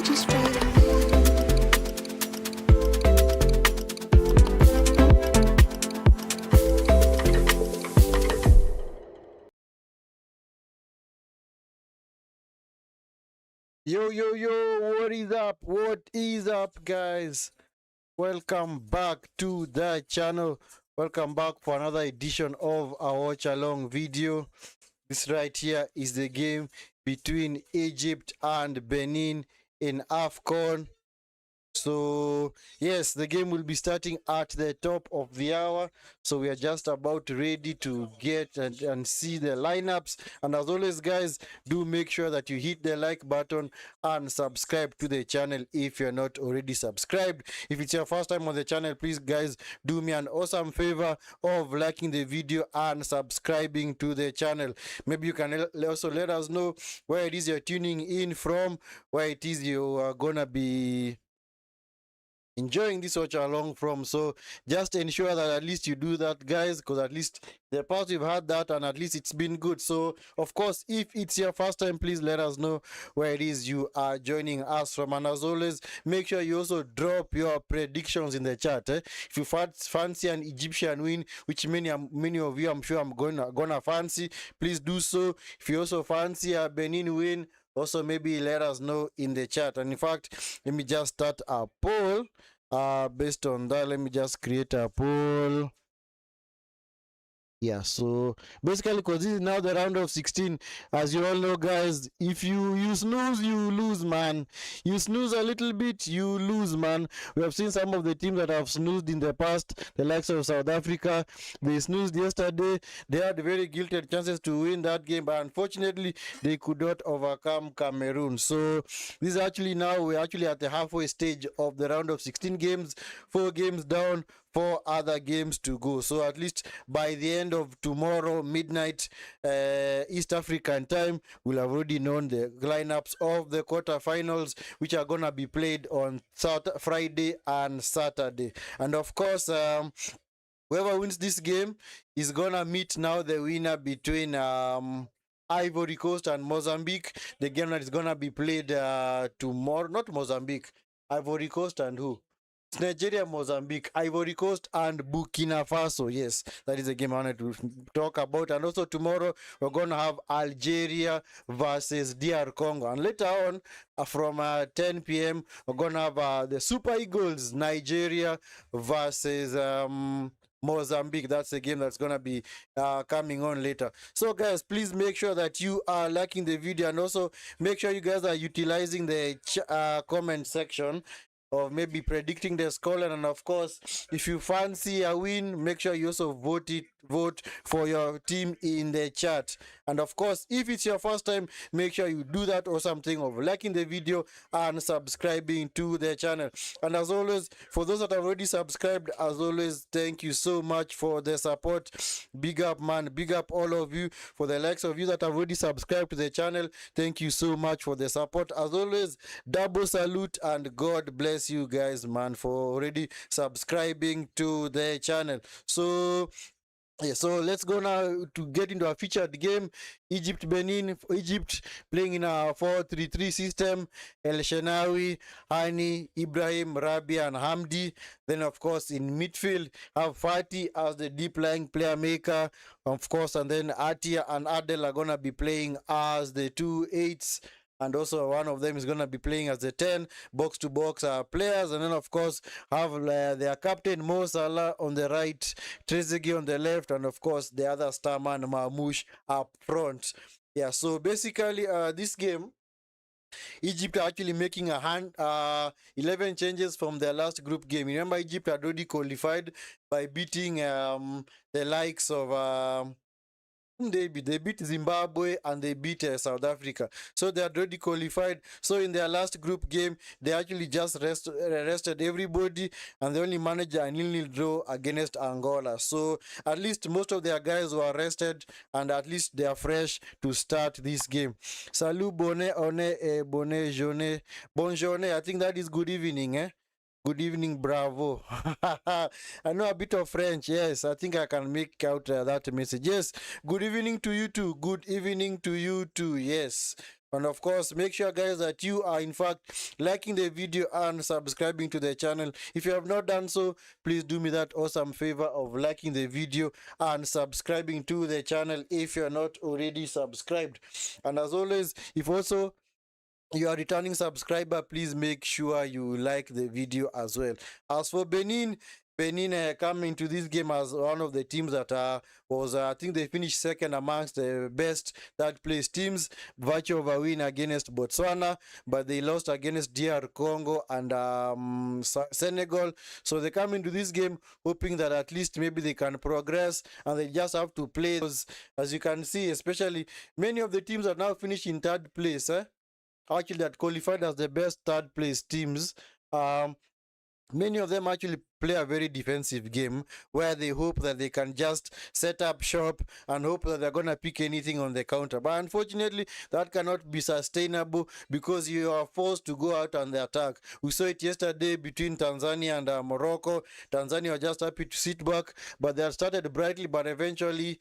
just wait a minute. Yo, yo, yo, what is up? What is up, guys? Welcome back to the channel. Welcome back for another edition of our watch along video. This right here is the game between Egypt and Benin in AFCON. So yes, the game will be starting at the top of the hour, so we are just about ready to get and see the lineups. And as always, guys, do make sure that you hit the like button and subscribe to the channel if you're not already subscribed. If it's your first time on the channel, please guys, do me an awesome favor of liking the video and subscribing to the channel. Maybe you can also let us know where it is you're tuning in from, where it is you are gonna be enjoying this watch along from. So just ensure that at least you do that, guys, because at least the past we've had that and at least it's been good. So of course, if it's your first time, please let us know where it is you are joining us from. And as always, make sure you also drop your predictions in the chat. If you fancy an Egyptian win, which many of you I'm sure I'm gonna fancy, please do so. If you also fancy a Benin win, also maybe let us know in the chat. And in fact, let me just start a poll. Based on that, let me just create a poll. Yeah, so basically, because this is now the round of 16, as you all know, guys, if you snooze, you lose, man. You snooze a little bit, you lose, man. We have seen some of the teams that have snoozed in the past, the likes of South Africa. They snoozed yesterday. They had very guilty chances to win that game, but unfortunately, they could not overcome Cameroon. So this is actually now, we're actually at the halfway stage of the round of 16 games, 4 games down, 4 other games to go. So at least by the end of tomorrow midnight East African time, we'll have already known the lineups of the quarterfinals, which are gonna be played on Friday and Saturday. And of course, whoever wins this game is gonna meet now the winner between Ivory Coast and Mozambique. The game that is gonna be played tomorrow, not Mozambique, Ivory Coast and who? Nigeria, Mozambique, Ivory Coast, and Burkina Faso. Yes, that is the game I wanted to talk about. And also tomorrow, we're going to have Algeria versus DR Congo. And later on, from 10 p.m., we're going to have the Super Eagles, Nigeria versus Mozambique. That's the game that's going to be coming on later. So guys, please make sure that you are liking the video, and also make sure you guys are utilizing the comment section of maybe predicting the scoreline. And of course, if you fancy a win, make sure you also vote for your team in the chat. And of course, if it's your first time, make sure you do that or something of liking the video and subscribing to the channel. And as always, for those that have already subscribed, as always, thank you so much for the support. Big up, man. Big up all of you. For the likes of you that have already subscribed to the channel, thank you so much for the support. As always, double salute and God bless you guys, man, for already subscribing to the channel. So yeah, so let's go now to get into our featured game. Egypt Benin. Egypt playing in a 4-3-3 system. El Shenawi, Hani, Ibrahim, Rabia, and Hamdi. Then of course in midfield have Fati as the deep lying player maker, of course, and then Atia and Adel are gonna be playing as the 2-8s. And also one of them is going to be playing as the 10 box-to-box players. And then, of course, have their captain Mo Salah on the right, Trezeguet on the left, and, of course, the other star man, Marmoush, up front. Yeah, so basically, this game, Egypt are actually making 11 changes from their last group game. Remember, Egypt had already qualified by beating the likes of... They beat Zimbabwe and they beat South Africa, so they had already qualified. So in their last group game, they actually just rested everybody, and they only managed a 0-0 draw against Angola. So at least most of their guys were rested, and at least they are fresh to start this game. Salut, bonne, one, bonne journée, bonne journée. I think that is good evening, eh? Good evening, bravo. I know a bit of French. Yes, I think I can make out that message. Yes, good evening to you too. Good evening to you too. Yes. And of course, make sure, guys, that you are in fact liking the video and subscribing to the channel. If you have not done so, please do me that awesome favor of liking the video and subscribing to the channel if you're not already subscribed. And as always, if also you are returning subscriber, please make sure you like the video as well. As for Benin come into this game as one of the teams that I think they finished second amongst the best third place teams, virtue of a win against Botswana, but they lost against DR Congo and Senegal. So they come into this game hoping that at least maybe they can progress, and they just have to play those, as you can see, especially many of the teams are now finished in third place. Actually, that qualified as the best third place teams. Um, Many of them actually play a very defensive game where they hope that they can just set up shop and hope that they're going to pick anything on the counter. But unfortunately, that cannot be sustainable because you are forced to go out on the attack. We saw it yesterday between Tanzania and Morocco. Tanzania were just happy to sit back, but they had started brightly, but eventually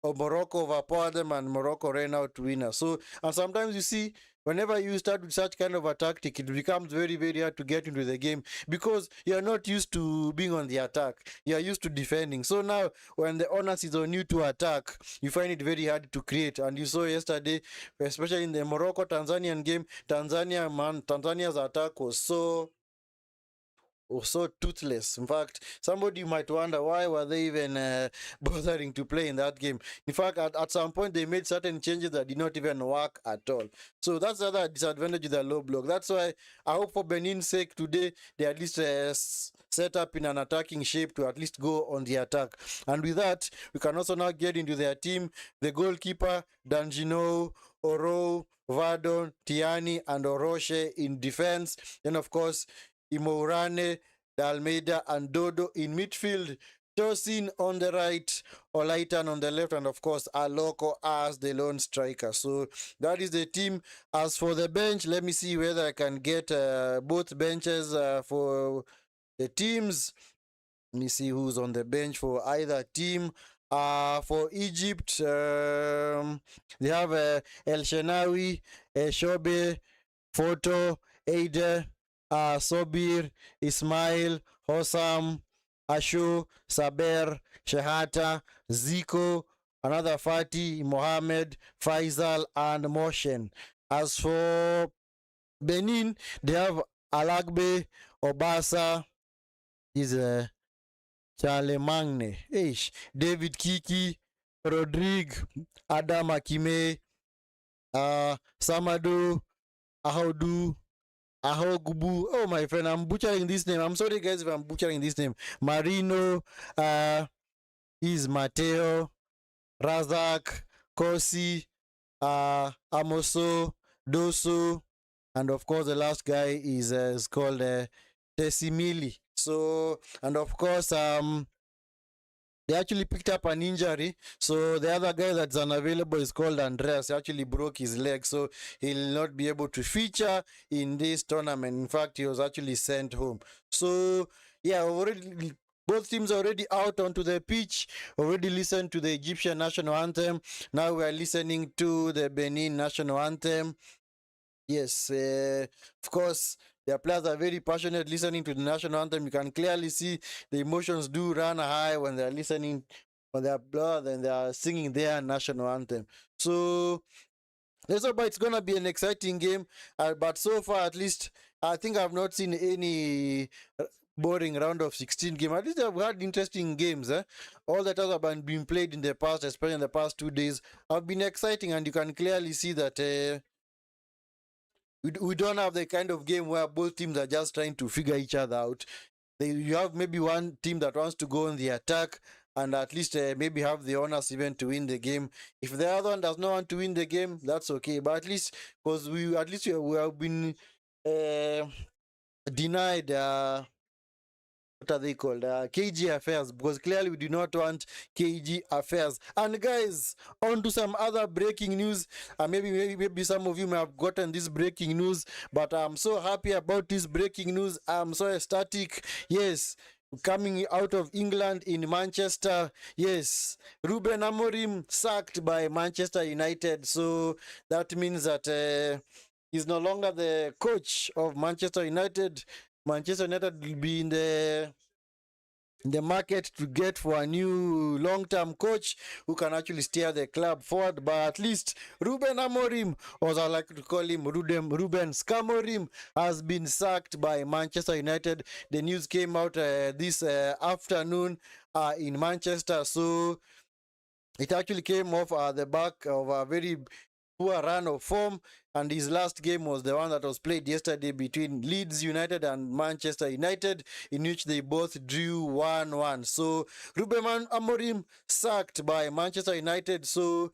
Morocco overpowered them and Morocco ran out winners. So, and sometimes you see, whenever you start with such kind of a tactic, it becomes very, very hard to get into the game because you're not used to being on the attack. You're used to defending. So now, when the onus is on you to attack, you find it very hard to create. And you saw yesterday, especially in the Morocco-Tanzanian game, Tanzania's attack was so toothless. In fact, somebody might wonder why were they even bothering to play in that game. In fact, at some point they made certain changes that did not even work at all. So that's the other disadvantage of the low block. That's why I hope for Benin's sake today they at least set up in an attacking shape to at least go on the attack. And with that, we can also now get into their team. The goalkeeper, Danjino, Oro, Vardon, Tiani, and Oroche in defense. Then, of course, Imourane, Dalmeida, and Dodo in midfield. Tosin on the right, Olaitan on the left, and of course Aloko as the lone striker. So that is the team. As for the bench, let me see whether I can get both benches for the teams. Let me see who's on the bench for either team. For Egypt, they have El Shenawi, Shobe, Photo, Ada, Sobir, Ismail, Hossam, Ashu, Saber, Shehata, Zico, another Fati, Mohammed, Faisal, and Moshen. As for Benin, they have Alagbe, Obasa, is Charlemagne, David Kiki, Rodrigue, Adam Akime, Samadu, Ahodu, Ahogubu. Oh, my friend, I'm butchering this name. I'm sorry, guys, if I'm butchering this name. Marino, is Mateo, Razak, Kosi, Amoso, Doso, and of course, the last guy is called Tessimili. So, and of course, they actually picked up an injury. So the other guy that's unavailable is called Andreas. He actually broke his leg, so he'll not be able to feature in this tournament. In fact, he was actually sent home. So yeah, already both teams are already out onto the pitch. Already listened to the Egyptian national anthem. Now we are listening to the Benin national anthem. Yes, of course, their players are very passionate listening to the national anthem. You can clearly see the emotions do run high when they're listening, when they're blood and they are singing their national anthem. So, let's hope it's going to be an exciting game. But so far, at least, I think I've not seen any boring round of 16 game. At least I've had interesting games. All that have been played in the past, especially in the past 2 days, have been exciting, and you can clearly see that we don't have the kind of game where both teams are just trying to figure each other out. You have maybe one team that wants to go on the attack and at least maybe have the honors even to win the game. If the other one does not want to win the game, that's okay. But at least because we have been denied what are they called? KG affairs, because clearly we do not want KG affairs. And guys, on to some other breaking news. Maybe some of you may have gotten this breaking news, but I'm so happy about this breaking news. I'm so ecstatic. Yes, coming out of England in Manchester. Yes, Ruben Amorim sacked by Manchester United. So that means that he's no longer the coach of Manchester United. Manchester United will be in the market to get for a new long-term coach who can actually steer the club forward. But at least Ruben Amorim, or as I like to call him, Ruben Scamorim, has been sacked by Manchester United. The news came out this afternoon in Manchester. So it actually came off the back of a very poor run of form, and his last game was the one that was played yesterday between Leeds United and Manchester United, in which they both drew 1-1. So Ruben Amorim sacked by Manchester United. So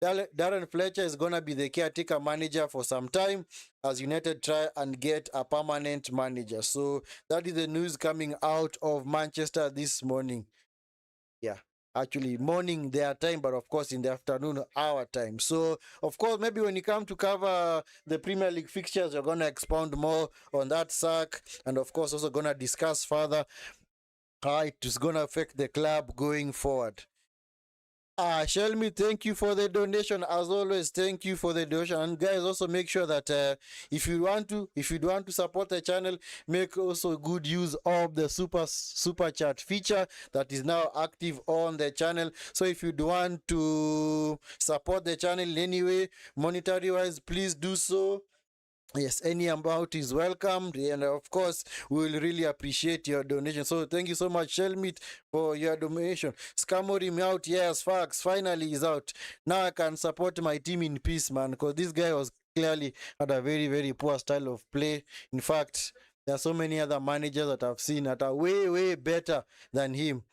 Darren Fletcher is going to be the caretaker manager for some time as United try and get a permanent manager. So that is the news coming out of Manchester this morning. Yeah, actually morning their time, but of course in the afternoon our time. So of course, maybe when you come to cover the Premier League fixtures, you're going to expound more on that sack, and of course also going to discuss further how it is going to affect the club going forward. Shelmy, thank you for the donation. As always, thank you for the donation. And guys, also make sure that if you want to support the channel, make also good use of the super chat feature that is now active on the channel. So if you want to support the channel in any way, monetary wise, please do so. Yes, any amount is welcomed, and of course we will really appreciate your donation. So thank you so much, Shelmeet, for your donation. Scamorim out, yes, facts, finally is out. Now I can support my team in peace, man, because this guy was clearly had a very, very poor style of play. In fact, there are so many other managers that I've seen that are way, way better than him.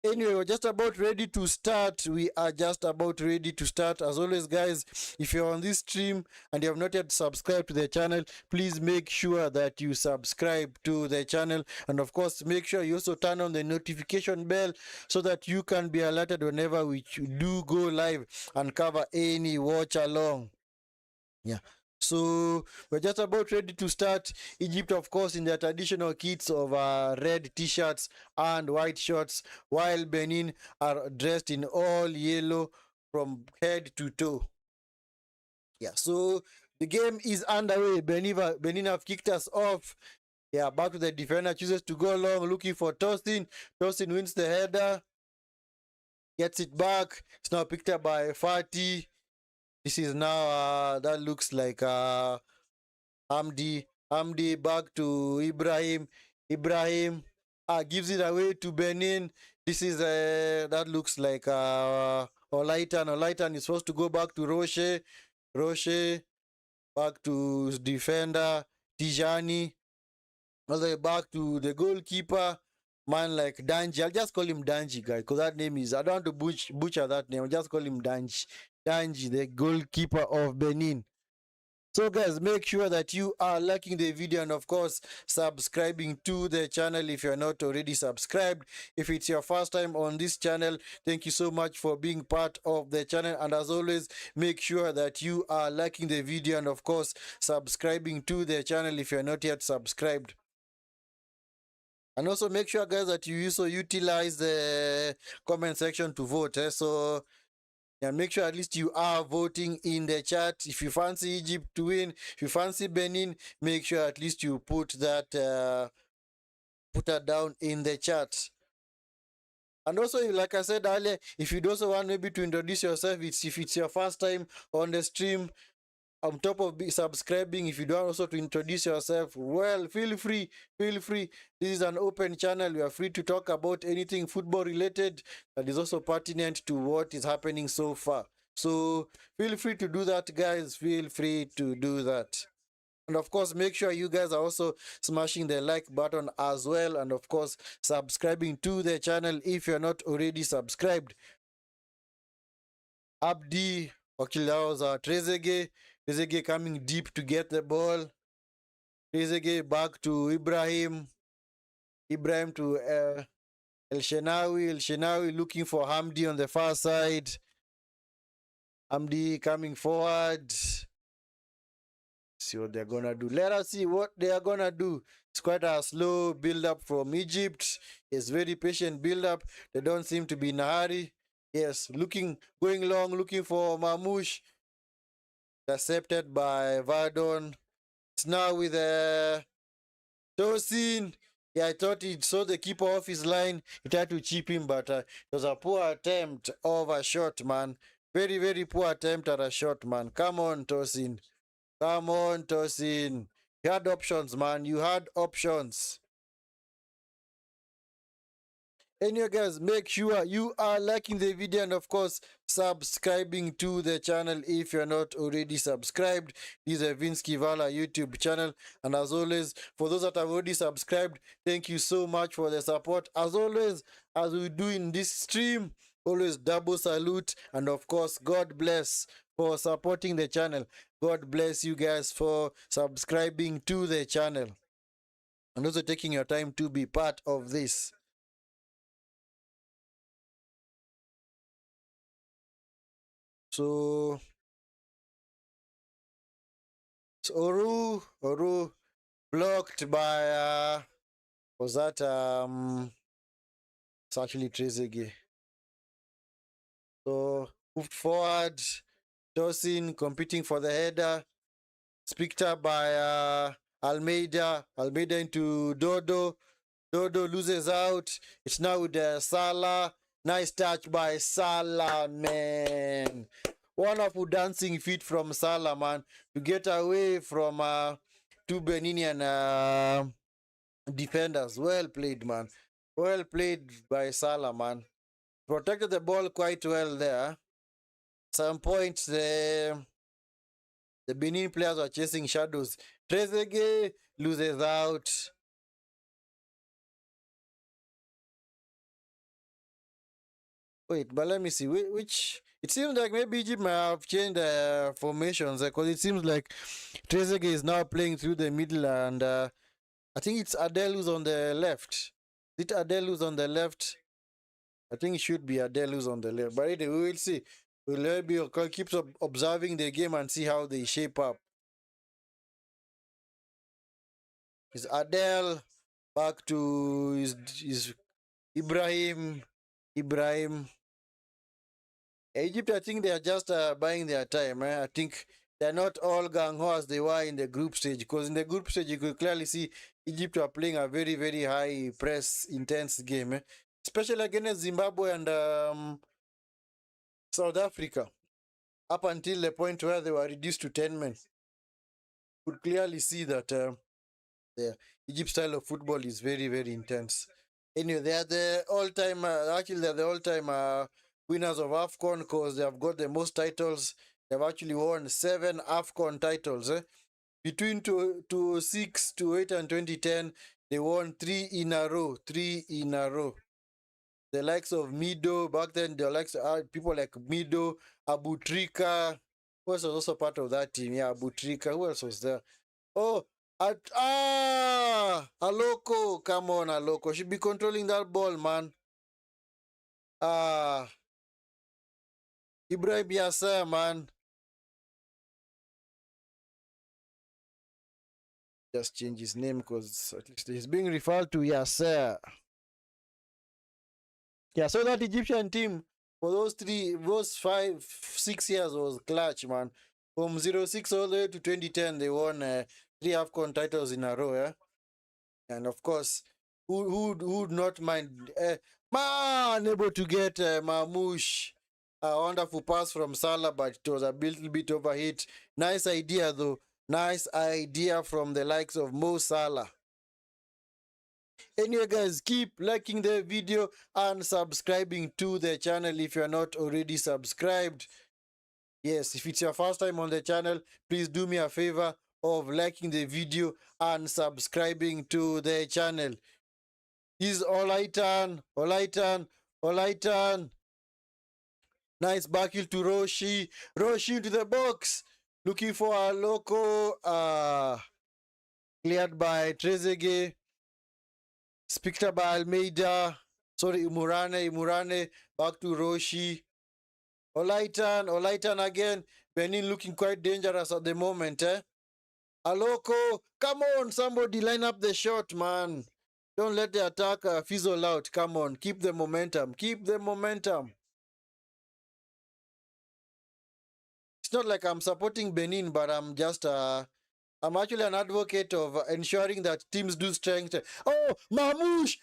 Anyway, we're just about ready to start. We are just about ready to start. As always, guys, if you're on this stream and you have not yet subscribed to the channel, please make sure that you subscribe to the channel. And of course, make sure you also turn on the notification bell so that you can be alerted whenever we do go live and cover any watch along. Yeah. So we're just about ready to start. Egypt, of course, in their traditional kits of red t-shirts and white shorts, while Benin are dressed in all yellow from head to toe. Yeah, so the game is underway. Benin have kicked us off. Yeah, back to the defender, chooses to go long, looking for Tosin. Tosin wins the header, gets it back. It's now picked up by Fati. This is now, that looks like Hamdi back to Ibrahim. Ibrahim gives it away to Benin. This is, that looks like Olaitan. Olaitan is supposed to go back to Roche. Roche back to defender Tijani. All the way back to the goalkeeper. Man like Danji. I'll just call him Danji, guy, because that name is, I don't want to butcher that name. I'll just call him Danji. Danji, the goalkeeper of Benin. So guys, make sure that you are liking the video and of course subscribing to the channel if you're not already subscribed. If it's your first time on this channel, thank you so much for being part of the channel, and as always, make sure that you are liking the video and of course subscribing to the channel if you're not yet subscribed. And also make sure, guys, that you also utilize the comment section to vote. So yeah, make sure at least you are voting in the chat. If you fancy Egypt to win, if you fancy Benin, make sure at least you put that down in the chat. And also, like I said earlier, if you also want maybe to introduce yourself, if it's your first time on the stream, on top of subscribing, if you don't also to introduce yourself, well, feel free. This is an open channel. You are free to talk about anything football related that is also pertinent to what is happening so far. So feel free to do that, guys. Feel free to do that. And of course, make sure you guys are also smashing the like button as well, and of course subscribing to the channel if you're not already subscribed. Abdi Okilaoza Trezeguet. Trezeguet coming deep to get the ball. Trezeguet back to Ibrahim. Ibrahim to El Shenawi. El Shenawi looking for Hamdi on the far side. Hamdi coming forward. See what they're gonna do. Let us see what they are gonna do. It's quite a slow build up from Egypt. It's very patient build up. They don't seem to be in a hurry. Yes, going long, looking for Mamouche. Intercepted by Vardon. It's now with Tosin. Yeah, I thought he saw the keeper off his line. He tried to chip him, but it was a poor attempt of a shot, man. Very, very poor attempt at a shot, man. Come on, Tosin. Come on, Tosin. You had options, man. You had options. Anyway, guys, make sure you are liking the video and, of course, subscribing to the channel if you're not already subscribed. This is a Vinskey Valor YouTube channel. And as always, for those that have already subscribed, thank you so much for the support. As always, as we do in this stream, always double salute. And, of course, God bless for supporting the channel. God bless you guys for subscribing to the channel and also taking your time to be part of this. So Oru blocked by was that it's actually Trezeguet. So moved forward, Tosin competing for the header. It's picked up by Almeida. Almeida into Dodo. Dodo loses out. It's now with Salah. Nice touch by Salah, man. Wonderful dancing feet from Salah, man, to get away from two Beninian defenders. Well played, man. Well played by Salah, man. Protected the ball quite well there. At some point, the Benin players were chasing shadows. Trezeguet loses out. Wait, but let me see. Which it seems like maybe Egypt might have changed formations because it seems like Trezeguet is now playing through the middle, and I think it's Adel who's on the left. Is it Adel who's on the left? I think it should be Adel who's on the left. But anyway, we will see. We'll keep observing the game and see how they shape up. Is Adel back to his Ibrahim? Egypt, I think they are just buying their time. I think they're not all gung-ho as they were in the group stage. Because in the group stage, you could clearly see Egypt are playing a very, very high press, intense game. Especially against Zimbabwe and South Africa. Up until the point where they were reduced to 10 men. You could clearly see that the Egypt style of football is very, very intense. Anyway, they are the all-time, actually they're the all-time winners of AFCON because they have got the most titles. They've actually won 7 AFCON titles. Between 2006, 2008 and 2010, they won 3 in a row. 3 in a row. The likes of Mido, back then the likes of people like Mido, Abu Trika. Who else was also part of that team? Yeah, Abu Trika. Who else was there? Oh, Aloko. Come on, Aloko. Should be controlling that ball, man. Ibrahim Yasser, man. Just change his name because at least he's being referred to Yasser. Yeah, so that Egyptian team for those 5, 6 years was clutch, man. From 06 all the way to 2010, they won 3 AFCON titles in a row, yeah? And of course, who would not mind? Man, able to get Mamouche. A wonderful pass from Salah, but it was a little bit overhit. Nice idea, though. Nice idea from the likes of Mo Salah. Anyway, guys, keep liking the video and subscribing to the channel if you're not already subscribed. Yes, if it's your first time on the channel, please do me a favor of liking the video and subscribing to the channel. This is Olaitan. Nice back heel to Roshi. Roshi into the box. Looking for a loco. Cleared by Trezeguet. It's picked up by Almeida. Sorry, Imurane, back to Roshi. Olaitan again. Benin looking quite dangerous at the moment, eh? Aloko, come on, somebody line up the shot, man. Don't let the attack fizzle out. Come on, keep the momentum. Keep the momentum. It's not like I'm supporting Benin, but I'm actually an advocate of ensuring that teams do strength. Oh, Mamouche!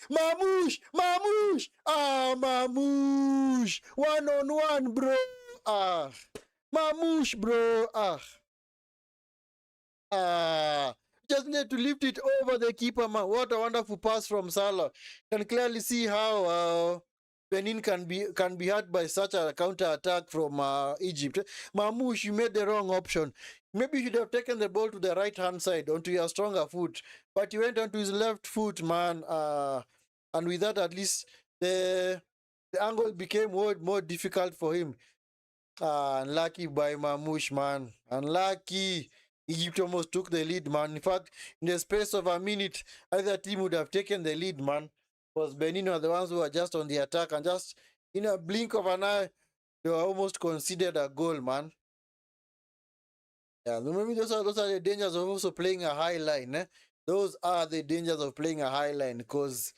Ah, Mamouche! One on one, bro. Ah, Mamouche, bro. Just need to lift it over the keeper, man. What a wonderful pass from Salah. Can clearly see how Benin can be hurt by such a counter attack from Egypt. Mamouche, you made the wrong option. Maybe you should have taken the ball to the right hand side onto your stronger foot, but he went onto his left foot, man. And with that, at least the angle became more difficult for him. Unlucky by Mamouche, man. Unlucky. Egypt almost took the lead, man. In fact, in the space of a minute, either team would have taken the lead, man. Because Benin were the ones who were just on the attack, and just in a blink of an eye, they were almost considered a goal, man. Yeah, maybe those are the dangers of also playing a high line. Eh? Those are the dangers of playing a high line, because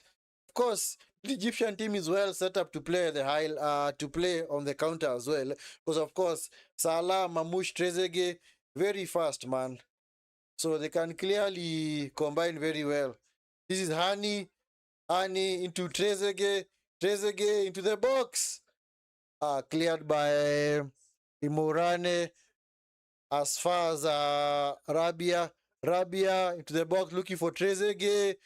of course, the Egyptian team is well set up to play to play on the counter as well. Because of course, Salah, Mamouche, Trezeguet, very fast, man. So they can clearly combine very well. This is Hani into Trezeguet into the box. Cleared by Imorane as far as Rabia into the box looking for Trezeguet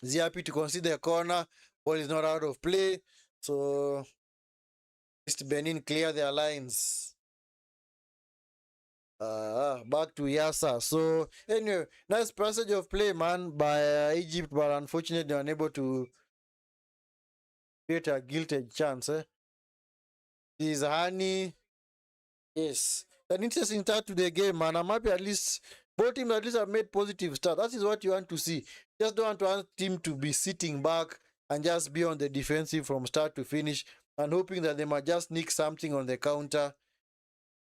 is happy to concede a corner. Ball is not out of play. So East Benin clear their lines. Back to Yasa. So anyway, nice passage of play, man, by Egypt, but unfortunately unable to create a guilted chance. This is Hani. Yes. An interesting start to the game, man. I'm happy at least both teams at least have made positive start. That is what you want to see. Just don't want one team to be sitting back and just be on the defensive from start to finish and hoping that they might just nick something on the counter.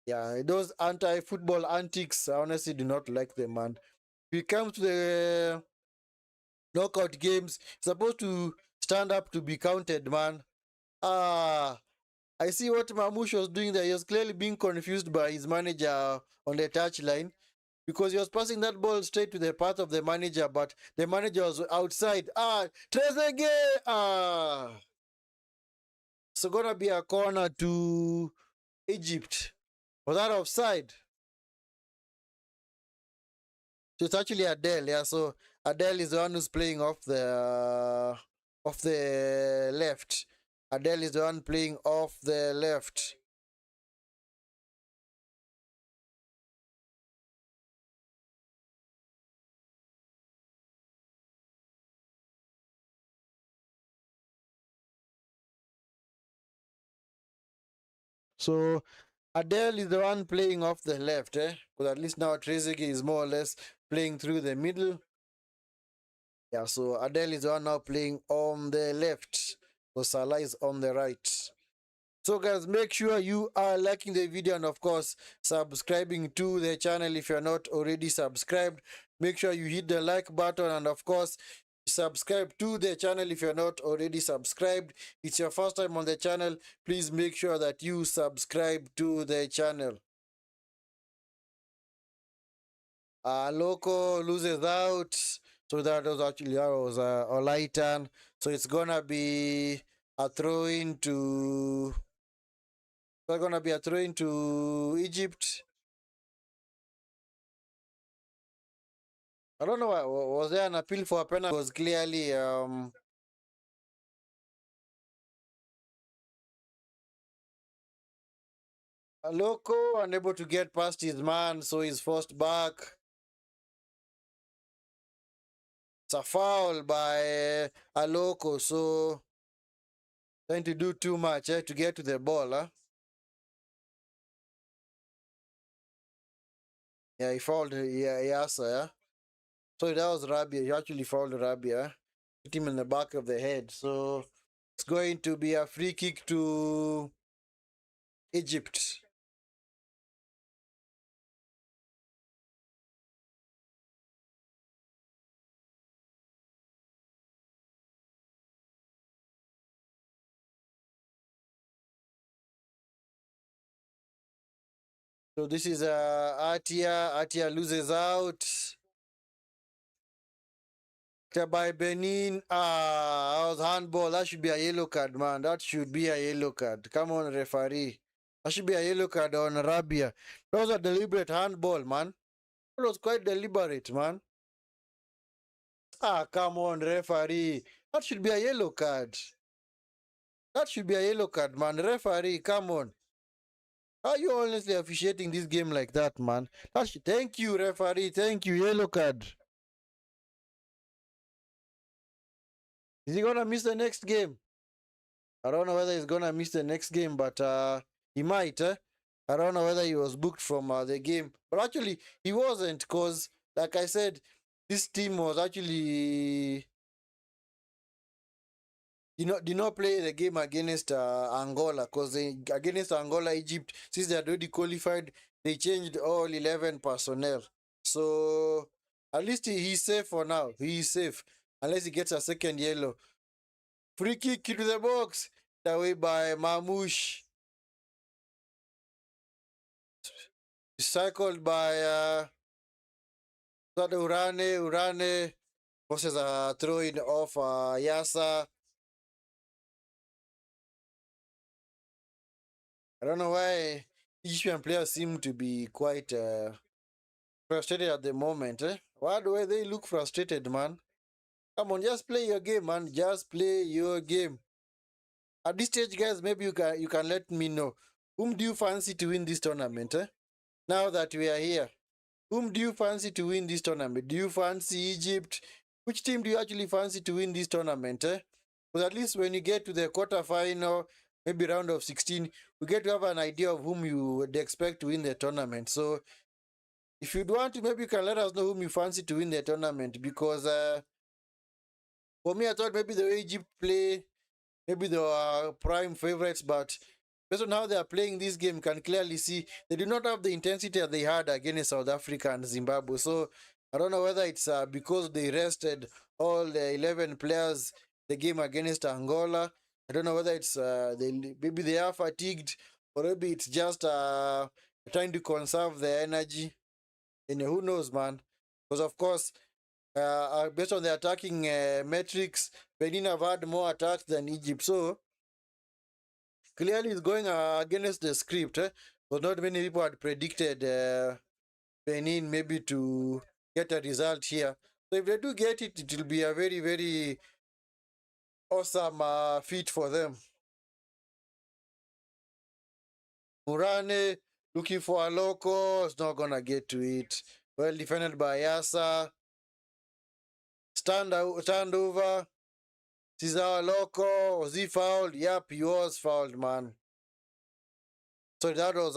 Yeah, those anti-football antics, I honestly do not like them, man. If it comes to the knockout games, it's supposed to stand up to be counted, man. I see what Mamouche was doing there. He was clearly being confused by his manager on the touchline because he was passing that ball straight to the path of the manager, but the manager was outside. Trezeguet! So gonna be a corner to Egypt. Was that offside? So it's actually Adele, yeah. So Adele is the one who's playing off the left. Adele is the one playing off the left. So Adele is the one playing off the left, eh? Because at least now Trezeguet is more or less playing through the middle. Yeah, so Adele is the one now playing on the left. So Salah is on the right. So guys, make sure you are liking the video and of course subscribing to the channel if you're not already subscribed. Make sure you hit the like button and of course subscribe to the channel if you're not already subscribed. It's your first time on the channel. Please make sure that you subscribe to the channel. Loco loses out. So that was a light turn. So it's gonna be a throw into. It's gonna be a throw into Egypt. I don't know. Was there an appeal for a penalty? It was clearly Loco unable to get past his man, so he's forced back. It's a foul by Aloko, so trying to do too much to get to the ball. Yeah, he fouled. Yeah, yes, yeah. So that was Rabia. He actually fouled Rabia. Hit him in the back of the head. So it's going to be a free kick to Egypt. So this is Atia. Atia loses out. By Benin. That was handball. That should be a yellow card, man. That should be a yellow card. Come on, referee. That should be a yellow card on Rabia. That was a deliberate handball, man. That was quite deliberate, man. Come on, referee. That should be a yellow card. That should be a yellow card, man. Referee, come on. How are you honestly officiating this game like that, man? Thank you, referee. Thank you. Yellow card. Is he gonna miss the next game? I don't know whether he's gonna miss the next game, but he might. I don't know whether he was booked from the game, but actually he wasn't, because, like I said, this team was actually did not play the game against Angola, because against Angola, Egypt, since they had already qualified, they changed all 11 personnel. So at least he's safe for now. He is safe unless he gets a second yellow. Free kick into the box. Away by Mamouche. Cycled by Urane. Urane forces a throw in off Yasa. I don't know why Egyptian players seem to be quite frustrated at the moment. Why do they look frustrated, man? Come on, just play your game, man. Just play your game. At this stage, guys, maybe you can let me know. Whom do you fancy to win this tournament? Now that we are here, whom do you fancy to win this tournament? Do you fancy Egypt? Which team do you actually fancy to win this tournament? Because at least when you get to the quarterfinal, maybe round of 16, we get to have an idea of whom you would expect to win the tournament. So if you'd want to, maybe you can let us know whom you fancy to win the tournament. Because for me, I thought maybe the way Egypt play, maybe they were prime favorites, but based on how they are playing this game, can clearly see they do not have the intensity that they had against South Africa and Zimbabwe. So I don't know whether it's because they rested all the 11 players the game against Angola. I don't know whether it's maybe they are fatigued, or maybe it's just trying to conserve their energy. And who knows, man? Because of course, based on the attacking metrics, Benin have had more attacks than Egypt. So clearly it's going against the script. But not many people had predicted Benin maybe to get a result here. So if they do get it, it will be a very, very awesome feat for them. Murane looking for a loco. It's not gonna get to it. Well defended by Yasa. Standover. Cesar Loco. Was he fouled? Yep, he was fouled, man. So that was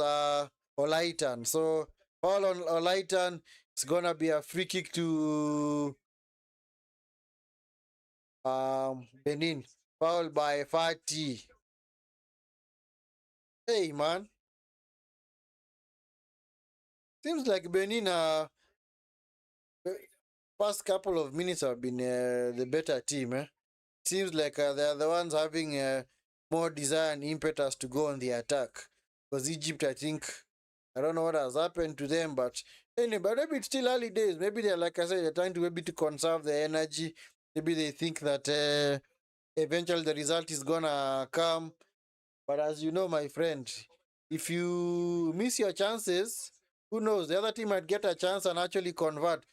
Olaitan. So foul on Olaitan. It's gonna be a free kick to Benin. Fouled by Fati. Hey, man. Seems like Benin past couple of minutes have been the better team. Seems like they are the ones having more desire and impetus to go on the attack. Because Egypt, I think, I don't know what has happened to them, but anyway, but maybe it's still early days. Maybe they're, like I said, they're trying to maybe to conserve their energy. Maybe they think that eventually the result is gonna come. But as you know, my friend, if you miss your chances, who knows? The other team might get a chance and actually convert.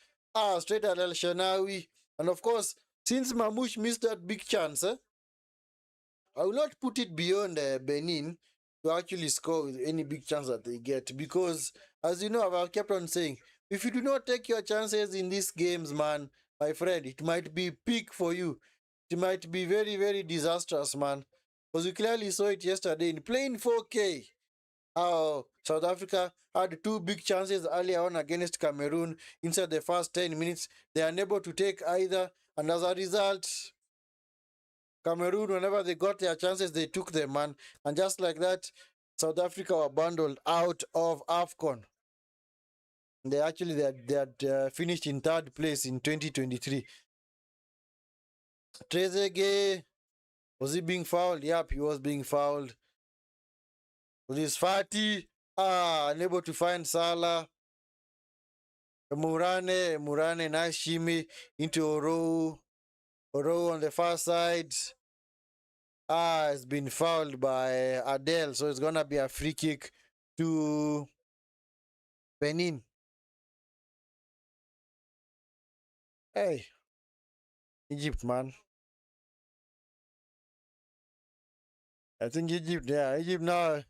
Straight at El Shenawi. And of course, since Mamouche missed that big chance, I will not put it beyond Benin to actually score with any big chance that they get. Because, as you know, I've kept on saying, if you do not take your chances in these games, man, my friend, it might be peak for you. It might be very, very disastrous, man. Because we clearly saw it yesterday in plain 4K. How South Africa had two big chances earlier on against Cameroon inside the first 10 minutes. They are unable to take either, and as a result, Cameroon, whenever they got their chances, they took them, man. And just like that, South Africa were bundled out of AFCON. They had finished in third place in 2023. Trezeguet, was he being fouled? Yep, he was being fouled. Was his Fati? Unable to find Salah. Murane, nice shimmy into Oro on the far side. It's been fouled by Adele, so it's gonna be a free kick to Benin. Hey, Egypt, man. I think Egypt now,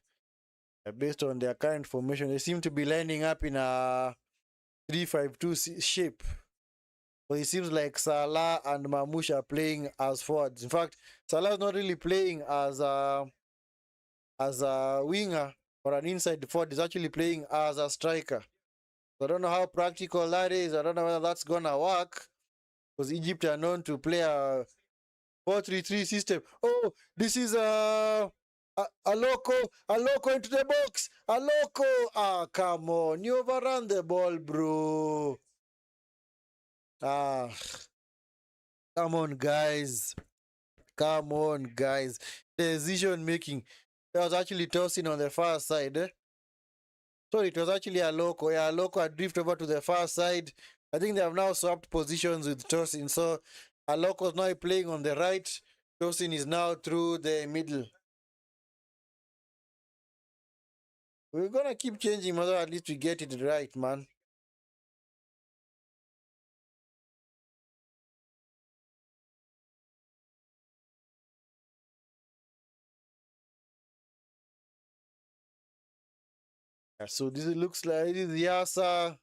based on their current formation, they seem to be lining up in a 3-5-2 shape. But it seems like Salah and Mamouche are playing as forwards. In fact, Salah is not really playing as a winger or an inside forward. He's actually playing as a striker. So I don't know how practical that is. I don't know whether that's gonna work, because Egypt are known to play a 4-3-3 system. Oh, this is a loco into the box. A loco. Come on. You overrun the ball, bro. Come on, guys. Come on, guys. Decision making. That was actually tossing on the far side. Sorry, it was actually a loco. Yeah, a loco had drifted over to the far side. I think they have now swapped positions with tossing. So a loco is now playing on the right. Tossing is now through the middle. We're gonna keep changing, mother. At least we get it right, man. Yeah, so this looks like this is Yasa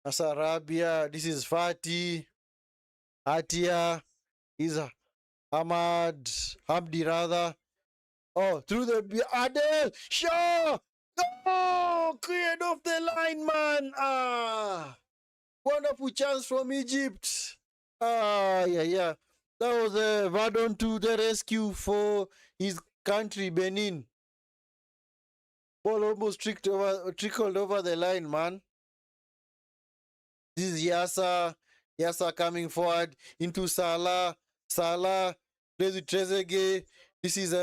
Arabia. This is Fatih. Atia. Is Hamdi rather. Oh, through the Adel. Sure. No! Cleared off the line, man. Wonderful chance from Egypt. Yeah. That was Vadon to the rescue for his country, Benin. Ball almost trickled over the line, man. This is Yasa coming forward into Salah. Salah plays with Trezeguet. This is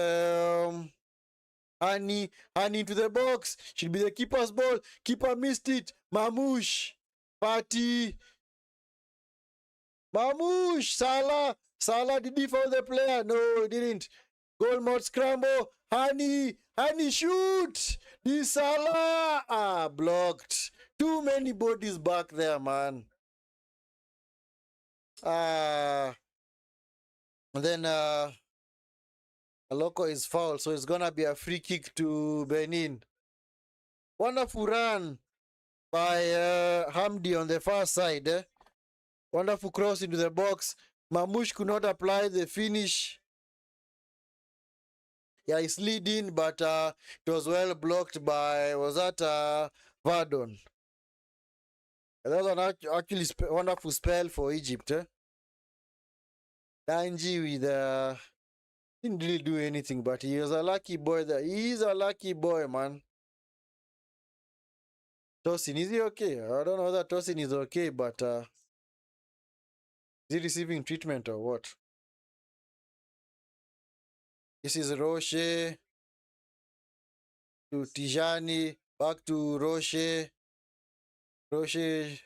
Hani into the box. Should be the keeper's ball. Keeper missed it. Mamouche. Party. Mamouche. Salah, did he foul the player? No, he didn't. Goal mode scramble. Hani shoot. This Salah. Blocked. Too many bodies back there, man. And then Aloko is foul, so it's gonna be a free kick to Benin. Wonderful run by Hamdi on the far side. Wonderful cross into the box. Mamouche could not apply the finish. Yeah, he's leading, but it was well blocked by, was that Verdon? That was an actually wonderful spell for Egypt. Danji with didn't really do anything, but he was a lucky boy. He's a lucky boy, man. Tosin, is he okay? I don't know whether Tosin is okay, but is he receiving treatment or what? This is Roche to Tijani, back to Roche. Roche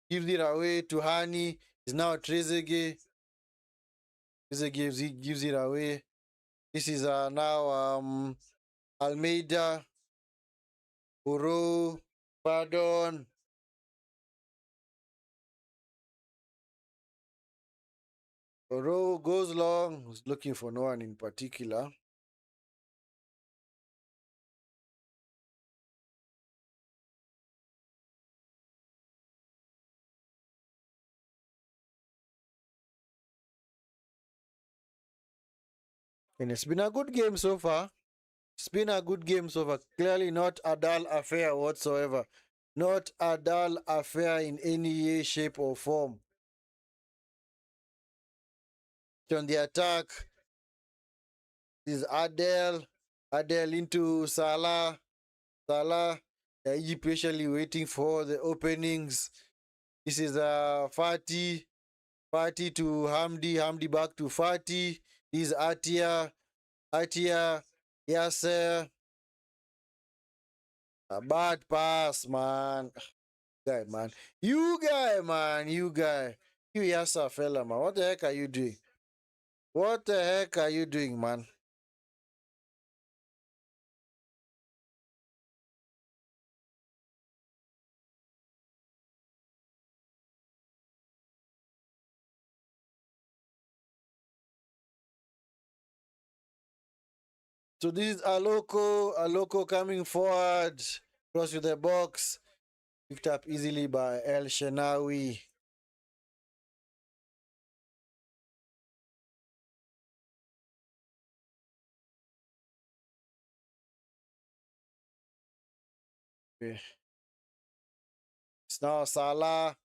gives it away to Hani. It's now Trezeguet. Trezeguet gives it away. This is now Almeida, Uro, Pardon. Uro goes long. He's looking for no one in particular. And it's been a good game so far. It's been a good game so far. Clearly not a dull affair whatsoever. Not a dull affair in any way, shape, or form. On the attack is Adele. Adele into Salah. Salah. Egypt patiently waiting for the openings. This is Fati. Fati to Hamdi. Hamdi back to Fati. This is Atia. Atia. Yasser. A bad pass, man. Guy, man. You guy, man. You guy. You Yasser fella, man. What the heck are you doing? What the heck are you doing, man? So this is Aloko. Aloko coming forward. Cross to the box. Picked up easily by El Shenawi. Okay. It's now Salah.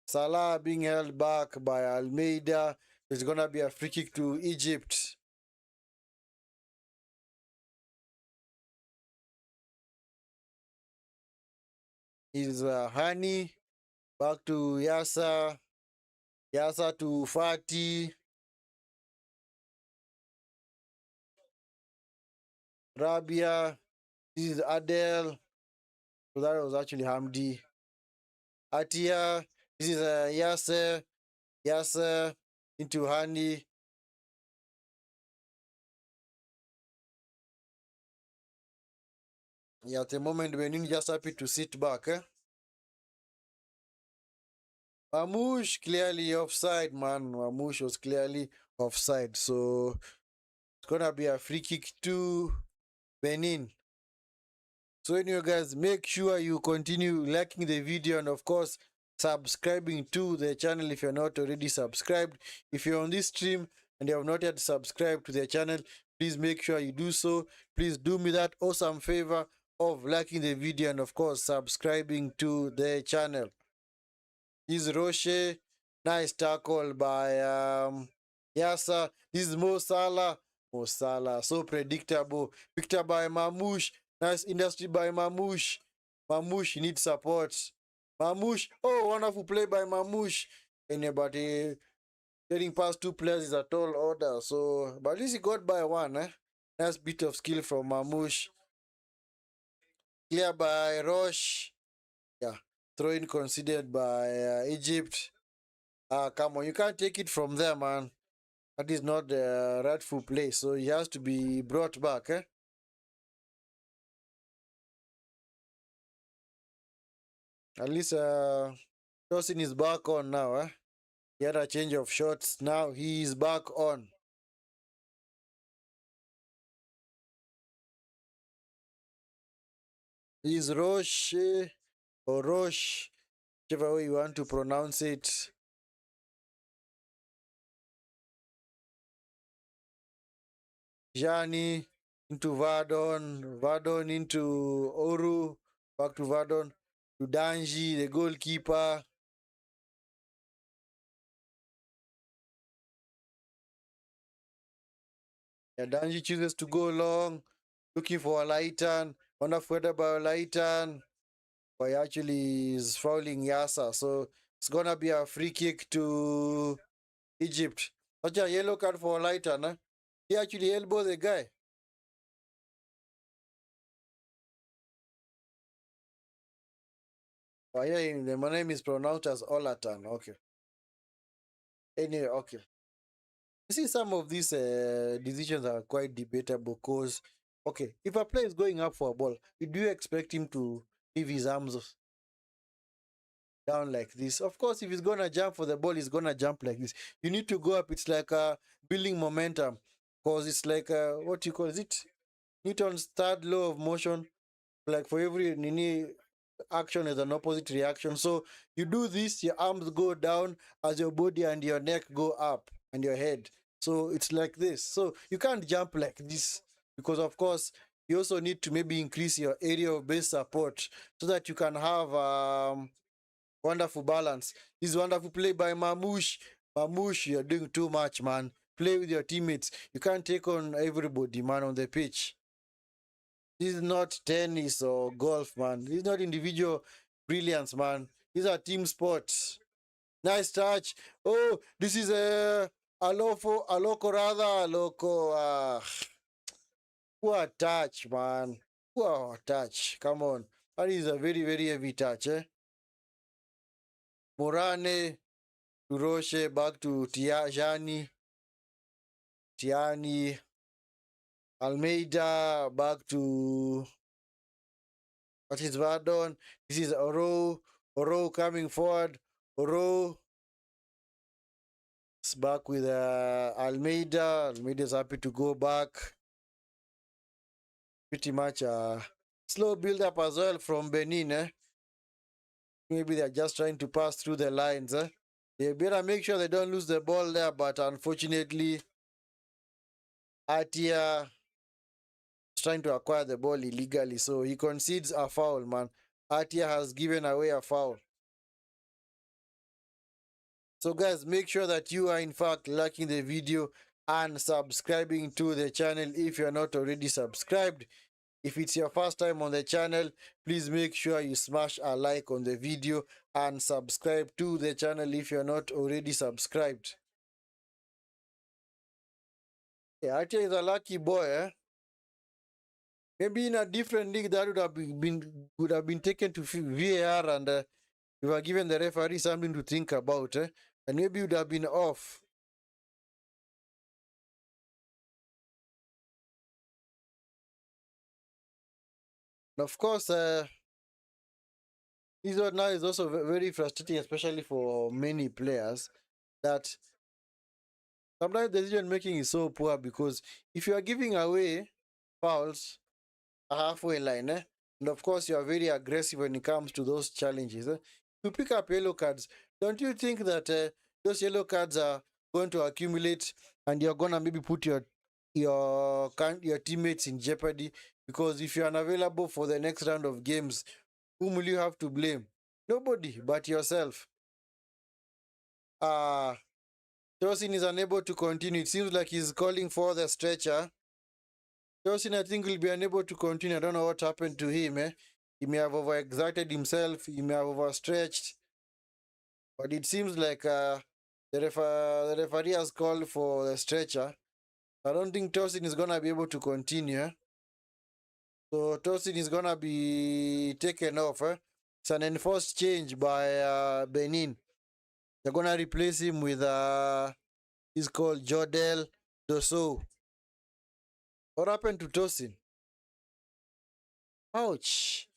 Salah being held back by Almeida. There's going to be a free kick to Egypt. Is Hani. Back to Yasa. Yasa to Fati. Rabia. This is Adel. So that was actually Hamdi. Atia. This is Yasser. Yasser into Hani. Yeah, at the moment, Benin just happy to sit back. Mamouche clearly offside, man. Mamouche was clearly offside. So it's gonna be a free kick to Benin. So anyway, guys, make sure you continue liking the video and of course subscribing to the channel if you're not already subscribed. If you're on this stream and you have not yet subscribed to the channel, please make sure you do so. Please do me that awesome favor of liking the video and of course subscribing to the channel. This is Roche. Nice tackle by Yasa. This is Mo Salah. Mo Salah. So predictable. Picked up by Mamouche. Nice industry by Mamouche. Mamouche needs support. Mamouche. Oh, wonderful play by Mamouche. Anybody getting past two players is a tall order. So, but at least he got by one. Nice bit of skill from Mamouche. Clear by Roche. Yeah. Throw in considered by Egypt. Come on, you can't take it from there, man. That is not the rightful place, so he has to be brought back. At least Tosin is back on now. He had a change of shots. Now he is back on. He's Roche or Roche, whichever way you want to pronounce it. Jani into Vardon, Vardon into Oru, back to Vardon, to Danji, the goalkeeper. Yeah, Danji chooses to go long, looking for a Laitan. Wonderful header by Laitan. But he actually is fouling Yasa. So it's gonna be a free kick to Egypt. Such a yellow card for Laitan. He actually elbowed the guy. Oh, yeah, the name is pronounced as Olatan. Okay. Anyway, okay. You see, some of these decisions are quite debatable because, okay, if a player is going up for a ball, do you expect him to leave his arms down like this? Of course, if he's gonna jump for the ball, he's gonna jump like this. You need to go up. It's like building momentum because it's like what you call it? Newton's third law of motion. Like for every nini action is an opposite reaction. So you do this, your arms go down as your body and your neck go up and your head. So it's like this. So you can't jump like this because of course you also need to maybe increase your area of base support so that you can have wonderful balance. This is wonderful play by Mamouche. Mamouche, you're doing too much, man. Play with your teammates. You can't take on everybody, man, on the pitch. This is not tennis or golf, man. This is not individual brilliance, man. These are team sports. Nice touch. Oh, this is a Aloko rather, Aloko. Poor touch, man. Poor touch. Come on. That is a very, very heavy touch, eh? Morane, to Roche, back to Tiani. Tiani. Almeida, back to what is Vardon. This is Oro. Oro coming forward. Oro is back with Almeida. Almeida is happy to go back. Pretty much slow build up as well from Benin. Eh? Maybe they're just trying to pass through the lines. Eh? They better make sure they don't lose the ball there, but unfortunately, Atia is trying to acquire the ball illegally, so he concedes a foul, man. Atia has given away a foul. So guys, make sure that you are in fact liking the video and subscribing to the channel if you're not already subscribed. If it's your first time on the channel, please make sure you smash a like on the video and subscribe to the channel if you're not already subscribed. Yeah, Atia is a lucky boy, eh? Maybe in a different league that would have been taken to VAR and we were given the referee something to think about, eh? And maybe would have been off. And of course, this one now is also very frustrating, especially for many players, that sometimes decision making is so poor because if you are giving away fouls a halfway line, eh? And of course you are very aggressive when it comes to those challenges. Eh? You pick up yellow cards. Don't you think that those yellow cards are going to accumulate and you're gonna maybe put your teammates in jeopardy? Because if you're unavailable for the next round of games, whom will you have to blame? Nobody but yourself. Tosin is unable to continue. It seems like he's calling for the stretcher. Tosin, I think, will be unable to continue. I don't know what happened to him. Eh? He may have overexerted himself. He may have overstretched. But it seems like the referee has called for the stretcher. I don't think Tosin is going to be able to continue. Eh? So Tosin is going to be taken off. Eh? It's an enforced change by Benin. They're going to replace him with, he's called Jodel Dosso. What happened to Tosin? Ouch.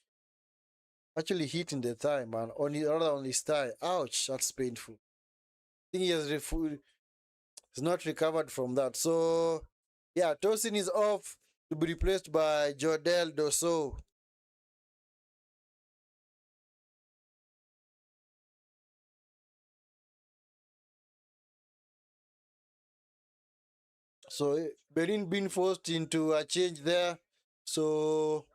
Actually hit in the thigh, man. On his thigh. Ouch, that's painful. I think he has he's not recovered from that. So, yeah, Tosin is off to be replaced by Jodel Dosso. So, Benin being forced into a change there. So,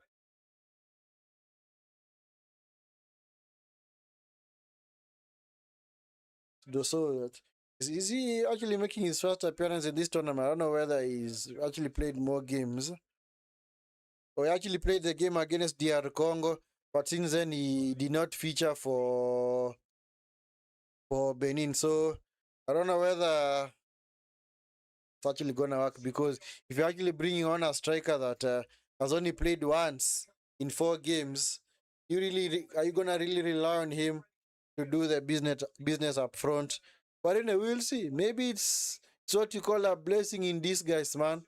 Dosso, is he actually making his first appearance in this tournament? I don't know whether he's actually played more games. Or he actually played the game against DR Congo, but since then he did not feature for Benin. So I don't know whether it's actually gonna work because if you're actually bringing on a striker that has only played once in 4 games, are you gonna really rely on him to do the business up front? But anyway, we'll see. Maybe it's what you call a blessing in disguise, man.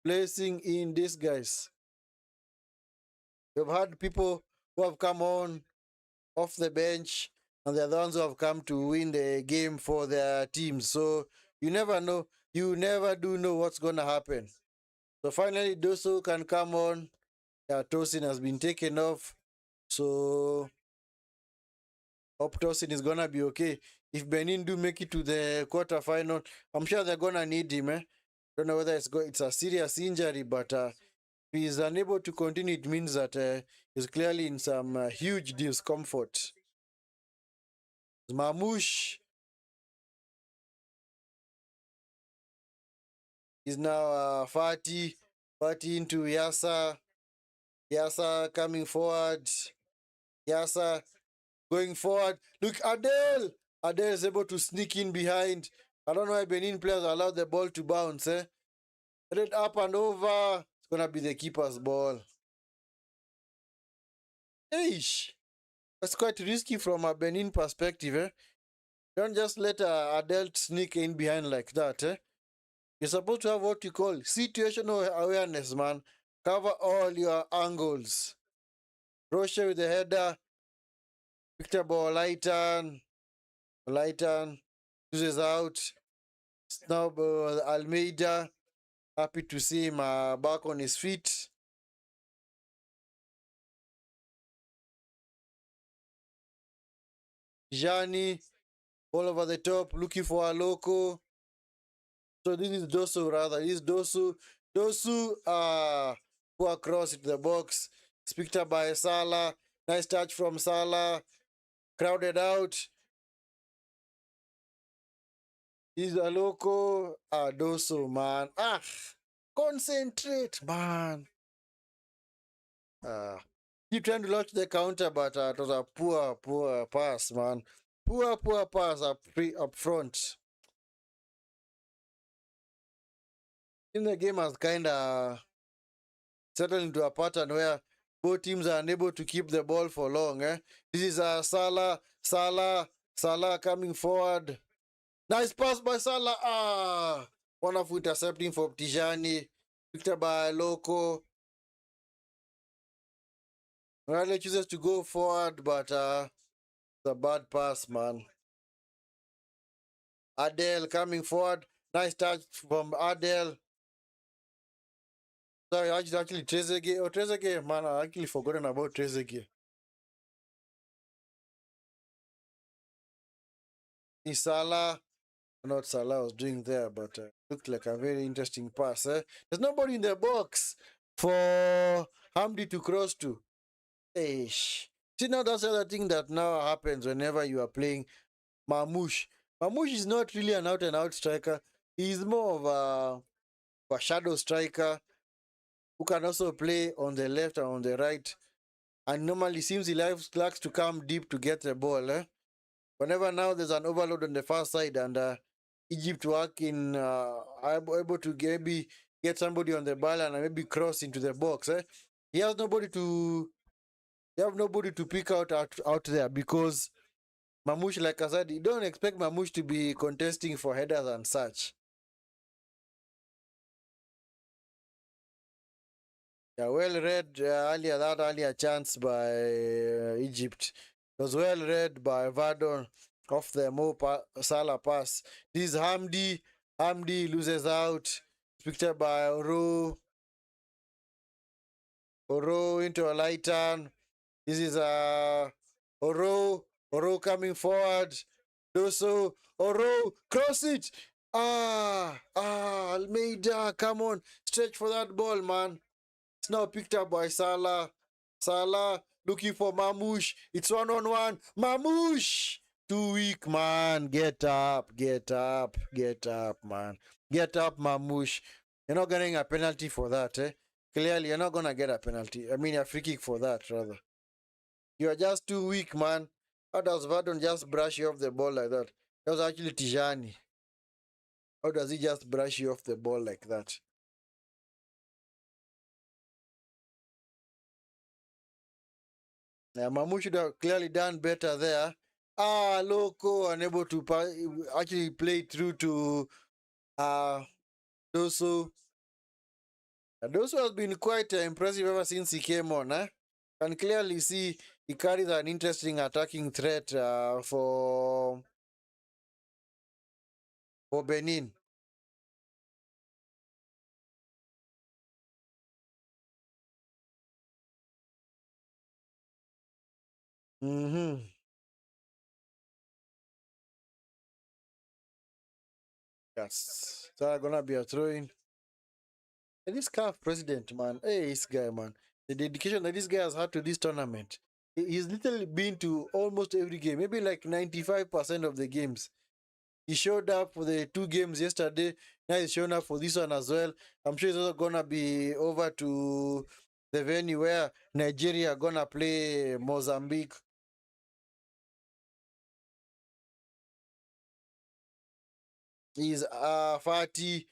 Blessing in disguise. We've had people who have come on off the bench and they're the ones who have come to win the game for their teams. So you never know. You never do know what's going to happen. So finally, Dosso can come on. Yeah, Tosin has been taken off. So hope Tosin is going to be okay. If Benin do make it to the quarterfinal, I'm sure they're going to need him. Eh? Don't know whether it's a serious injury, but If he's unable to continue, it means that he's clearly in some huge discomfort. Mamouche is now Fati. Fati into Yasa. Yasa coming forward. Yasa going forward. Look, Adele. Adele is able to sneak in behind. I don't know why Benin players allowed the ball to bounce. Straight up and over. It's going to be the keeper's ball. Eish. That's quite risky from a Benin perspective. Don't just let Adele sneak in behind like that. You're supposed to have what you call situational awareness, man. Cover all your angles. Roche with the header. Victor ball, Lighton. Lighton uses out. Now Almeida. Happy to see him back on his feet. Jani all over the top, looking for a loco. So this is Dosu rather. This is Dosu. Dosu poor cross into the box. It's picked up by Salah. Nice touch from Salah. Crowded out. He's a loco. Dosu, man. Concentrate, man. Keep trying to launch the counter, but it was a poor pass, man. Poor pass up front. In the game has kind of settled into a pattern where both teams are unable to keep the ball for long. This is Salah coming forward. Nice pass by Salah. Wonderful intercepting for Tijani. Picked up by Loco. Riley chooses to go forward, but it's a bad pass, man. Adele coming forward. Nice touch from Adele. Sorry, actually Trezeguet. Oh, Trezeguet, man, I actually forgotten about Trezeguet. Salah, not Salah was doing there, but looked like a very interesting pass. There's nobody in the box for Hamdi to cross to. Eish. See, now that's the other thing that now happens whenever you are playing Mamouche. Mamouche is not really an out-and-out striker. He's more of a shadow striker who can also play on the left and on the right. And normally seems he likes to come deep to get the ball. Whenever now there's an overload on the far side and Egypt working able to maybe get somebody on the ball and maybe cross into the box. He has nobody to pick out there because Mamouche, like I said, you don't expect Mamouche to be contesting for headers and such. Yeah, well read earlier chance by Egypt. It was well read by Vadon off the Salah pass. This is Hamdi. Hamdi loses out. Picked up by Oro. Oro into a light turn. This is Oro. Oro coming forward. Doso. Oro. Cross it. Almeida. Come on. Stretch for that ball, man. It's now picked up by Salah. Salah looking for Mamouche. It's 1-on-1. Mamouche! Too weak, man. Get up, man. Get up, Mamouche. You're not getting a penalty for that, Clearly, you're not going to get a penalty. I mean, a free kick for that, rather. You are just too weak, man. How does Verdon just brush you off the ball like that? That was actually Tijani. How does he just brush you off the ball like that? Yeah, Mamu should have clearly done better there. Loco unable to actually play through to Dosu. Dosu has been quite impressive ever since he came on. Can clearly see he carries an interesting attacking threat for Benin. Mm-hmm. Yes. So gonna be a throw in. And this CAF president, man, hey, this guy, man, the dedication that this guy has had to this tournament. He's literally been to almost every game, maybe like 95% of the games. He showed up for the two games yesterday. Now he's showing up for this one as well. I'm sure he's also gonna be over to the venue where Nigeria are gonna play Mozambique. He's Fati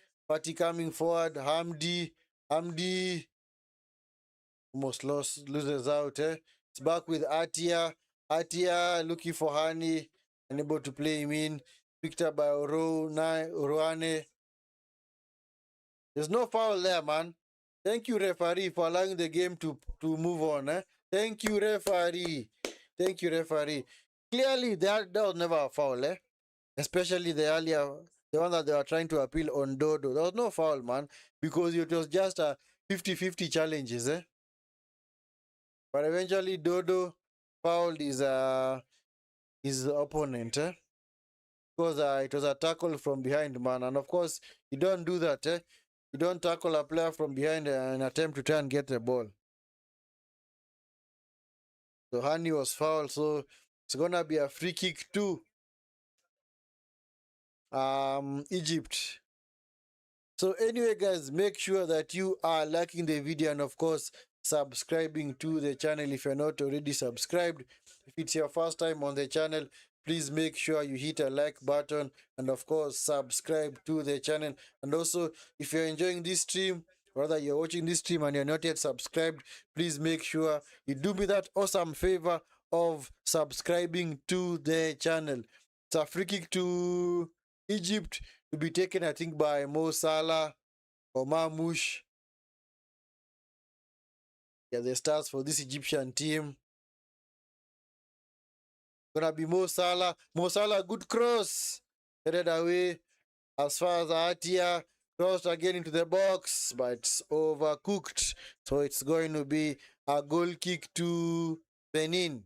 coming forward, Hamdi almost loses out. It's back with Atia looking for Hani, unable to play him in. Picked up by Roane. There's no foul there, man. Thank you, referee, for allowing the game to move on. Thank you, referee. Thank you, referee. Clearly, that was never a foul, especially the one that they were trying to appeal on Dodo. There was no foul, man, because it was just a 50-50 challenges, But eventually, Dodo fouled his opponent, because it was a tackle from behind, man. And of course, you don't do that, You don't tackle a player from behind and attempt to try and get the ball. So Hani was fouled, so it's gonna be a free kick to Egypt. So anyway, guys, make sure that you are liking the video and of course subscribing to the channel if you're not already subscribed. If it's your first time on the channel, please make sure you hit a like button and of course subscribe to the channel. And also, if you're enjoying this stream, rather you're watching this stream and you're not yet subscribed, please make sure you do me that awesome favor of subscribing to the channel. It's a free kick to Egypt to be taken, I think, by Mo Salah or Marmoush. Yeah, the stars for this Egyptian team. Gonna be Mo Salah. Mo Salah, good cross. Headed away as far as Atia. Crossed again into the box, but it's overcooked. So it's going to be a goal kick to Benin.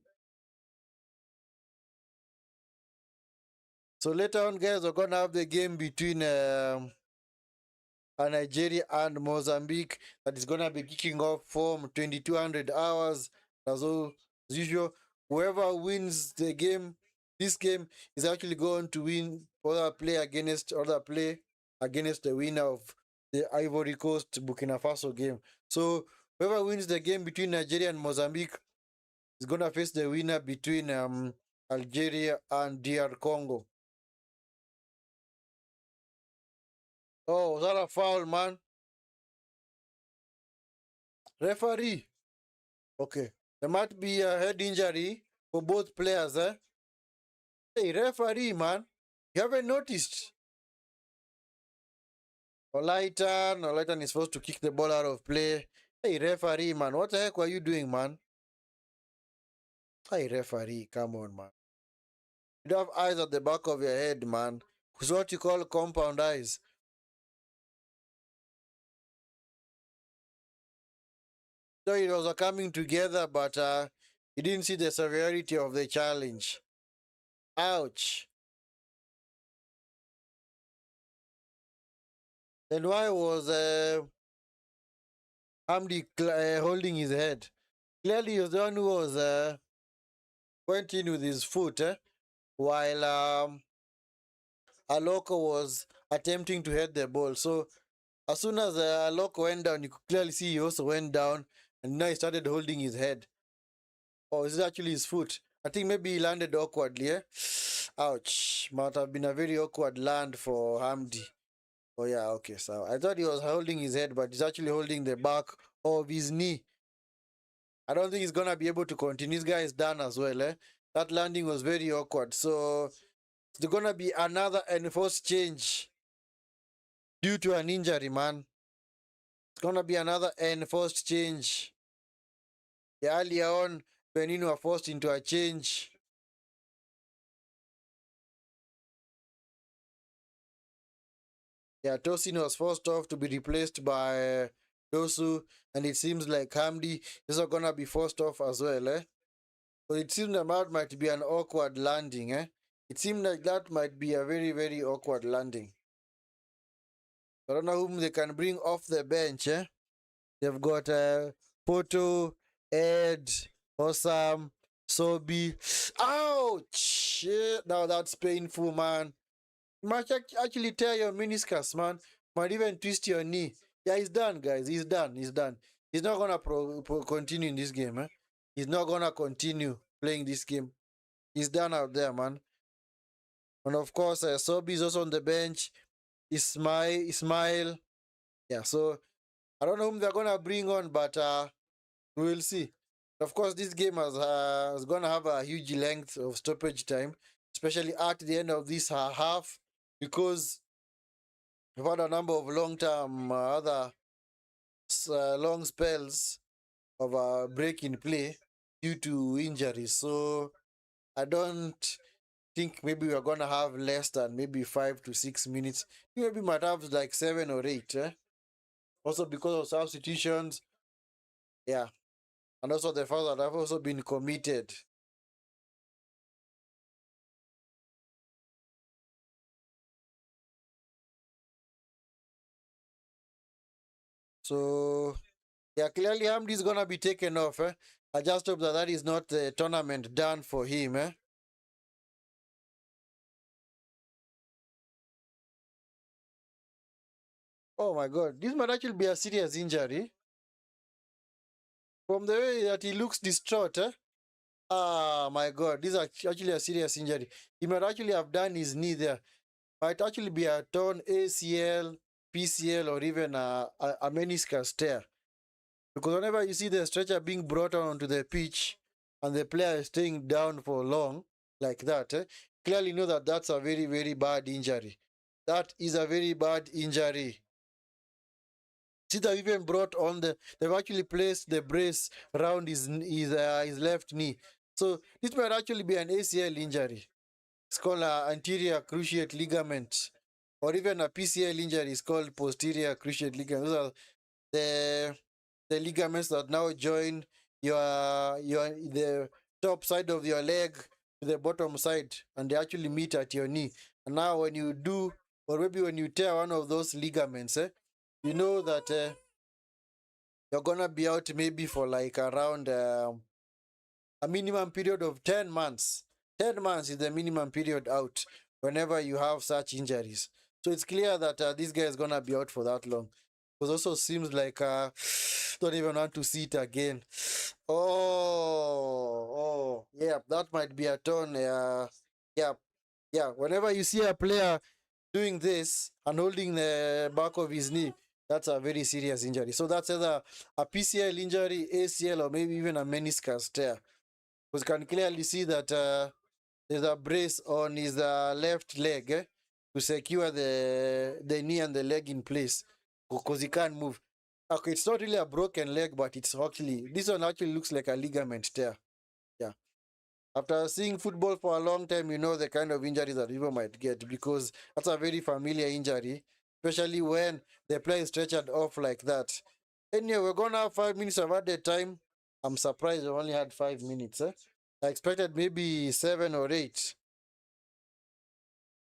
So later on, guys, we're gonna have the game between Nigeria and Mozambique that is gonna be kicking off from 2200 hours. As usual, whoever wins the game, this game is actually going to win other play against the winner of the Ivory Coast Burkina Faso game. So whoever wins the game between Nigeria and Mozambique is gonna face the winner between Algeria and DR Congo. Oh, was that a foul, man? Referee. Okay. There might be a head injury for both players, Hey, referee, man. You haven't noticed? Olaitan is supposed to kick the ball out of play. Hey, referee, man. What the heck were you doing, man? Hey, referee, come on, man. You don't have eyes at the back of your head, man. It's what you call compound eyes. So it was coming together, but you didn't see the severity of the challenge. Ouch. Then why was Hamdi holding his head? Clearly, he was the one who was went in with his foot, while Aloko was attempting to head the ball. So as soon as Aloko went down, you could clearly see he also went down, and now he started holding his head. Oh, is it actually his foot? I think maybe he landed awkwardly, Ouch. Might have been a very awkward land for Hamdi. Oh, yeah, okay. So I thought he was holding his head, but he's actually holding the back of his knee. I don't think he's going to be able to continue. This guy is done as well, That landing was very awkward. So it's going to be another enforced change due to an injury, man. It's going to be another enforced change. Yeah, earlier on, Benin were forced into a change. Yeah, Tosin was forced off to be replaced by Dosu, and it seems like Hamdi is not going to be forced off as well, So it seems that might be an awkward landing, It seemed like that might be a very, very awkward landing. I don't know whom they can bring off the bench. They've got Poto, Ed, Osam, Sobi. Ouch! Shit. Now that's painful, man. You might actually tear your meniscus, man. Might even twist your knee. Yeah, he's done, guys. He's done. He's done. He's not gonna continue in this game, He's not gonna continue playing this game. He's done out there, man. And of course, Sobi is also on the bench. Ismail. Yeah, so I don't know whom they're gonna bring on, but we will see. Of course, this game is gonna have a huge length of stoppage time, especially at the end of this half, because we've had a number of long-term other long spells of break in play due to injuries. So I don't think maybe we're gonna have less than maybe 5 to 6 minutes. Maybe might have like 7 or 8. Also because of substitutions, yeah, and also the fact that I've also been committed. So yeah, clearly Hamdi is gonna be taken off. I just hope that that is not the tournament done for him. Oh my God, this might actually be a serious injury. From the way that he looks distraught. Ah my God, this is actually a serious injury. He might actually have done his knee there. Might actually be a torn ACL, PCL, or even a meniscus tear. Because whenever you see the stretcher being brought onto the pitch and the player is staying down for long like that, clearly know that that's a very, very bad injury. That is a very bad injury. See, they've even brought on they've actually placed the brace around his left knee. So this might actually be an ACL injury. It's called anterior cruciate ligament, or even a PCL injury is called posterior cruciate ligament. Those are the the ligaments that now join the top side of your leg to the bottom side, and they actually meet at your knee. And now when you do, or maybe when you tear one of those ligaments, you know that you're gonna be out maybe for like around a minimum period of 10 months. 10 months is the minimum period out whenever you have such injuries. So it's clear that this guy is gonna be out for that long. Because also seems like don't even want to see it again. Oh, yeah, that might be a turn. Yeah, yeah. Whenever you see a player doing this and holding the back of his knee, that's a very serious injury. So that's either a PCL injury, ACL, or maybe even a meniscus tear. Because you can clearly see that there's a brace on his left leg to secure the knee and the leg in place because he can't move. Okay, it's not really a broken leg, but it's actually, this one actually looks like a ligament tear. Yeah. After seeing football for a long time, you know the kind of injuries that people might get because that's a very familiar injury, especially when the player is stretched off like that. Anyway, we're going to have 5 minutes of added time. I'm surprised we only had 5 minutes. I expected maybe 7 or 8.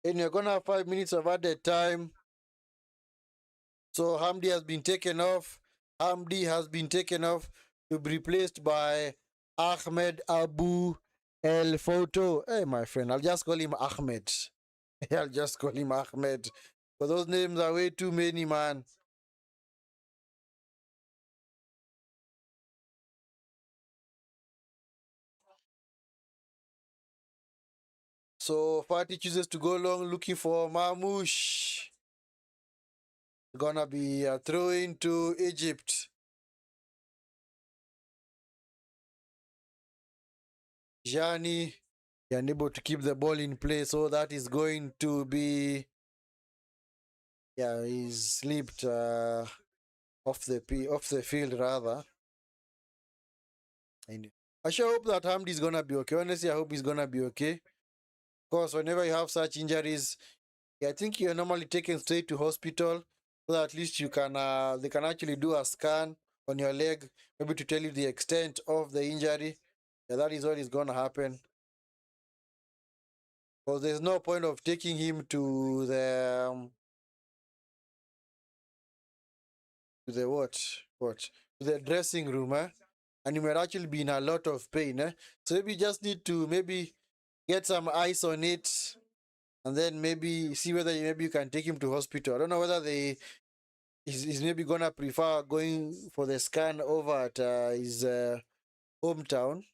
And you're gonna have 5 minutes of added time. So Hamdi has been taken off. Hamdi has been taken off to be replaced by Ahmed Abu El Photo. Hey, my friend, I'll just call him Ahmed. I'll just call him Ahmed. But those names are way too many, man. So Fatih chooses to go long looking for Mamouche. Gonna be a throw into Egypt. Jani unable to keep the ball in play, so that is going to be, yeah, he's slipped off the field rather. And I sure hope that Hamdi is gonna be okay. Honestly, I hope he's gonna be okay. Of course, whenever you have such injuries, yeah, I think you're normally taken straight to hospital so that at least you can they can actually do a scan on your leg, maybe to tell you the extent of the injury. Yeah, that is what is gonna happen. Because there's no point of taking him to to the what? What? To the dressing room, and you might actually be in a lot of pain. So maybe you just need to maybe get some ice on it, and then maybe see whether maybe you can take him to hospital. I don't know whether he's maybe gonna prefer going for the scan over at his hometown,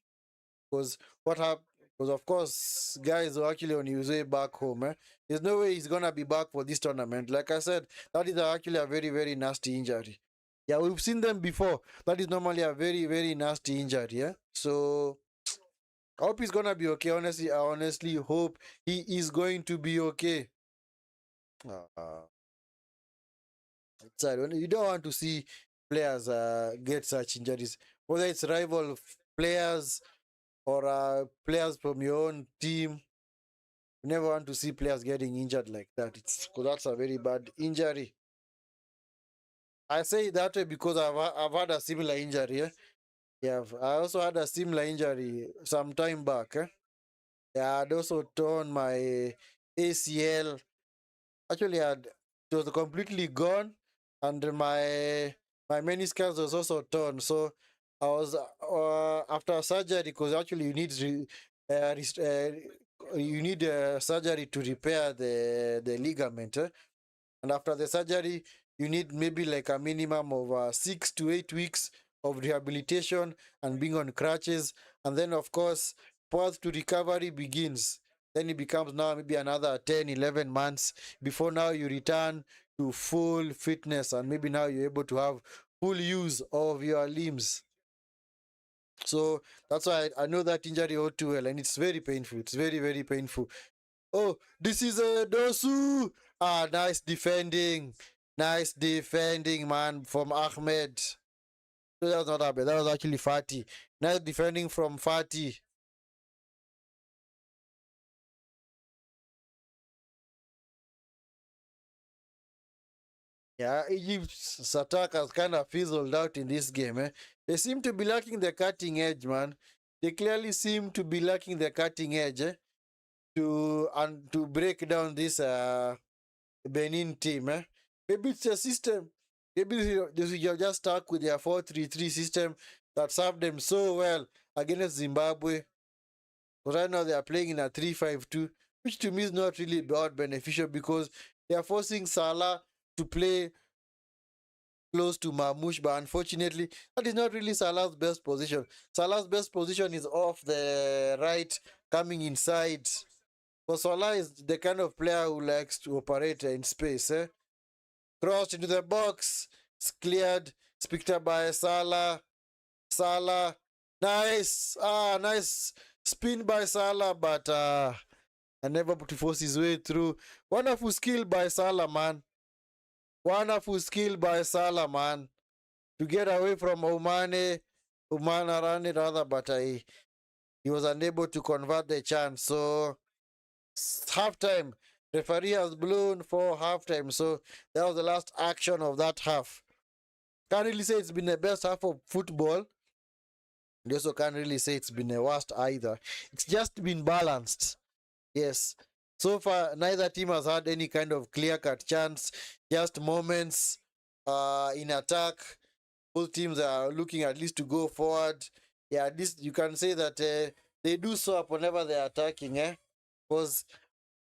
because what happened? Because of course, guys are actually on his way back home. There's no way he's gonna be back for this tournament. Like I said, that is actually a very very nasty injury. Yeah, we've seen them before. That is normally a very very nasty injury. Yeah, so I hope he's gonna be okay. Honestly, I honestly hope he is going to be okay. Uh, it's sad. You don't want to see players get such injuries, whether it's rival players or players from your own team. You never want to see players getting injured like that. It's because that's a very bad injury. I say it that way because I've had a similar injury. Yeah, I also had a similar injury some time back. Yeah, I'd also torn my ACL. Actually, it was completely gone, and my meniscus was also torn. So I was after surgery, because actually you need surgery to repair the ligament. And after the surgery, you need maybe like a minimum of 6 to 8 weeks of rehabilitation and being on crutches. And then, of course, path to recovery begins. Then it becomes now maybe another 10, 11 months before now you return to full fitness, and maybe now you're able to have full use of your limbs. So that's why I know that injury all too well, and it's very painful. It's very, very painful. Oh, this is a Dosu. Ah, nice defending. Nice defending, man, from Ahmed. No, that was not Ahmed. That was actually Fatih. Nice defending from Fatih. Yeah, Egypt's attack has kind of fizzled out in this game. They seem to be lacking the cutting edge, man. They clearly seem to be lacking the cutting edge to break down this Benin team. Maybe it's a system. Maybe they are just stuck with their 4-3-3 system that served them so well against Zimbabwe. Because right now they are playing in a 3-5-2, which to me is not really bad beneficial, because they are forcing Salah to play close to Mamouche, but unfortunately, that is not really Salah's best position. Salah's best position is off the right, coming inside. Because Salah is the kind of player who likes to operate in space. Crossed into the box. It's cleared. It's picked up by Salah. Salah. Nice. Nice spin by Salah, but never to force his way through. Wonderful skill by Salah, man. Wonderful skill by Salah, man. To get away from Oman rather, but he was unable to convert the chance. So halftime. Referee has blown for halftime. So that was the last action of that half. Can't really say it's been the best half of football. You also can't really say it's been the worst either. It's just been balanced. Yes. So far, neither team has had any kind of clear-cut chance. Just moments in attack. Both teams are looking at least to go forward. Yeah, at least you can say that they do swap whenever they're attacking. Because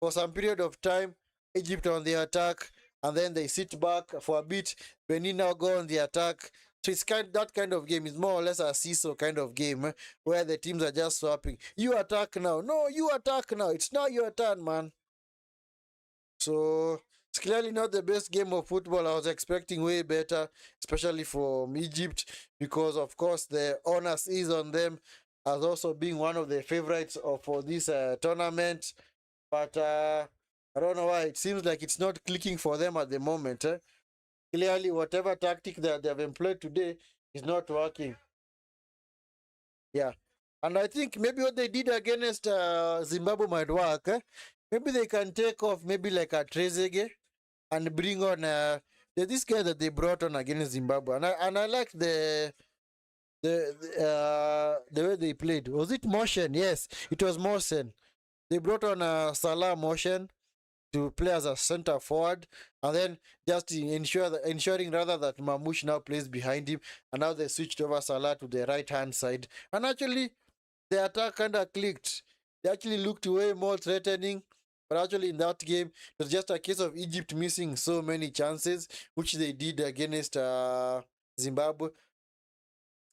for some period of time, Egypt on the attack, and then they sit back for a bit. Benin now go on the attack. So it's that kind of game. It's more or less a seesaw kind of game where the teams are just swapping. You attack now. No, you attack now. It's now your turn, man. So it's clearly not the best game of football. I was expecting way better, especially from Egypt, because of course the onus is on them as also being one of the favorites for this tournament. But I don't know why. It seems like it's not clicking for them at the moment. Clearly, whatever tactic that they have employed today is not working. Yeah. And I think maybe what they did against Zimbabwe might work. Maybe they can take off maybe like a Trezeguet and bring on this guy that they brought on against Zimbabwe. And I like the way they played. Was it motion? Yes, it was motion. They brought on Salah motion. to play as a center forward, and then just ensuring rather that Mamush now plays behind him, and now they switched over Salah to the right hand side, and actually the attack kind of clicked. They actually looked way more threatening. But actually, in that game, it was just a case of Egypt missing so many chances, which they did against Zimbabwe.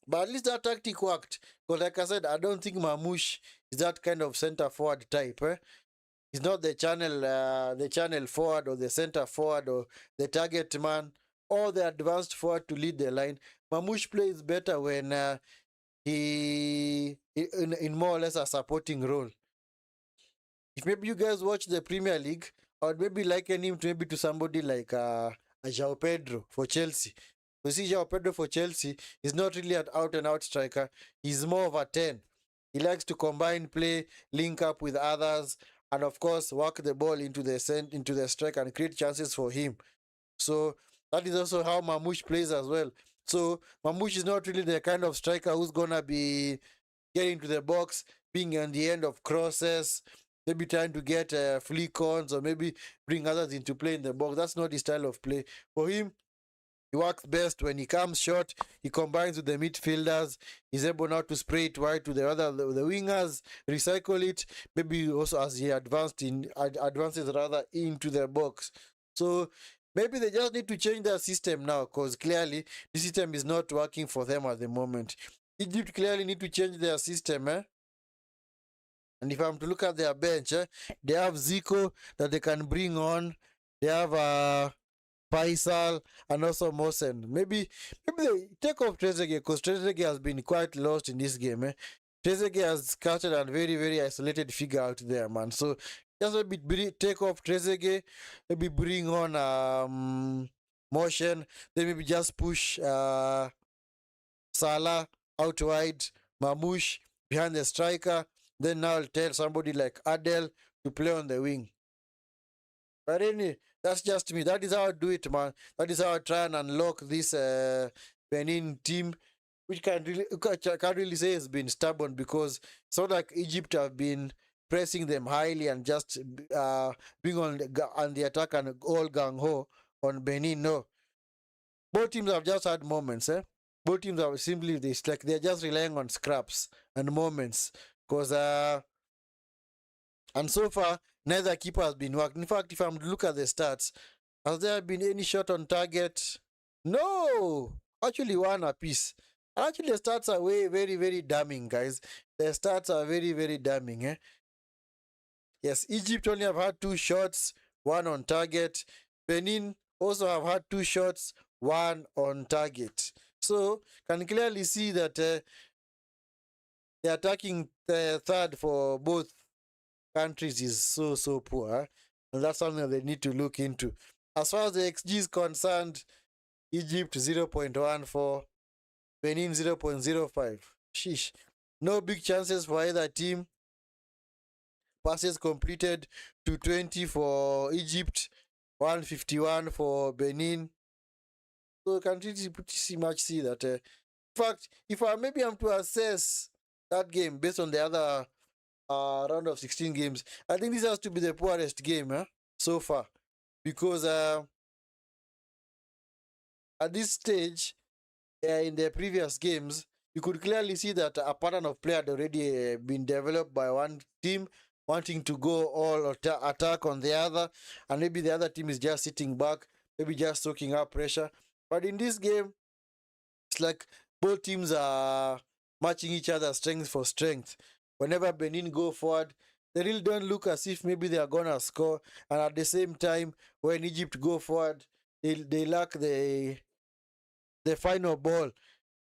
But at least that tactic worked. Because, like I said, I don't think Mamush is that kind of center forward type. He's not the channel forward or the center forward or the target man or the advanced forward to lead the line. Mamush plays better when he in more or less a supporting role. If maybe you guys watch the Premier League, I would maybe liken him to maybe to somebody like a João Pedro for Chelsea. You see, João Pedro for Chelsea is not really an out and out striker. He's more of a 10. He likes to combine play, link up with others, and of course work the ball into the strike and create chances for him. So that is also how Mamouche plays as well. So Mamouche is not really the kind of striker who's gonna be getting to the box, being on the end of crosses, maybe trying to get flick-ons or maybe bring others into play in the box. That's not his style of play. For him, he works best when he comes short. He combines with the midfielders. He's able now to spray it wide to the wingers, recycle it. Maybe also as he advances rather into the box. So maybe they just need to change their system now, because clearly the system is not working for them at the moment. Egypt clearly need to change their system, And if I'm to look at their bench, they have Zico that they can bring on. They have Faisal and also Mosen. Maybe they take off Trezeguet, because Trezeguet has been quite lost in this game. Trezeguet has scattered a very, very isolated figure out there, man. So just maybe take off Trezeguet, maybe bring on Motion, then maybe just push Salah out wide, Mamouche behind the striker. Then now I'll tell somebody like Adel to play on the wing. But anyway, that's just me. That is how I do it, man. That is how I try and unlock this Benin team, which can't really say has been stubborn, because it's not like Egypt have been pressing them highly and just being on the attack and all gung ho on Benin. No, both teams have just had moments. Both teams are simply this, like they're just relying on scraps and moments, because and so far neither keeper has been worked. In fact, if I'm to look at the stats, has there been any shot on target? No, actually one apiece. Actually, the stats are very, very damning, guys. The stats are very, very damning. Yes, Egypt only have had 2 shots, 1 on target. Benin also have had 2 shots, 1 on target. So can clearly see that the attacking third for both countries is so poor, and that's something they need to look into. As far as the XG is concerned, Egypt 0.14, Benin 0.05. Sheesh. No big chances for either team. Passes completed 220 for Egypt, 151 for Benin. So you can pretty much see that. In fact, if I'm to assess that game based on the other round of 16 games, I think this has to be the poorest game so far, because at this stage in the previous games, you could clearly see that a pattern of play had already been developed by one team wanting to go all attack on the other, and maybe the other team is just sitting back, maybe just soaking up pressure. But in this game, it's like both teams are matching each other strength for strength. Whenever Benin go forward, they really don't look as if maybe they are gonna score, and at the same time, when Egypt go forward, they lack the final ball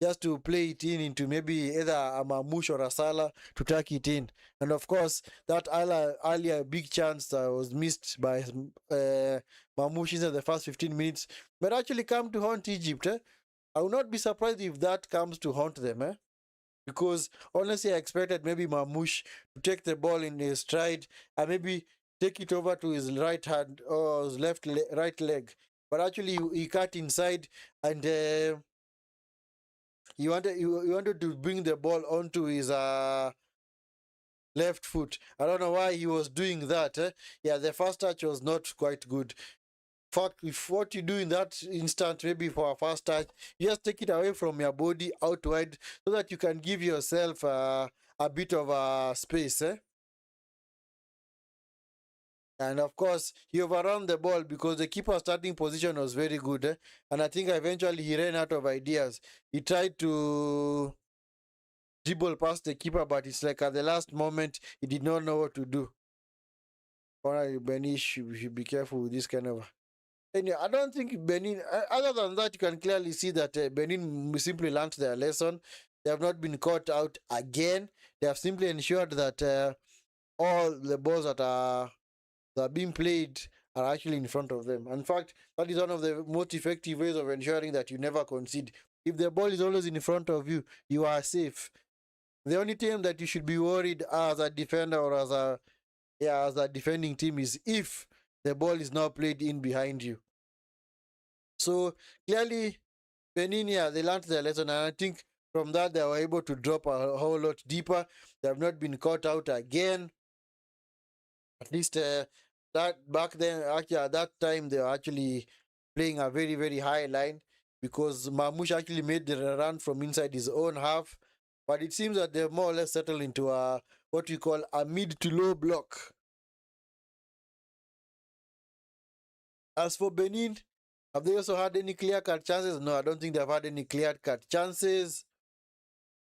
just to play it into maybe either a Mamouche or a Salah to tuck it in. And of course, that earlier big chance that was missed by Mamouche in the first 15 minutes, but actually come to haunt Egypt. I would not be surprised if that comes to haunt them. Because honestly, I expected maybe Mamouche to take the ball in his stride and maybe take it over to his right hand or his right leg. But actually, he cut inside, and he wanted to bring the ball onto his left foot. I don't know why he was doing that. Yeah, the first touch was not quite good. In fact, if what you do in that instant, maybe for a first touch, you just take it away from your body out wide so that you can give yourself a bit of space. And of course, he overran the ball because the keeper starting position was very good. And I think eventually he ran out of ideas. He tried to dribble past the keeper, but it's like at the last moment, he did not know what to do. Benin should be careful with this kind of. Anyway, I don't think Benin, other than that, you can clearly see that Benin simply learned their lesson. They have not been caught out again. They have simply ensured that all the balls that are being played are actually in front of them. In fact, that is one of the most effective ways of ensuring that you never concede. If the ball is always in front of you, you are safe. The only time that you should be worried as a defender or as a defending team is if the ball is now played in behind you. So clearly, Benin, they learned their lesson, and I think from that they were able to drop a whole lot deeper. They have not been caught out again. At least that back then, actually at that time, they were actually playing a very, very high line because Mamouche actually made the run from inside his own half. But it seems that they've more or less settled into what we call a mid to low block. As for Benin, have they also had any clear-cut chances? No, I don't think they've had any clear-cut chances.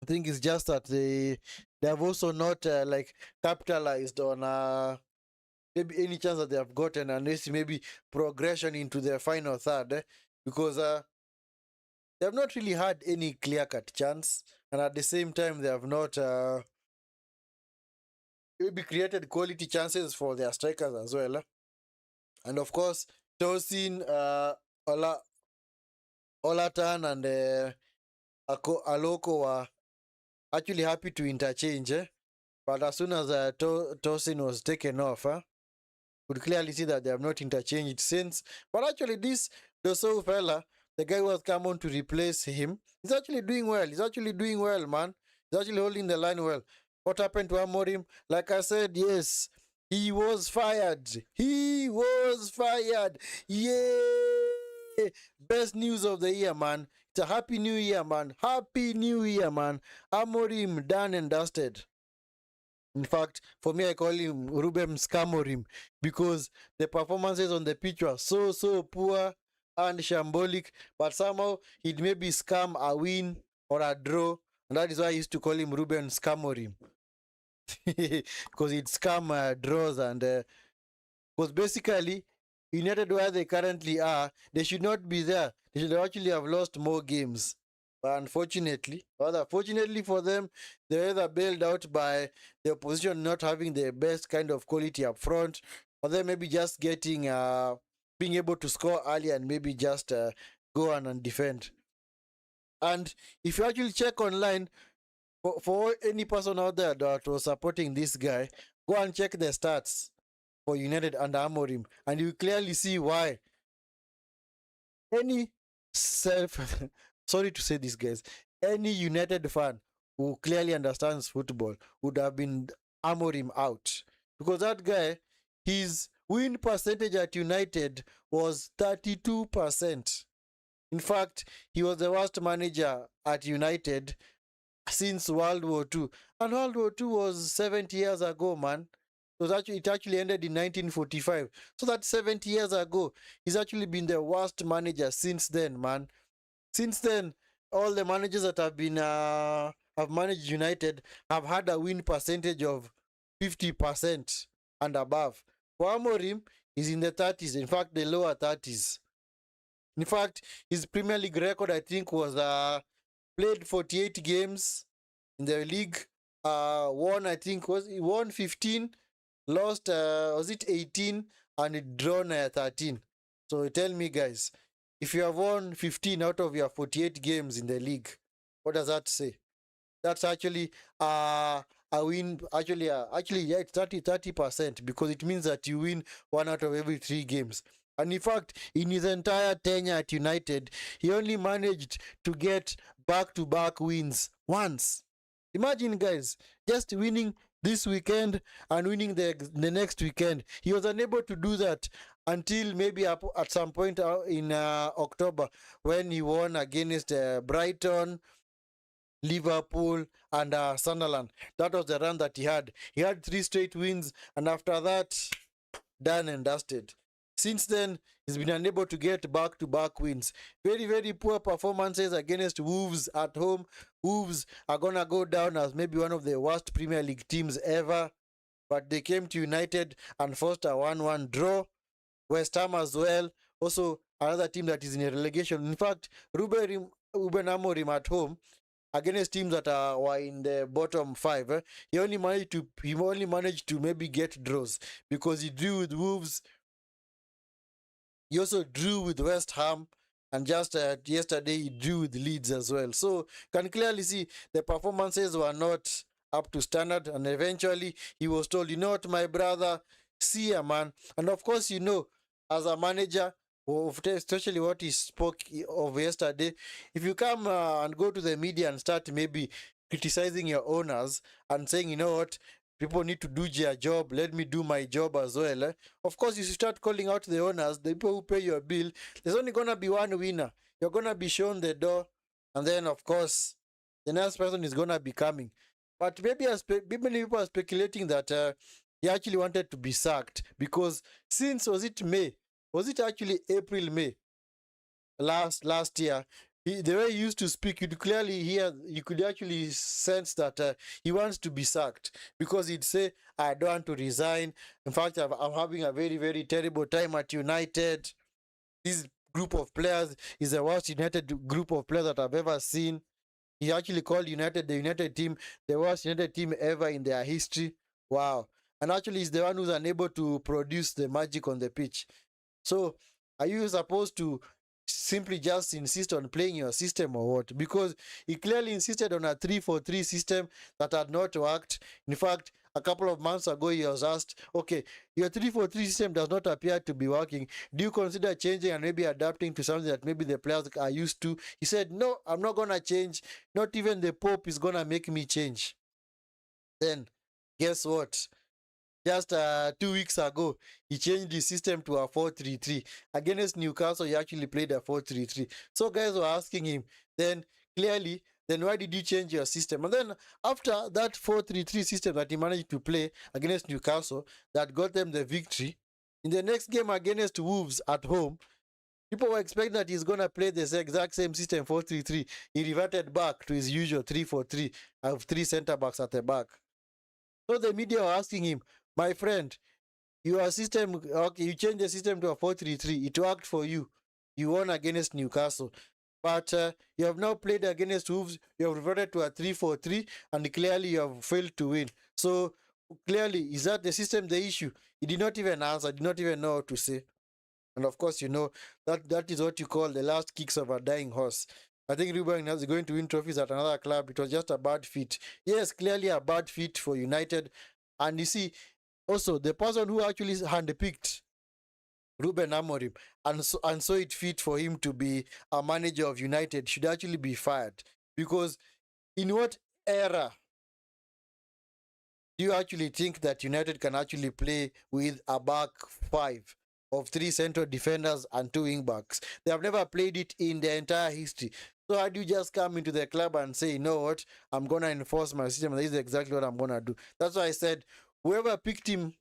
I think it's just that they have also not like capitalized on maybe any chance that they have gotten, unless maybe progression into the final third, because they have not really had any clear-cut chance, and at the same time they have not maybe created quality chances for their strikers as well. And of course, Tosin, Olatan, and Aloko were actually happy to interchange, but as soon as Tosin was taken off, could clearly see that they have not interchanged since. But actually, this Dosso fella, the guy who has come on to replace him, he's actually doing well. He's actually doing well, man. He's actually holding the line well. What happened to Amorim? Like I said, yes, he was fired. He was fired. Yay! Best news of the year, man. It's a happy new year, man. Happy new year, man. Amorim done and dusted. In fact, for me, I call him Ruben Scamorim because the performances on the pitch were so poor and shambolic, but somehow he'd maybe scam a win or a draw, and that is why I used to call him Ruben Scamorim because he'd scam draws and because basically United where they currently are, they should not be there. They should actually have lost more games. But unfortunately, rather fortunately for them, they were either bailed out by the opposition not having the best kind of quality up front, or they maybe just getting being able to score early and maybe just go on and defend. And if you actually check online, for any person out there that was supporting this guy, go and check the stats for United under Amorim, and you clearly see why. Any self sorry to say this, guys, any United fan who clearly understands football would have been Amorim out, because that guy, his win percentage at United was 32%. In fact, he was the worst manager at United since World War II, and World War II was 70 years ago, man. It actually ended in 1945. So that's 70 years ago. He's actually been the worst manager since then, man. Since then, all the managers that have been have managed United have had a win percentage of 50% and above. For Amorim, he's in the 30s. In fact, the lower 30s. In fact, his Premier League record, I think, was played 48 games in the league. Won, I think, he won 15. Lost, was it 18? And it drawn 13. So tell me, guys, if you have won 15 out of your 48 games in the league, what does that say? That's actually a win. Actually, yeah, it's 30%, because it means that you win 1 out of every 3 games. And in fact, in his entire tenure at United, he only managed to get back-to-back wins once. Imagine, guys, just winning this weekend and winning the next weekend. He was unable to do that until maybe at some point in October, when he won against Brighton, Liverpool, and Sunderland. That was the run that he had. He had 3 straight wins, and after that, done and dusted. Since then, he's been unable to get back-to-back wins. Very, very poor performances against Wolves at home. Wolves are gonna go down as maybe one of the worst Premier League teams ever. But they came to United and forced a 1-1 draw. West Ham as well. Also, another team that is in a relegation. In fact, Ruben Amorim at home against teams that were in the bottom five, he only managed to maybe get draws, because he drew with Wolves. He also drew with West Ham, and just yesterday he drew with Leeds as well. So can clearly see the performances were not up to standard, and eventually he was told, you know what, my brother, see ya, man. And of course, as a manager, especially what he spoke of yesterday, if you come and go to the media and start maybe criticizing your owners and saying, you know what, people need to do their job, let me do my job as well. Of course, you should start calling out the owners, the people who pay your bill. There's only going to be one winner. You're going to be shown the door, and then, of course, the next person is going to be coming. But maybe many people are speculating that he actually wanted to be sacked, because since, was it May? Was it actually April, May last year? The way he used to speak, you could actually sense that he wants to be sacked, because he'd say, I don't want to resign. In fact, I'm having a very, very terrible time at United. This group of players is the worst United group of players that I've ever seen. He actually called United, the United team, the worst United team ever in their history. Wow. And actually, he's the one who's unable to produce the magic on the pitch. So, are you supposed to simply just insist on playing your system or what? Because he clearly insisted on a 3-4-3 system that had not worked. In fact, a couple of months ago, he was asked, okay, your 3-4-3 system does not appear to be working. Do you consider changing and maybe adapting to something that maybe the players are used to? He said, no, I'm not going to change. Not even the Pope is going to make me change. Then, guess what? Just 2 weeks ago, he changed the system to a 4-3-3. Against Newcastle, he actually played a 4-3-3. So guys were asking him, then why did you change your system? And then after that 4-3-3 system that he managed to play against Newcastle, that got them the victory, in the next game against Wolves at home, people were expecting that he's going to play the exact same system, 4-3-3. He reverted back to his usual 3-4-3 of 3 centre-backs at the back. So the media were asking him, my friend, your system, okay, you changed the system to a 4-3-3. It worked for you. You won against Newcastle. But you have now played against Wolves. You have reverted to a 3-4-3, and clearly you have failed to win. So clearly, is that the system the issue? He did not even answer, did not even know what to say. And of course, that is what you call the last kicks of a dying horse. I think Ruben is going to win trophies at another club. It was just a bad fit. Yes, clearly a bad fit for United. And you see, also, the person who actually handpicked Ruben Amorim and saw it fit for him to be a manager of United should actually be fired. Because in what era do you actually think that United can actually play with a back five of 3 central defenders and 2 wing backs? They have never played it in their entire history. So how do you just come into the club and say, you know what, I'm going to enforce my system, and this is exactly what I'm going to do? That's why I said, whoever picked him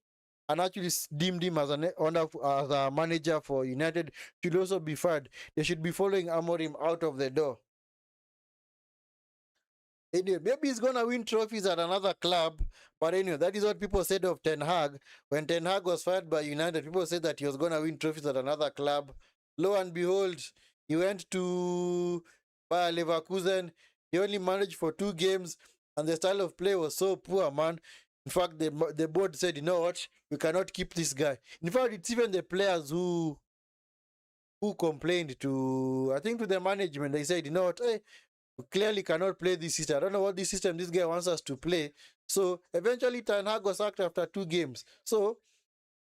and actually deemed him as a manager for United should also be fired. They should be following Amorim out of the door. Anyway, maybe he's going to win trophies at another club. But anyway, that is what people said of Ten Hag. When Ten Hag was fired by United, people said that he was going to win trophies at another club. Lo and behold, he went to Bayer Leverkusen. He only managed for 2 games, and the style of play was so poor, man. In fact, the board said, you know what, we cannot keep this guy. In fact, it's even the players who complained to, I think, to the management. They said, you know what, hey, we clearly cannot play this system. I don't know what this system this guy wants us to play. So eventually Ten Hag was sacked after 2 games. So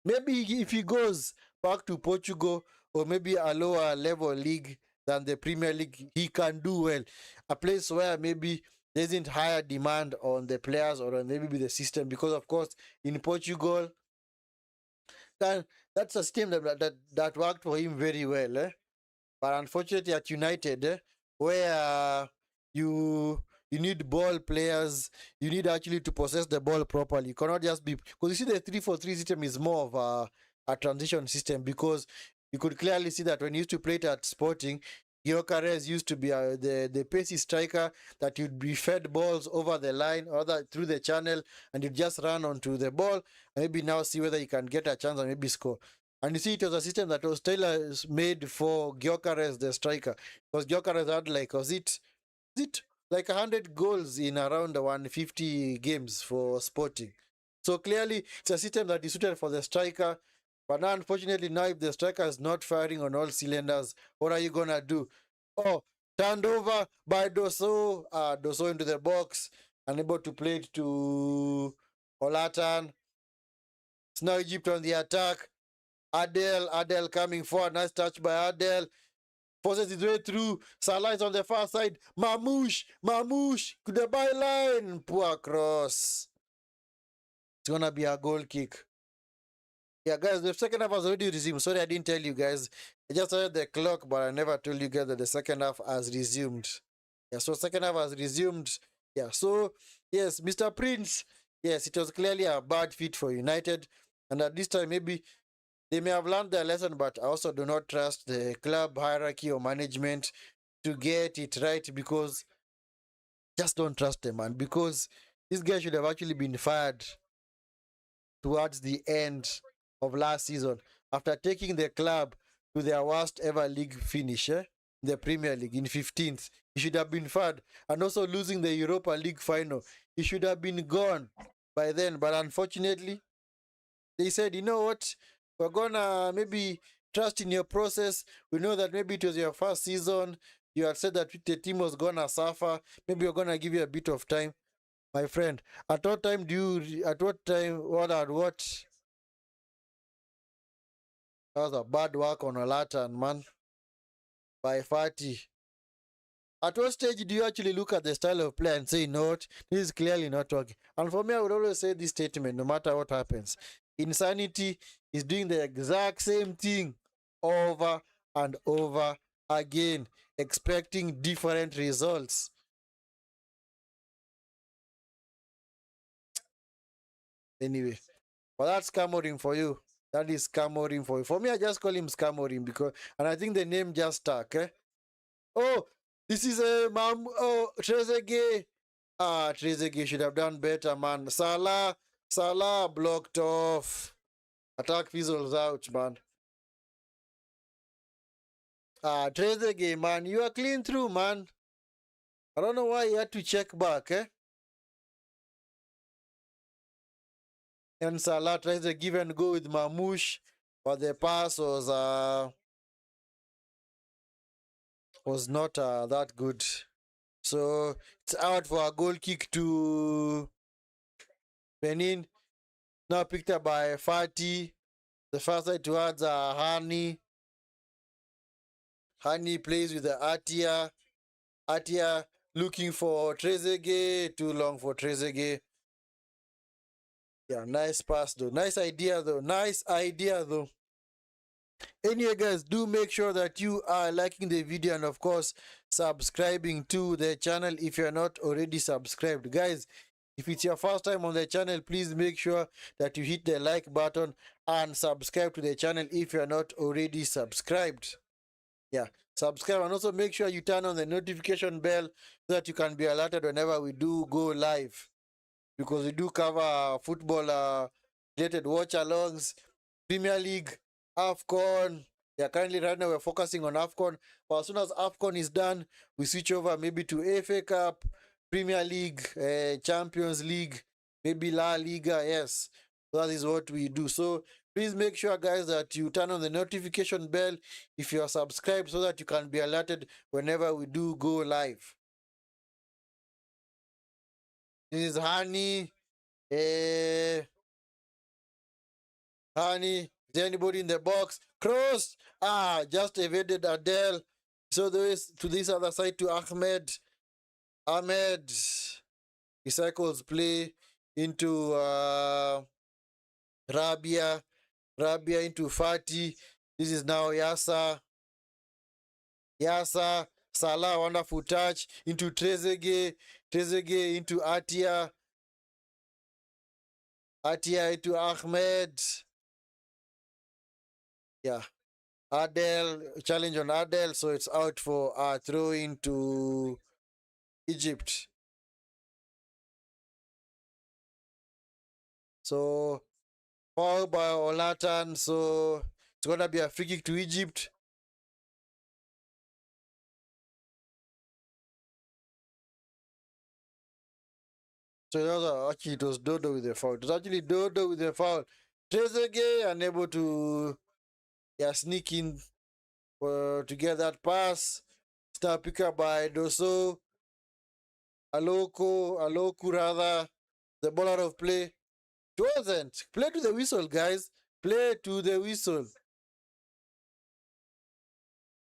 maybe if he goes back to Portugal, or maybe a lower level league than the Premier League, he can do well. A place where maybe there isn't higher demand on the players or on maybe the system, because of course in Portugal, that's a system that worked for him very well. But unfortunately at United, where you you need ball players, you need actually to possess the ball properly. You cannot just be, because you see the 3-4-3 system is more of a transition system, because you could clearly see that when you used to play it at Sporting, Gyökeres used to be the pacey striker that you'd be fed balls over the line or through the channel, and you'd just run onto the ball and maybe now see whether you can get a chance and maybe score. And you see, it was a system that was tailor-made for Gyökeres, the striker. Because Gyökeres had was it like 100 goals in around 150 games for Sporting. So clearly, it's a system that is suited for the striker. But now, unfortunately, now if the striker is not firing on all cylinders, what are you gonna do? Oh, turned over by Dosso. Dosso into the box, unable to play it to Olatan. It's now Egypt on the attack. Adel coming forward. Nice touch by Adel. Forces his way through. Salah is on the far side. Mamouche to the byline. Poor cross. It's gonna be a goal kick. Yeah, guys, the second half has already resumed. Sorry, I didn't tell you guys. I just heard the clock, but I never told you guys that the second half has resumed. Yeah, so second half has resumed. Yeah, so yes, Mr. Prince. Yes, it was clearly a bad fit for United, and at this time maybe they may have learned their lesson, but I also do not trust the club hierarchy or management to get it right, because just don't trust them, man. Because this guy should have actually been fired towards the end of last season after taking the club to their worst ever league finish, the Premier League in 15th. He should have been fired, and also losing the Europa League final. He should have been gone by then, but unfortunately, they said, you know what, we're gonna maybe trust in your process. We know that maybe it was your first season. You had said that the team was gonna suffer. Maybe we're gonna give you a bit of time. My friend, at what time what? That was a bad work on a Latin, man. By 40. At what stage do you actually look at the style of play and say, no, this is clearly not working? And for me, I would always say this statement, no matter what happens. Insanity is doing the exact same thing over and over again, expecting different results. Anyway, but that's Cameroon for you. That is Cameroon for you. For me, I just call him Cameroon because, and I think the name just stuck. Oh, this is a Trezeguet. Trezeguet should have done better, man. Salah blocked off. Attack fizzles out, man. Trezeguet, man, you are clean through, man. I don't know why you had to check back, And Salah tries to give and go with Mamouche, but the pass was not that good. So it's out for a goal kick to Benin. Now picked up by Fati. The first side towards Hani. Hani plays with the Atia. Atia looking for Trezeguet. Too long for Trezeguet. Yeah, nice pass though. Nice idea though. Anyway, guys, do make sure that you are liking the video and, of course, subscribing to the channel if you're not already subscribed. Guys, if it's your first time on the channel, please make sure that you hit the like button and subscribe to the channel if you're not already subscribed. Yeah, subscribe, and also make sure you turn on the notification bell so that you can be alerted whenever we do go live, because we do cover football related watch-alongs, Premier League, AFCON. Yeah, currently right now we're focusing on AFCON. But as soon as AFCON is done, we switch over maybe to FA Cup, Premier League, Champions League, maybe La Liga. Yes, that is what we do. So please make sure, guys, that you turn on the notification bell if you are subscribed so that you can be alerted whenever we do go live. This is Hani. Hani, is there anybody in the box? Cross! Just evaded Adele. So there is to this other side to Ahmed. Ahmed recycles play into Rabia. Rabia into Fati. This is now Yasa. Yasa. Salah, wonderful touch into Trezeguet. Trezeguet into Atia. Atia into Ahmed. Yeah. Adel, challenge on Adel, so it's out for throw into Egypt. So foul by Olatan, so it's gonna be a free kick to Egypt. So actually it was Dodo with the foul. It was actually Dodo with the foul. Trezeguet unable to sneak in to get that pass. Star picker by Doso. Aloku rather. The ball out of play. It wasn't. Play to the whistle, guys. Play to the whistle.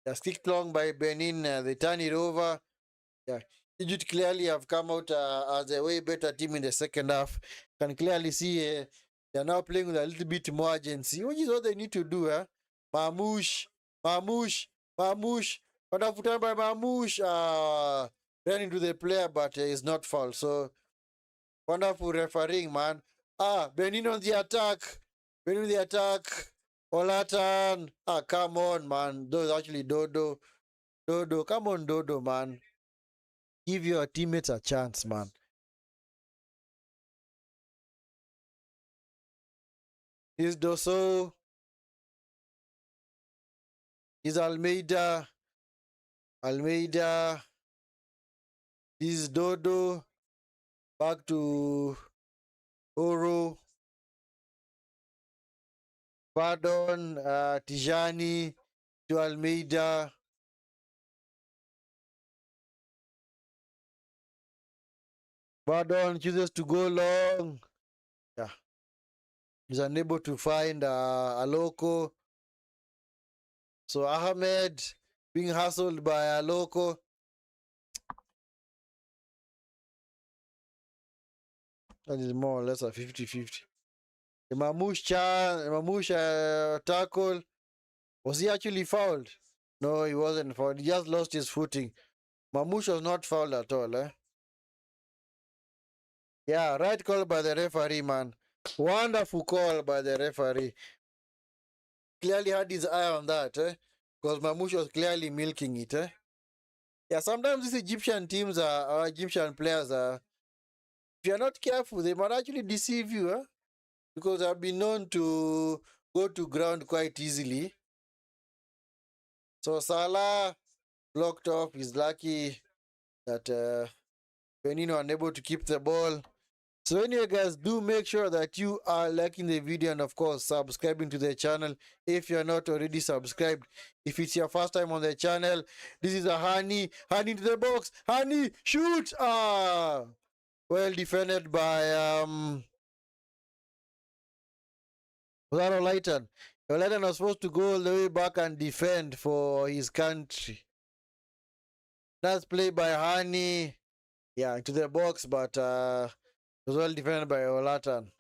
Just kicked long by Benin. They turn it over. Yeah. Egypt clearly have come out as a way better team in the second half. Can clearly see they're now playing with a little bit more urgency, which is what they need to do. Mamouche, Mamouche, Mamouche. Wonderful time by Mamouche. Ran into the player, but it's not foul. So wonderful refereeing, man. Benin on the attack. Benin on the attack. Olatan. Come on, man. Those actually Dodo. Dodo. Come on, Dodo, man. Give your teammates a chance, man. Is Doso. Is Almeida. Almeida. Is Dodo. Back to Oro. Pardon. Tijani. To Almeida. Pardon chooses to go long. Yeah. He's unable to find Aloko. So Ahmed being hustled by Aloko. That is more or less a 50-50. The Mamouche tackle. Was he actually fouled? No, he wasn't fouled. He just lost his footing. Mamouche was not fouled at all, eh? Yeah, right call by the referee, man. Wonderful call by the referee. Clearly had his eye on that, eh? Because Mamouche was clearly milking it, eh? Yeah, sometimes these Egyptian teams or Egyptian players if you're not careful, they might actually deceive you, eh? Because I've been known to go to ground quite easily. So Salah blocked off. He's lucky that Benin are unable to keep the ball. So anyway, guys, do make sure that you are liking the video and of course subscribing to the channel if you're not already subscribed. If it's your first time on the channel, this is a Honey into the box. Honey, shoot! Well defended by was that Olaitan? Olaitan was supposed to go all the way back and defend for his country. That's played by Honey. Yeah, into the box, but it was well defended by Olatan.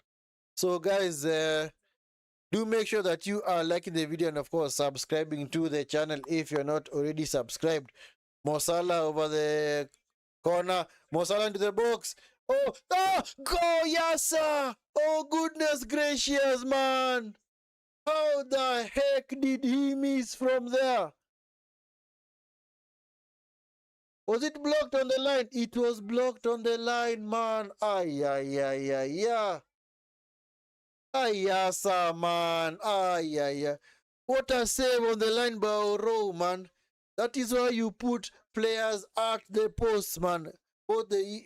So guys, do make sure that you are liking the video and of course subscribing to the channel if you're not already subscribed. Mo Salah over the corner. Mo Salah into the box. Go, Yasa! Oh, goodness gracious, man! How the heck did he miss from there? Was it blocked on the line? It was blocked on the line, man. Ay, ay, ay, ay, ay. Ay, Yasa, man. Ay, ay, ay. What a save on the line by Oro, man. That is why you put players at the post, man. Both the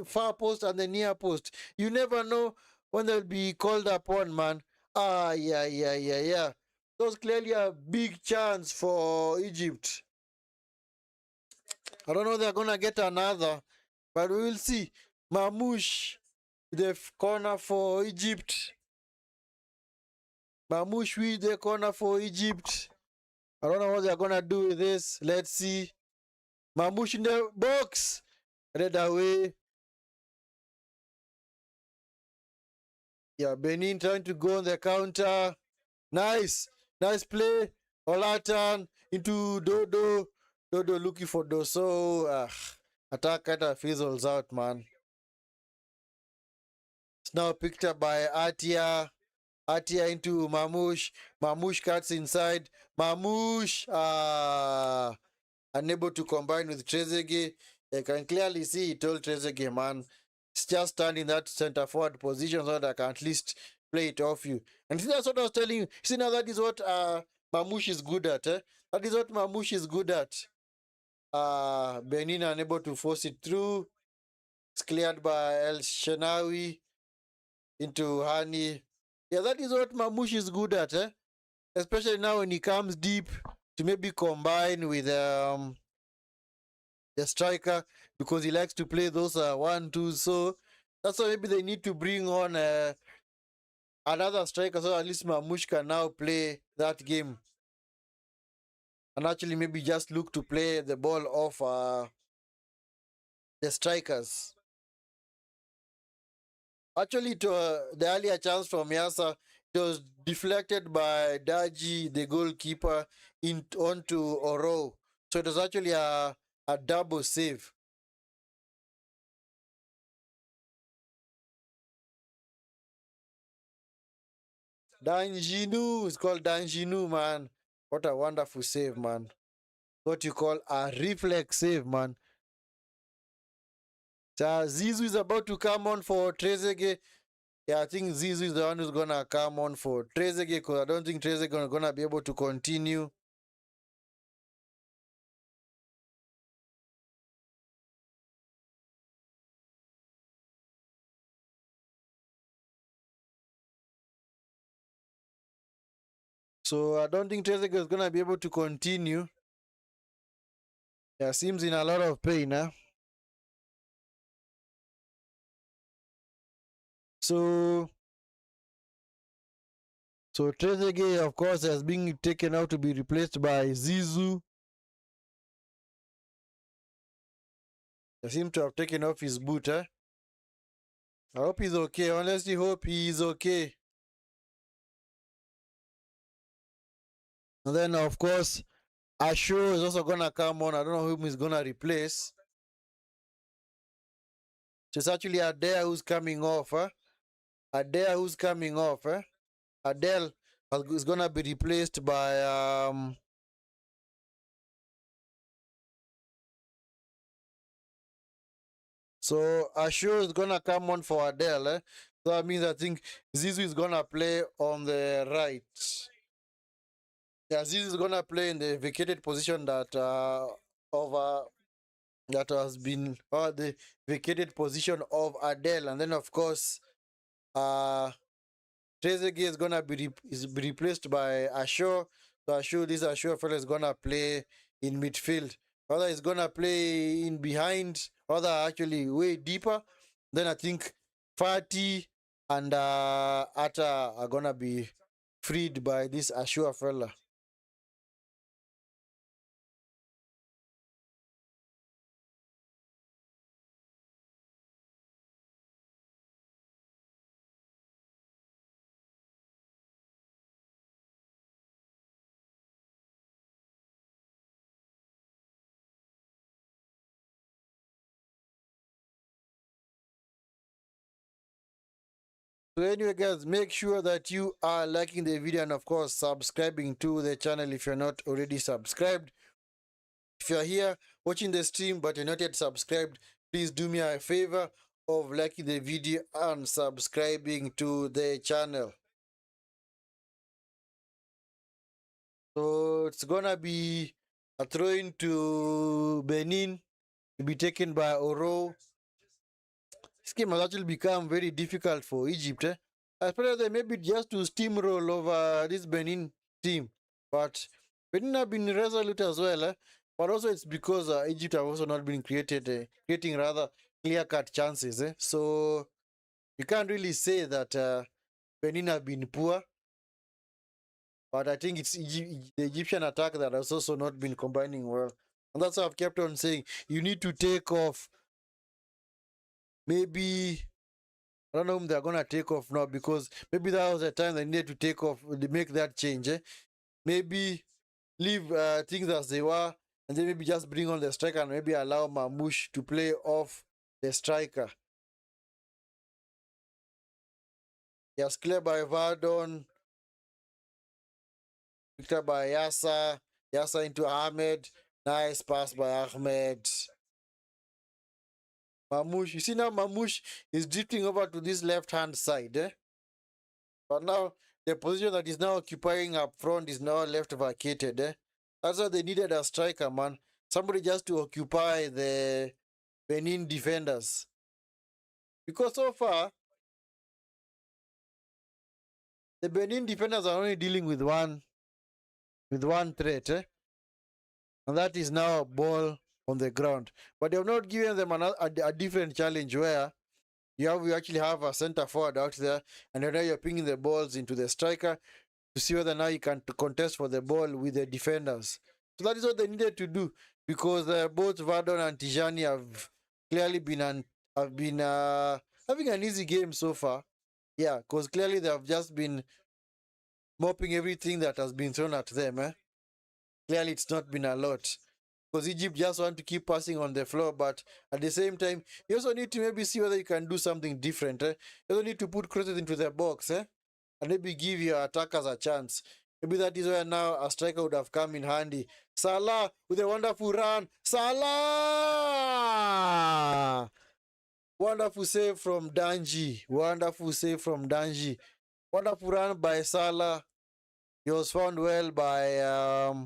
far post and the near post. You never know when they'll be called upon, man. Yeah. That was clearly a big chance for Egypt. I don't know if they're gonna get another, but we will see. Mamouche, the corner for Egypt. Mamouche with the corner for Egypt. I don't know what they're gonna do with this. Let's see. Mamouche in the box. Headed away. Yeah, Benin trying to go on the counter. Nice. Nice play. Olatan into Dodo. Dodo looking for Doso. Attack kind of fizzles out, man. It's now picked up by Atia. Atia into Mamush. Mamush cuts inside. Mamush unable to combine with Trezeguet. You can clearly see he told Trezeguet, man, it's just stand in that center forward position so that I can at least play it off you. And see, that's what I was telling you. See, now that is what Mamush is good at. That is what Mamush is good at. Benin unable to force it through. It's cleared by El Shenawi into Hani. Yeah, that is what Mamush is good at, especially now when he comes deep to maybe combine with the striker, because he likes to play those 1-2. So that's why maybe they need to bring on another striker so at least Mamush can now play that game and actually maybe just look to play the ball off the strikers. Actually, to the earlier chance from Yasa, it was deflected by Daji, the goalkeeper, onto Oro. So it was actually a double save. Danjinu, it's called Danjinu, man. What a wonderful save, man. What you call a reflex save, man. So Zizu is about to come on for Trezeguet. Yeah, I think Zizu is the one who's gonna come on for Trezeguet, because I don't think Trezeguet is gonna be able to continue. So I don't think Trezeguet is gonna be able to continue. Yeah, seems in a lot of pain, huh? So Trezeguet, of course, has been taken out to be replaced by Zizu. They seem to have taken off his boot, huh? I hope he's okay. Honestly, hope he's okay. And then, of course, Asho is also gonna come on. I don't know whom he's gonna replace. So it's actually Adair who's coming off, huh? Adair who's coming off, huh? Adele is gonna be replaced by so Asho is gonna come on for Adele, eh? So that means I think Zizu is gonna play on the right. Yeah, Zizu is gonna play in the vacated position that of that has been the vacated position of Adele, and then of course Trezeguet is gonna be replaced by Asho. So this Asho fella is gonna play in midfield. Whether he's gonna play in behind, other actually way deeper, then I think Fati and Ata are gonna be freed by this Asho fella. So anyway guys, make sure that you are liking the video and of course subscribing to the channel if you're not already subscribed. If you're here watching the stream but you're not yet subscribed, please do me a favor of liking the video and subscribing to the channel. So it's gonna be a throw in to Benin to be taken by Oro. This game has actually become very difficult for Egypt. I expected they maybe just to steamroll over this Benin team, but Benin have been resolute as well. But also it's because Egypt have also not been creating rather clear-cut chances. So you can't really say that Benin have been poor. But I think it's the Egyptian attack that has also not been combining well. And that's why I've kept on saying you need to take off maybe I don't know whom they're gonna take off now, because maybe that was the time they needed to take off, they make that change. Maybe leave things as they were, and then maybe just bring on the striker and maybe allow Mamouche to play off the striker. Yes, cleared by Vardon, picked up by Yassa. Yassa into Ahmed. Nice pass by Ahmed. Mamouche. You see now Mamouche is drifting over to this left-hand side. But now the position that is now occupying up front is now left vacated. That's why they needed a striker, man. Somebody just to occupy the Benin defenders. Because so far, the Benin defenders are only dealing with one threat. And that is now a ball on the ground. But they have not given them a different challenge where you actually have a center forward out there, and now you're pinging the balls into the striker to see whether now you can contest for the ball with the defenders. So that is what they needed to do, because both Vardon and Tijani have clearly been having an easy game so far. Yeah, because clearly they have just been mopping everything that has been thrown at them. Clearly it's not been a lot, because Egypt just want to keep passing on the floor, but at the same time, you also need to maybe see whether you can do something different. You also need to put crosses into the box, and maybe give your attackers a chance. Maybe that is where now a striker would have come in handy. Salah with a wonderful run. Salah! Wonderful save from Danji. Wonderful save from Danji. Wonderful run by Salah. He was found well by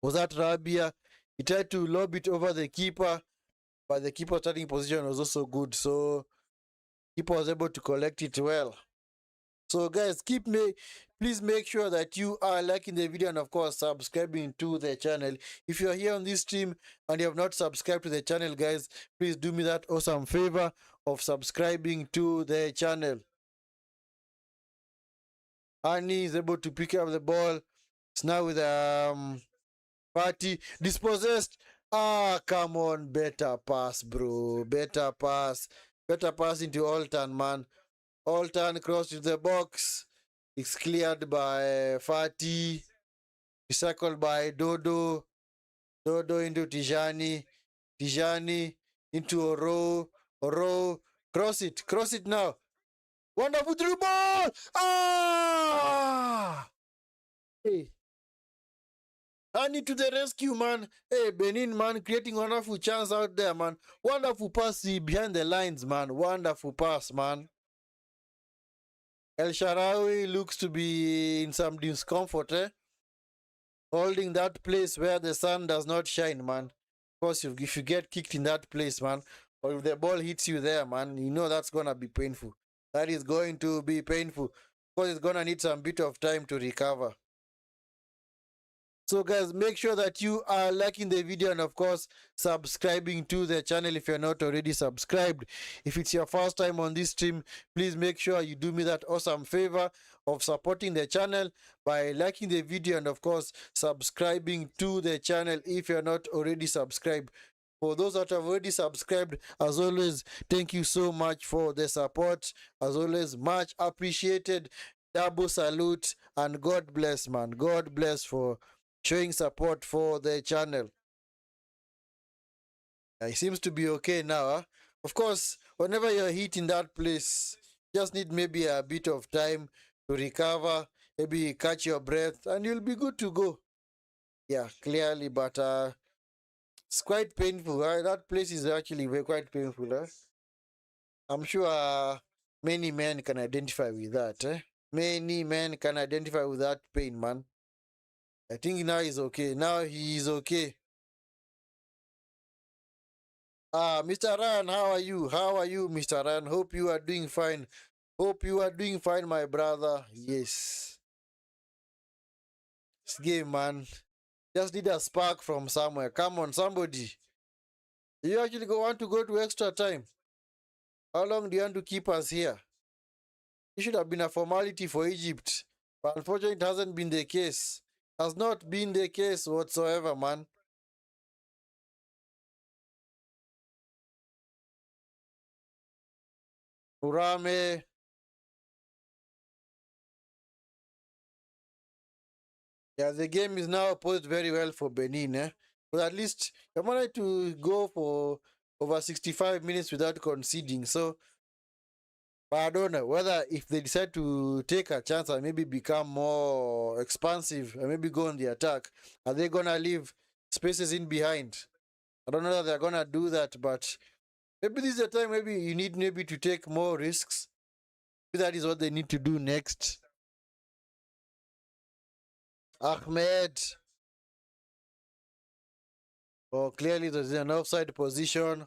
was that Rabia? He tried to lob it over the keeper, but the keeper starting position was also good, so keeper was able to collect it well. So guys, please make sure that you are liking the video and of course subscribing to the channel. If you are here on this stream and you have not subscribed to the channel, guys, please do me that awesome favor of subscribing to the channel. Hani is able to pick up the ball. It's now with Party dispossessed. Ah, come on. Better pass, bro. Better pass. Better pass into Alton, man. Alton cross to the box. It's cleared by Fati. Recycled by Dodo. Dodo into Tijani. Tijani into Oro. Oro. Cross it. Cross it now. Wonderful through ball. Ah! Hey. Honey to the rescue, man. Hey, Benin, man, creating wonderful chance out there, man. Wonderful pass behind the lines, man. Wonderful pass, man. El Sharawi looks to be in some discomfort, holding that place where the sun does not shine, man. Of course, if you get kicked in that place, man, or if the ball hits you there, man, you know that's going to be painful. That is going to be painful. Because it's going to need some bit of time to recover. So guys, make sure that you are liking the video and of course subscribing to the channel if you're not already subscribed. If it's your first time on this stream, please make sure you do me that awesome favor of supporting the channel by liking the video and of course subscribing to the channel if you're not already subscribed. For those that have already subscribed, as always, thank you so much for the support. As always, much appreciated. Double salute and God bless, man. God bless for showing support for the channel. It seems to be okay now. Of course, whenever you're hit in that place, just need maybe a bit of time to recover, maybe catch your breath, and you'll be good to go. Yeah, clearly, but it's quite painful. That place is actually quite painful. I'm sure many men can identify with that. Many men can identify with that pain, man. I think now he's okay. Now he is okay. Mr. Ryan, how are you? How are you, Mr. Ryan? Hope you are doing fine. Hope you are doing fine, my brother. Yes. This game, man. Just need a spark from somewhere. Come on, somebody. Do you actually want to go to extra time? How long do you want to keep us here? It should have been a formality for Egypt. But unfortunately, it hasn't been the case. Has not been the case whatsoever, man. Urame. Yeah, the game is now posed very well for Benin. But at least they wanted to go for over 65 minutes without conceding. So, but I don't know whether if they decide to take a chance and maybe become more expansive and maybe go on the attack, are they gonna leave spaces in behind? I don't know that they're gonna do that, but maybe this is the time. Maybe you need maybe to take more risks. Maybe that is what they need to do next. Ahmed. Oh, clearly there's an offside position.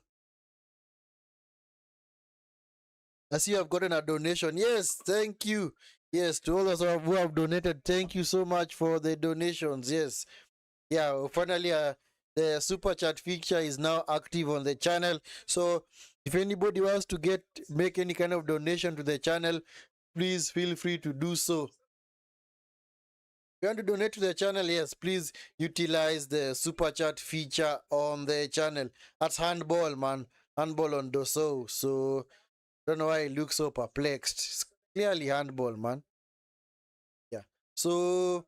I see you have gotten a donation. Yes, thank you. Yes, to all those who have donated, thank you so much for the donations. Yes. Yeah, finally, the super chat feature is now active on the channel. So if anybody wants to make any kind of donation to the channel, please feel free to do so. If you want to donate to the channel, yes, please utilize the super chat feature on the channel. That's handball, man. Handball on Doso. So don't know why he looks so perplexed. It's clearly handball, man. Yeah. So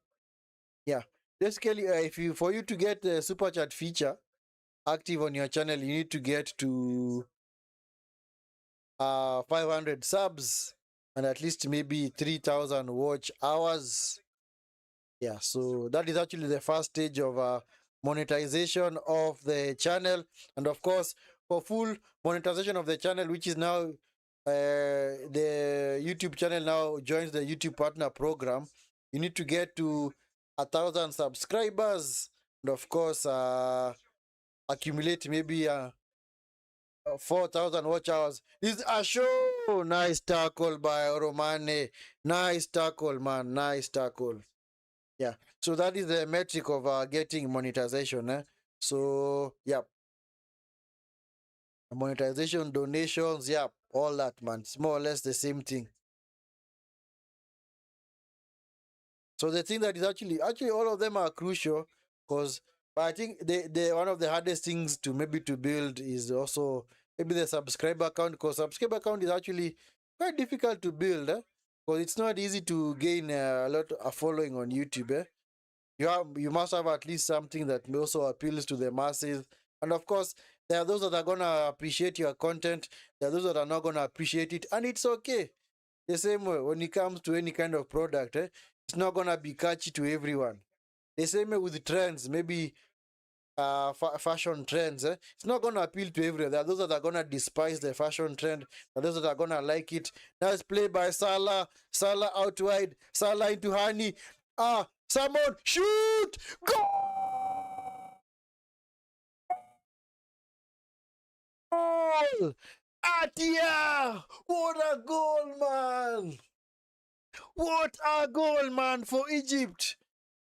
yeah. Basically, if you for you to get the super chat feature active on your channel, you need to get to 500 subs and at least maybe 3,000 watch hours. Yeah, so that is actually the first stage of monetization of the channel. And of course, for full monetization of the channel, which is now the YouTube channel now joins the YouTube partner program, you need to get to 1,000 subscribers and of course accumulate maybe 4,000 watch hours. Is a show. Nice tackle by Romane. Nice tackle, man. Nice tackle. Yeah. So that is the metric of getting monetization. So, yeah. Monetization, donations, yeah, all that, man. It's more or less the same thing. So the thing that is actually all of them are crucial because I think the one of the hardest things to maybe to build is also maybe the subscriber account, because subscriber account is actually quite difficult to build because it's not easy to gain a lot of following on YouTube. You must have at least something that also appeals to the masses, and of course there are those that are gonna appreciate your content, there are those that are not gonna appreciate it, and it's okay. The same way when it comes to any kind of product, it's not gonna be catchy to everyone. The same way with trends, maybe fashion trends, it's not gonna appeal to everyone. There are those that are gonna despise the fashion trend, there are those that are gonna like it. Now it's played by Salah, Salah out wide, Salah into Hani. Someone shoot! Goal! Atia! What a goal, man! What a goal, man, for Egypt!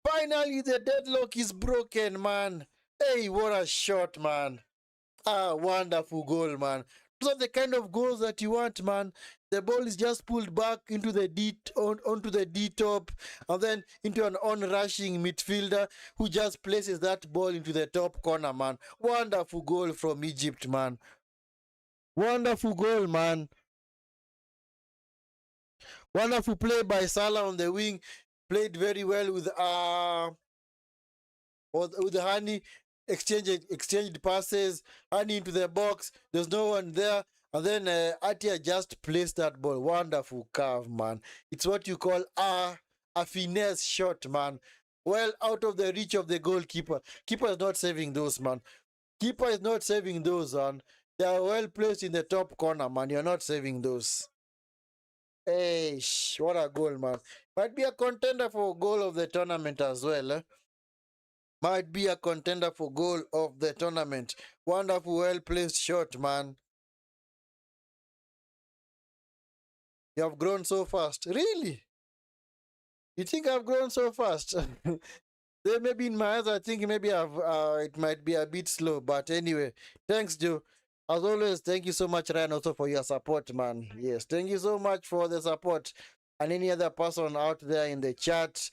Finally, the deadlock is broken, man. Hey, what a shot, man. Wonderful goal, man. Those are the kind of goals that you want, man. The ball is just pulled back into the onto the D top, and then into an on-rushing midfielder who just places that ball into the top corner, man. Wonderful goal from Egypt, man. Wonderful goal, man. Wonderful play by Salah on the wing. Played very well with Hani, exchanged passes, Hani into the box. There's no one there. And then Atia just placed that ball. Wonderful curve, man. It's what you call a finesse shot, man. Well out of the reach of the goalkeeper. Keeper is not saving those, man. Keeper is not saving those, man. They are well placed in the top corner, man. You're not saving those. Hey, what a goal, man. Might be a contender for goal of the tournament as well. Might be a contender for goal of the tournament. Wonderful, well-placed shot, man. You have grown so fast. Really? You think I've grown so fast? There maybe in my eyes, I think maybe it might be a bit slow. But anyway, thanks, Joe. As always, thank you so much, Ryan, also for your support, man. Yes, thank you so much for the support. And any other person out there in the chat,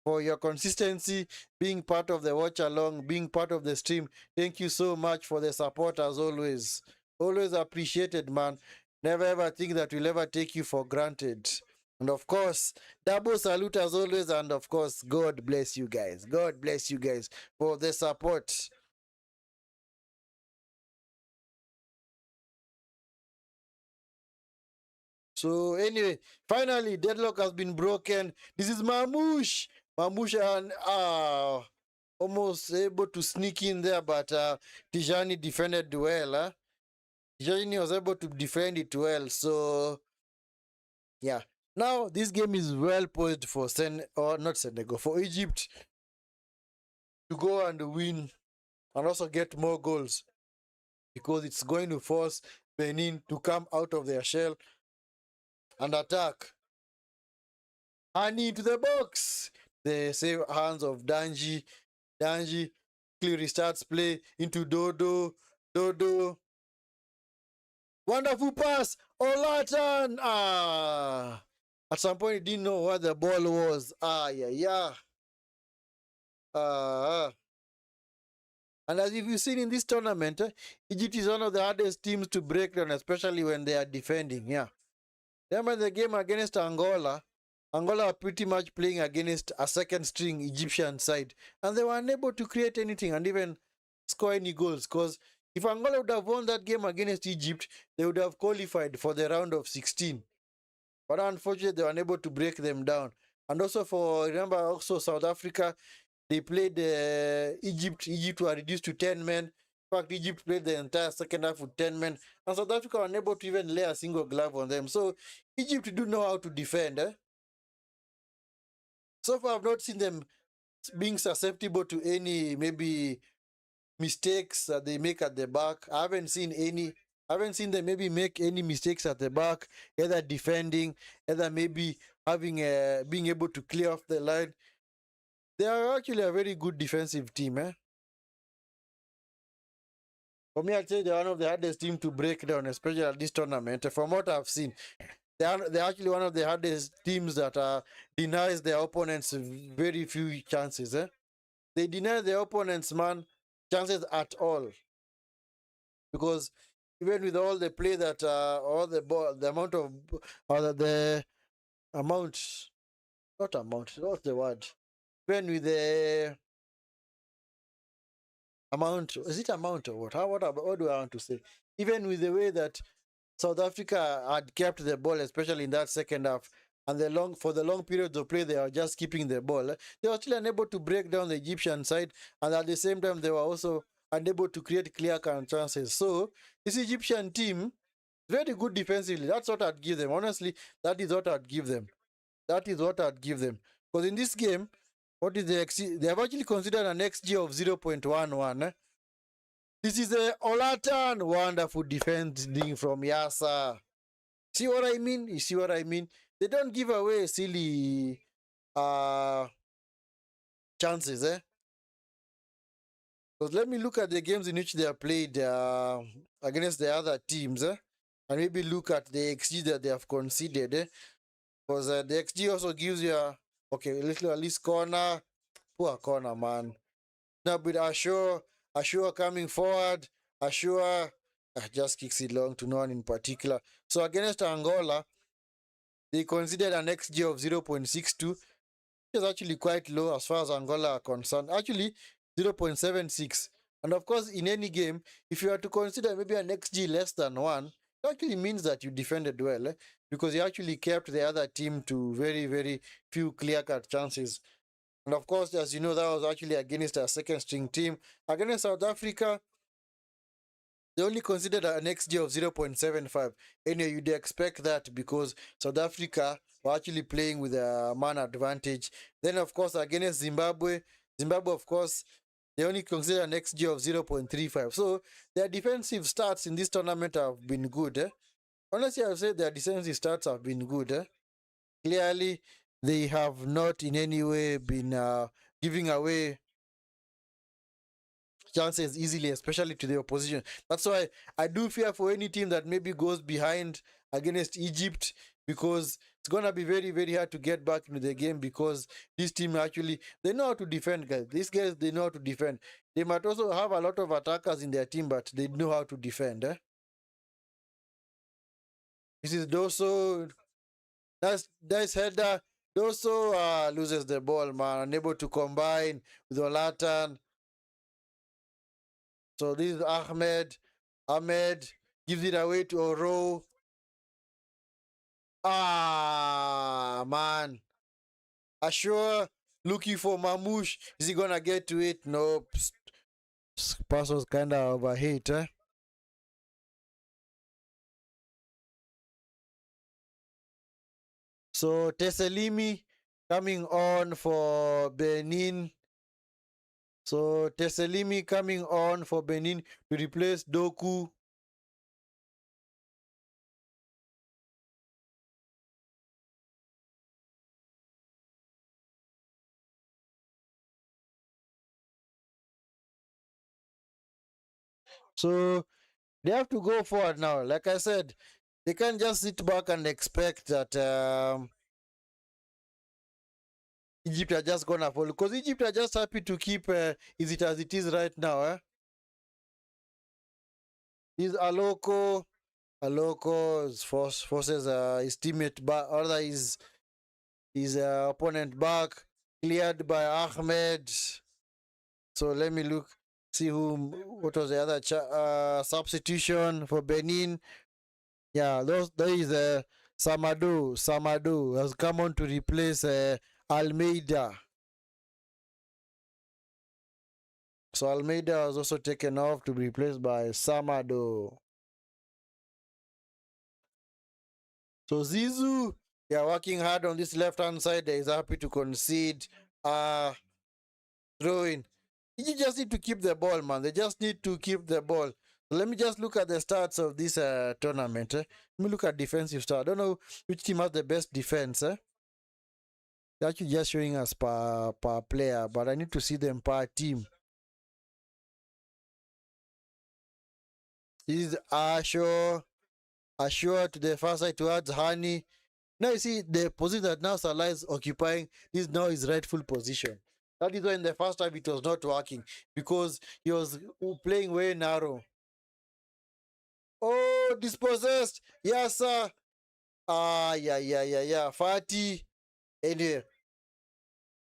for your consistency, being part of the watch along, being part of the stream. Thank you so much for the support as always. Always appreciated, man. Never ever think that we'll ever take you for granted. And of course, double salute as always. And of course, God bless you guys. God bless you guys for the support. So anyway, finally, deadlock has been broken. This is Mamouche. Mamouche and almost able to sneak in there, but Tijani defended well. Tijani was able to defend it well. So yeah. Now this game is well posed for not Senegal, for Egypt to go and win and also get more goals because it's going to force Benin to come out of their shell and attack. Honey to the box. The save hands of Danji. Danji clearly starts play into Dodo. Dodo. Wonderful pass. Olatan. At some point, he didn't know what the ball was. Yeah. And as if you've seen in this tournament, Egypt is one of the hardest teams to break down, especially when they are defending. Yeah. Remember the game against Angola? Angola are pretty much playing against a second string Egyptian side. And they were unable to create anything and even score any goals. Because if Angola would have won that game against Egypt, they would have qualified for the round of 16. But unfortunately, they were unable to break them down. And also remember also South Africa, they played Egypt. Egypt were reduced to 10 men. In fact, Egypt played the entire second half with 10 men. And South Africa were unable to even lay a single glove on them. So Egypt do know how to defend. So far, I've not seen them being susceptible to any maybe mistakes that they make at the back. I haven't seen them maybe make any mistakes at the back, either defending, either maybe having being able to clear off the line. They are actually a very good defensive team. For me, I'd say they're one of the hardest teams to break down, especially at this tournament. From what I've seen, they're actually one of the hardest teams that denies their opponents very few chances. They deny their opponents, man, chances at all. Because even with all the play that all the ball, the amount of or the amount, not amount, what's the word? Even with the amount, is it amount or what? What do I want to say? Even with the way that South Africa had kept the ball, especially in that second half, and for the long periods of play, they were just keeping the ball. They were still unable to break down the Egyptian side, and at the same time, they were also unable to create clear-cut chances. So this Egyptian team, very good defensively. That's what I'd give them. Honestly, that is what I'd give them. That is what I'd give them. Because in this game, what is the XG? They have actually considered an XG of 0.11. This is a Olatan. Wonderful defending from Yasa. See what I mean? You see what I mean? They don't give away silly chances, Because let me look at the games in which they have played against the other teams, and maybe look at the XG that they have conceded, Because the XG also gives you a little at least corner. Poor corner, man. Now with Ashur coming forward, Ashur just kicks it long to no one in particular. So against Angola, they considered an XG of 0.62, which is actually quite low as far as Angola are concerned. Actually, 0.76. And of course, in any game, if you are to consider maybe an XG less than 1, it actually means that you defended well, because you actually kept the other team to very, very few clear-cut chances. And of course, as you know, that was actually against a second-string team. Against South Africa, they only considered an XG of 0.75. Anyway, you'd expect that because South Africa were actually playing with a man advantage. Then, of course, against Zimbabwe, of course, they only consider an XG of 0.35. So, their defensive stats in this tournament have been good. Honestly, I would say their defensive stats have been good. Clearly, they have not in any way been giving away chances easily, especially to the opposition. That's why I do fear for any team that maybe goes behind against Egypt, because it's gonna be very, very hard to get back into the game, because this team actually, they know how to defend, guys. These guys, they know how to defend. They might also have a lot of attackers in their team, but they know how to defend. This is Doso. That's header. Doso loses the ball, man. Unable to combine with Olatan. So this is Ahmed. Ahmed gives it away to Oro. Ah, man. Ashur looking for Mamouche. Is he gonna get to it? Nope. Pass was kind of overhit, eh? So Teselimi coming on for Benin. So Teselimi coming on for Benin to replace Doku. So they have to go forward now. Like I said, they can't just sit back and expect that Egypt are just gonna fall, because Egypt are just happy to keep is it as it is right now. Is Aloko. Aloko's forces his teammate back, or rather his opponent back, cleared by Ahmed. So let me look, see what was the other substitution for Benin. Yeah, there is Samadu has come on to replace Almeida. So Almeida was also taken off to be replaced by Samado. So Zizu, they are working hard on this left-hand side. They is happy to concede. Throw in. You just need to keep the ball, man. They just need to keep the ball. So let me just look at the stats of this tournament. Let me look at defensive stats. I don't know which team has the best defense. They're actually just showing us per player, but I need to see them per team. This is Ashore to the far side towards Hani. Now you see the position that now Salah is occupying is now his rightful position. That is why in the first half it was not working, because he was playing way narrow. Oh, dispossessed. Yes, sir. Yeah. Fatih. Anyway,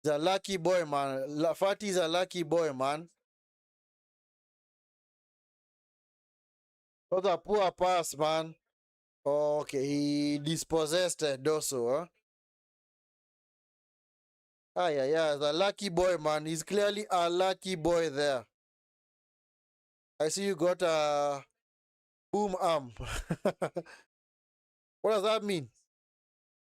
he's a lucky boy, man. Fatih is a lucky boy, man. What a poor pass, man. Okay, he dispossessed Doso, huh? Yeah. He's a lucky boy, man. He's clearly a lucky boy there. I see you got a boom arm. What does that mean?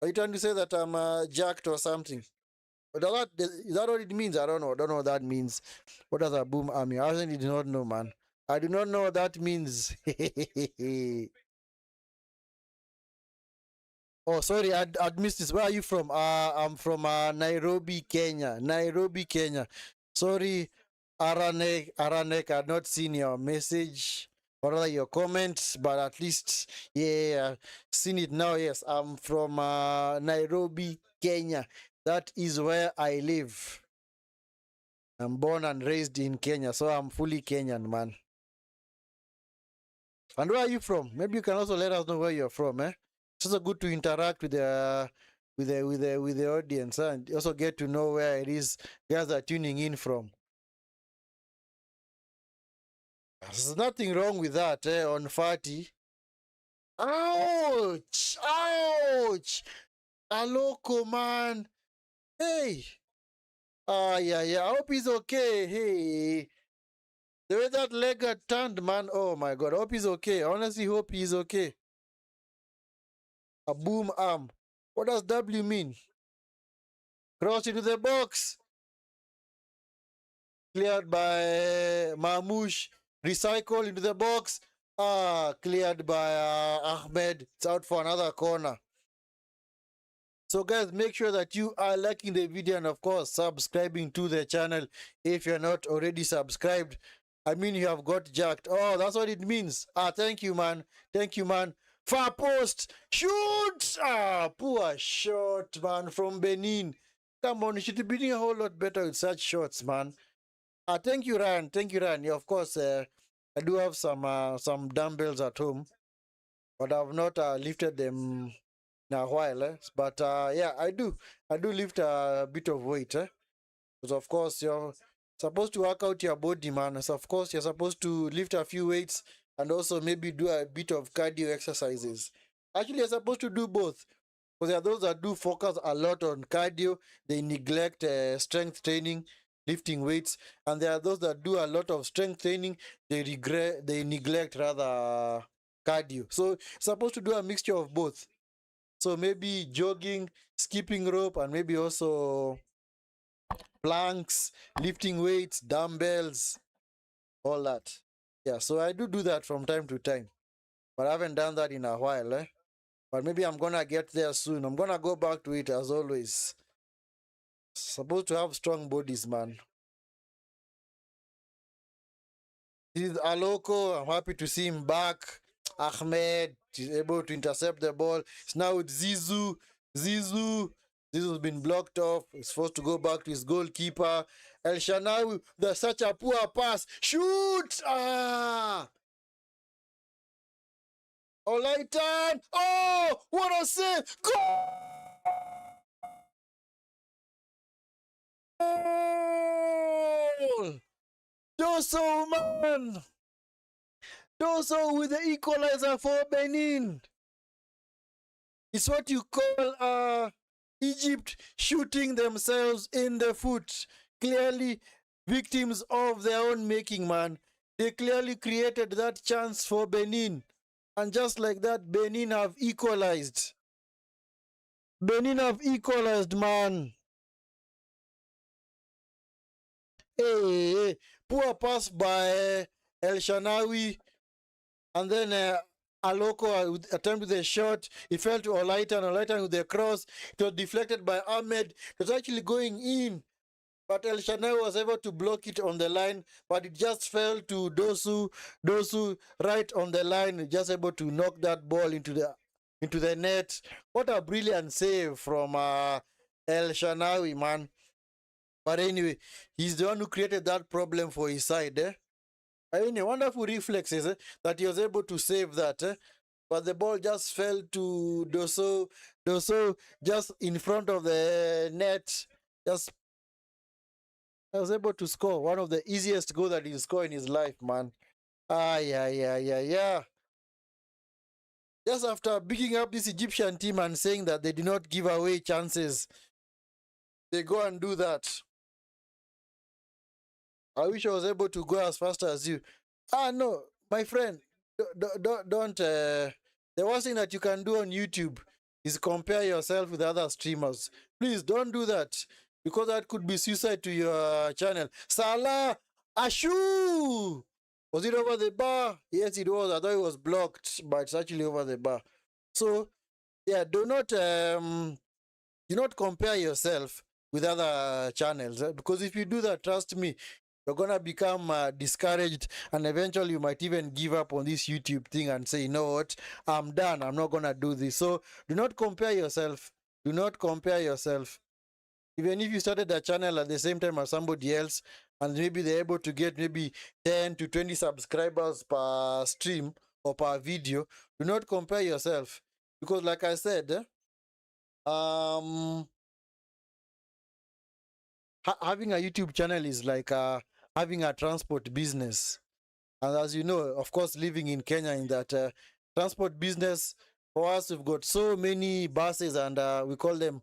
Are you trying to say that I'm jacked or something? Is that what it means? I don't know. I don't know what that means. What does a boom arm mean? I actually do not know, man. I do not know what that means. Oh, sorry, I'd missed this. Where are you from? I'm from Nairobi, Kenya. Nairobi, Kenya. Sorry, Aranek, I've not seen your message or rather your comments, but at least, yeah, seen it now. Yes, I'm from Nairobi, Kenya. That is where I live. I'm born and raised in Kenya, so I'm fully Kenyan, man. And where are you from? Maybe you can also let us know where you're from, eh? It's also good to interact with the audience, and also get to know where it is guys are tuning in from. There's nothing wrong with that, on Fatty. Ouch! Ouch! Aloko, man. Hey. Yeah. I hope he's okay. Hey. The way that leg got turned, man. Oh my god. I hope he's okay. I honestly hope he's okay. A boom arm. What does W mean? Cross into the box. Cleared by Mamouche. Recycle into the box. Cleared by Ahmed. It's out for another corner. So guys, make sure that you are liking the video and of course subscribing to the channel if you're not already subscribed. I mean, you have got jacked. Oh, that's what it means. Thank you, man. Thank you, man. Far post. Shoot! Poor shot, man, from Benin. Come on, you should be doing a whole lot better with such shots, man. Thank you, Ryan. Thank you, Ryan. Yeah, of course, I do have some dumbbells at home. but I've not lifted them in a while. But yeah, I do lift a bit of weight. Because of course you're supposed to work out your body, man. So of course you're supposed to lift a few weights and also maybe do a bit of cardio exercises. Actually, you're supposed to do both. Because there are those that do focus a lot on cardio, they neglect strength training, lifting weights, and there are those that do a lot of strength training, they neglect rather cardio. So supposed to do a mixture of both. So maybe jogging, skipping rope, and maybe also planks, lifting weights, dumbbells, all that. Yeah, so I do that from time to time, but I haven't done that in a while. But maybe I'm gonna get there soon. I'm gonna go back to it as always. Supposed to have strong bodies, man. This is Aloko. I'm happy to see him back. Ahmed is able to intercept the ball. It's now with Zizou. Zizou. Zizou's been blocked off. He's supposed to go back to his goalkeeper. El Shanawi, there's such a poor pass. Shoot! Ah! Olaitan! Oh! What a save! Goal! Doso, man! Doso with the equalizer for Benin. It's what you call Egypt shooting themselves in the foot. Clearly victims of their own making, man. They clearly created that chance for Benin. And just like that, Benin have equalized. Benin have equalized, man. Hey, poor pass by El Shanawi. And then Aloko attempted the shot. He fell to Olaitan. Olaitan with the cross. It was deflected by Ahmed. It was actually going in. But El Shanawi was able to block it on the line. But it just fell to Dosu. Dosu right on the line. Just able to knock that ball into the net. What a brilliant save from El Shanawi, man. But anyway, he's the one who created that problem for his side. I mean, wonderful reflexes that he was able to save that. But the ball just fell to Doso. Doso just in front of the net. Just was able to score one of the easiest goals that he'll score in his life, man. Ah, yeah. Just after picking up this Egyptian team and saying that they did not give away chances, they go and do that. I wish I was able to go as fast as you. Ah, no, my friend, don't. The worst thing that you can do on YouTube is compare yourself with other streamers. Please don't do that because that could be suicide to your channel. Salah, Ashu! Was it over the bar? Yes, it was. I thought it was blocked, but it's actually over the bar. So, yeah, do not compare yourself with other channels because if you do that, trust me, you're gonna become discouraged, and eventually you might even give up on this YouTube thing and say, you know what, I'm done, I'm not gonna do this. So do not compare yourself. Do not compare yourself. Even if you started a channel at the same time as somebody else, and maybe they're able to get maybe 10 to 20 subscribers per stream or per video, do not compare yourself. Because like I said, having a YouTube channel is like having a transport business. And as you know, of course, living in Kenya, in that transport business, for us, we've got so many buses, and we call them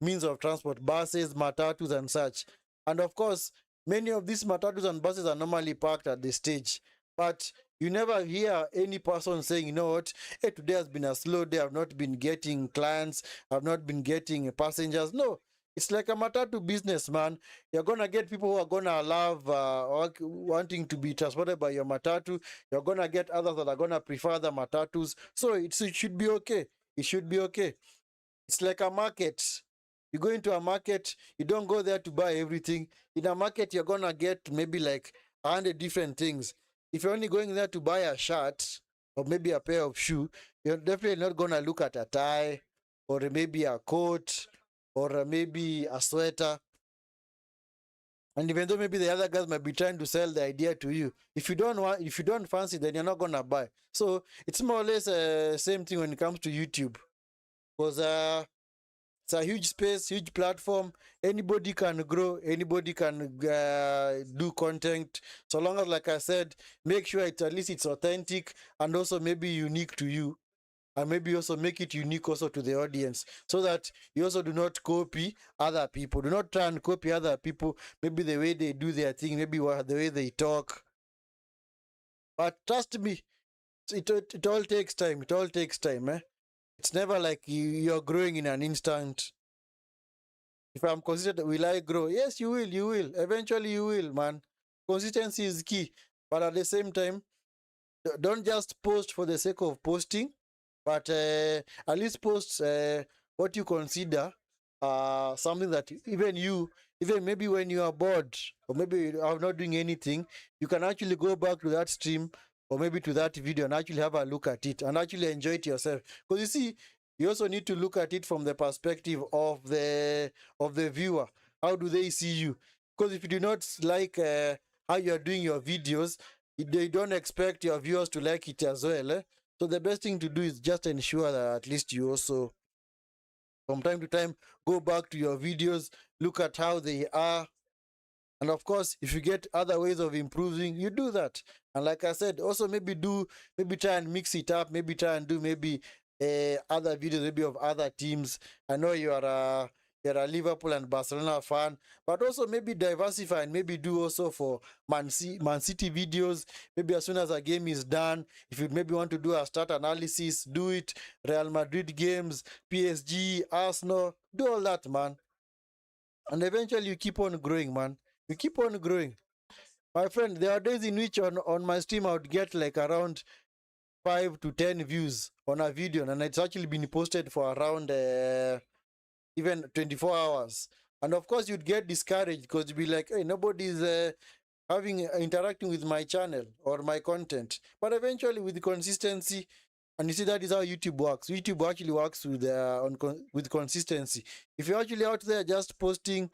means of transport, buses, matatus, and such. And of course, many of these matatus and buses are normally parked at the stage. But you never hear any person saying, you know what, hey, today has been a slow day, I've not been getting clients, I've not been getting passengers. No, it's like a matatu business, man. You're gonna get people who are gonna love wanting to be transported by your matatu. You're gonna get others that are gonna prefer the matatus. So it should be okay. It should be okay. It's like a market. You go into a market, you don't go there to buy everything. In a market, you're gonna get maybe like 100 different things. If you're only going there to buy a shirt or maybe a pair of shoes, you're definitely not gonna look at a tie or maybe a coat or maybe a sweater. And even though maybe the other guys might be trying to sell the idea to you, if you don't fancy, then you're not gonna buy. So it's more or less same thing when it comes to YouTube, because it's a huge space, huge platform. Anybody can grow, anybody can do content. So long as, like I said, make sure at least it's authentic and also maybe unique to you, and maybe also make it unique also to the audience, so that you also do not copy other people. Do not try and copy other people, maybe the way they do their thing, maybe the way they talk. But trust me, it all takes time. It all takes time, eh? It's never like you're growing in an instant. If I'm consistent, will I grow? Yes, you will. You will. Eventually, you will, man. Consistency is key. But at the same time, don't just post for the sake of posting, but at least post what you consider something that even maybe when you are bored or maybe you are not doing anything, you can actually go back to that stream or maybe to that video and actually have a look at it and actually enjoy it yourself. Because you see, you also need to look at it from the perspective of the viewer. How do they see you? Because if you do not like how you are doing your videos, they don't expect your viewers to like it as well. So the best thing to do is just ensure that at least you also, from time to time, go back to your videos, look at how they are. And of course, if you get other ways of improving, you do that. And like I said, also maybe try and mix it up, maybe try and do maybe other videos, maybe of other teams. I know you're a Liverpool and Barcelona fan, but also maybe diversify and maybe do also for Man City videos. Maybe as soon as a game is done, if you maybe want to do a stat analysis, do it. Real Madrid games, PSG, Arsenal, do all that, man. And eventually you keep on growing, man. You keep on growing. My friend, there are days in which on my stream I would get like around 5 to 10 views on a video, and it's actually been posted for around even 24 hours. And of course, you'd get discouraged because you'd be like, hey, nobody's interacting with my channel or my content. But eventually, with consistency, and you see, that is how YouTube works. YouTube actually works with consistency. If you're actually out there just posting,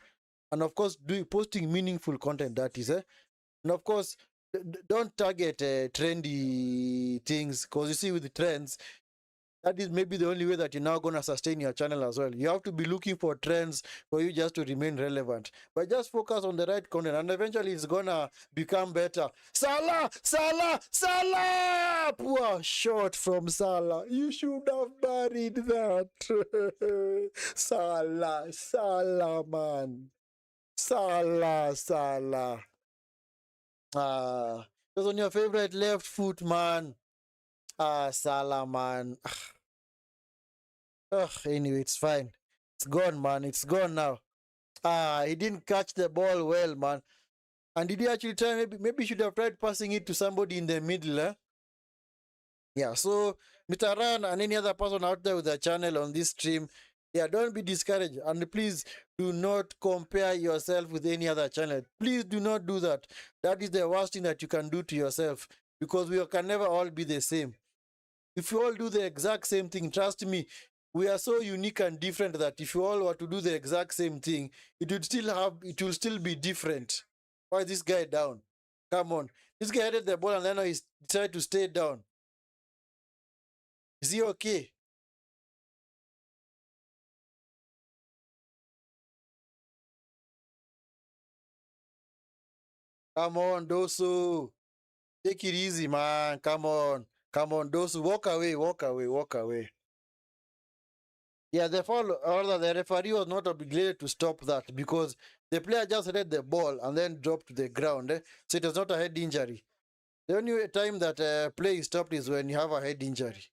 and of course, posting meaningful content, that is, and of course, don't target trendy things, because you see, with the trends, that is maybe the only way that you're now going to sustain your channel as well. You have to be looking for trends for you just to remain relevant. But just focus on the right content, and eventually it's going to become better. Salah! Salah! Salah! Poor shot from Salah. You should have buried that. Salah! Salah, man. Salah! Salah. Ah, it was on your favorite left foot, man. Ah, Salah, man. Ugh, anyway, it's fine. It's gone, man. It's gone now. Ah, he didn't catch the ball well, man. And did he actually try? Maybe he should have tried passing it to somebody in the middle, eh? Yeah, so Mr. Ran and any other person out there with a channel on this stream, yeah, don't be discouraged. And please do not compare yourself with any other channel. Please do not do that. That is the worst thing that you can do to yourself, because we can never all be the same. If you all do the exact same thing, trust me, we are so unique and different that if you all were to do the exact same thing, it will still be different. Why is this guy down? Come on. This guy headed the ball and then he decided to stay down. Is he okay? Come on, Dosu. Take it easy, man. Come on. Come on, Dosu. Walk away, walk away, walk away. Yeah, the referee was not obligated to stop that, because the player just headed the ball and then dropped to the ground. So it was not a head injury. The only time that play is stopped is when you have a head injury.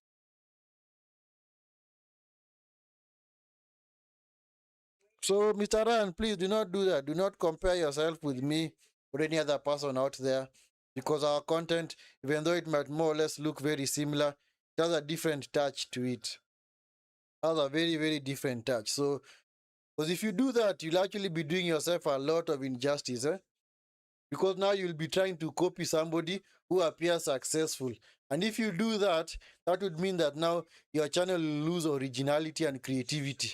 So, Mr. Ryan, please do not do that. Do not compare yourself with me or any other person out there, because our content, even though it might more or less look very similar, it has a different touch to it. It has a very, very different touch. So, because if you do that, you'll actually be doing yourself a lot of injustice, eh? Because now you'll be trying to copy somebody who appears successful. And if you do that, that would mean that now your channel will lose originality and creativity.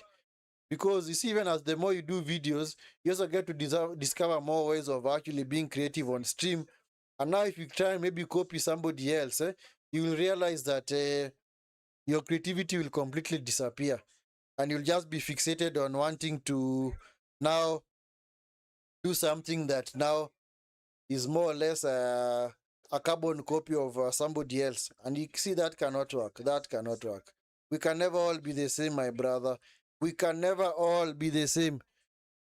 Because you see, even as the more you do videos, you also get to discover more ways of actually being creative on stream. And now, if you try and maybe copy somebody else, you will realize that your creativity will completely disappear, and you'll just be fixated on wanting to now do something that now is more or less a carbon copy of somebody else. And you see, that cannot work. That cannot work. We can never all be the same, my brother. We can never all be the same.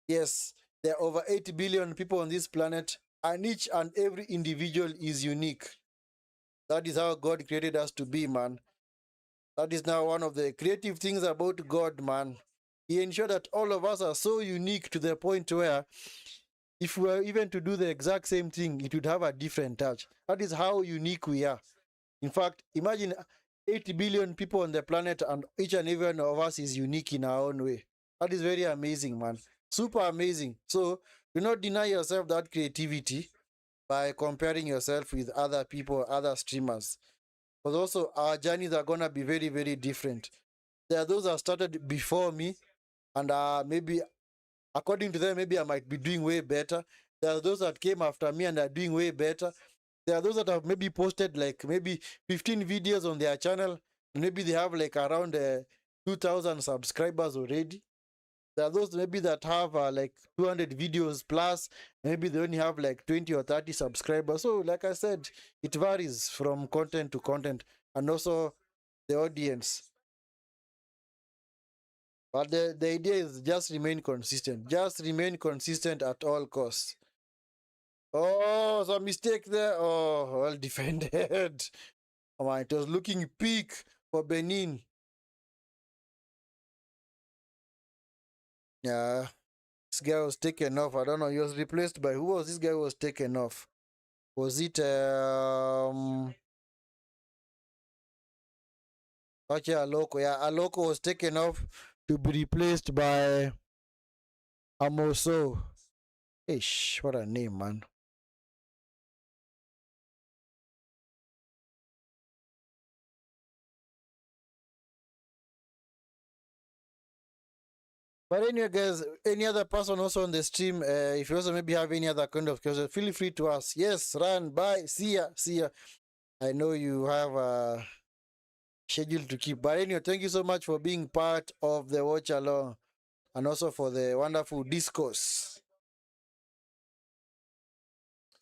Yes, there are over 80 billion people on this planet, and each and every individual is unique. That is how God created us to be, man. That is now one of the creative things about God, man. He ensured that all of us are so unique to the point where if we were even to do the exact same thing, it would have a different touch. That is how unique we are. In fact, imagine 80 billion people on the planet, and each and every one of us is unique in our own way. That is very amazing, man. Super amazing. So do not deny yourself that creativity by comparing yourself with other people, other streamers. Because also our journeys are gonna be very, very different. There are those that started before me, and maybe according to them, maybe I might be doing way better. There are those that came after me and are doing way better. There are those that have maybe posted like maybe 15 videos on their channel. Maybe they have like around 2,000 subscribers already. There are those maybe that have like 200 videos plus. Maybe they only have like 20 or 30 subscribers. So, like I said, it varies from content to content and also the audience. But the idea is just remain consistent. Just remain consistent at all costs. Oh, some mistake there. Oh, well defended. Oh, my, it was looking peak for Benin. Yeah, this guy was taken off. I don't know. He was replaced by who was this guy who was taken off? Was it okay, Aloko? Yeah, Aloko was taken off to be replaced by Amoso. Ish, what a name, man. But anyway, guys, any other person also on the stream, if you also maybe have any other kind of question, feel free to ask. Yes, run, bye, see ya, see ya. I know you have a schedule to keep. But anyway, thank you so much for being part of the watch along and also for the wonderful discourse.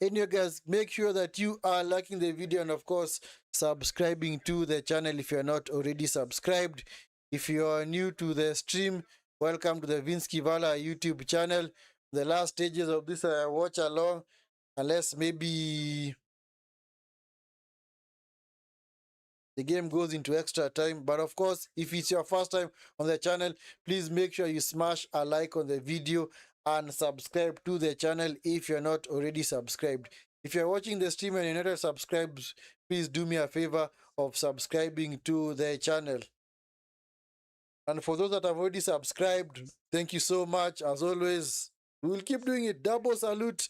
Anyway, guys, make sure that you are liking the video and, of course, subscribing to the channel if you're not already subscribed. If you are new to the stream, welcome to the Vinskey Valor YouTube channel. The last stages of this watch along, unless maybe the game goes into extra time. But of course, if it's your first time on the channel, please make sure you smash a like on the video and subscribe to the channel if you're not already subscribed. If you're watching the stream and you're not subscribed, please do me a favor of subscribing to the channel. And for those that have already subscribed, thank you so much. As always, we will keep doing it. Double salute,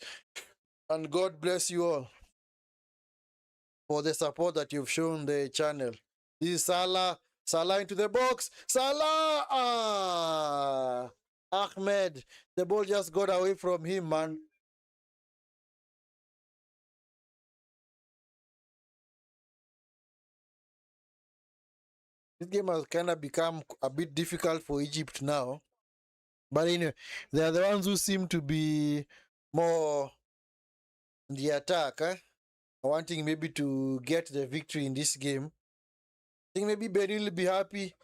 and God bless you all for the support that you've shown the channel. This is Salah. Salah into the box. Salah! Ahmed. The ball just got away from him, man. This game has kind of become a bit difficult for Egypt now. But anyway, they are the ones who seem to be more in the attack, wanting maybe to get the victory in this game. I think maybe Benin will be happy.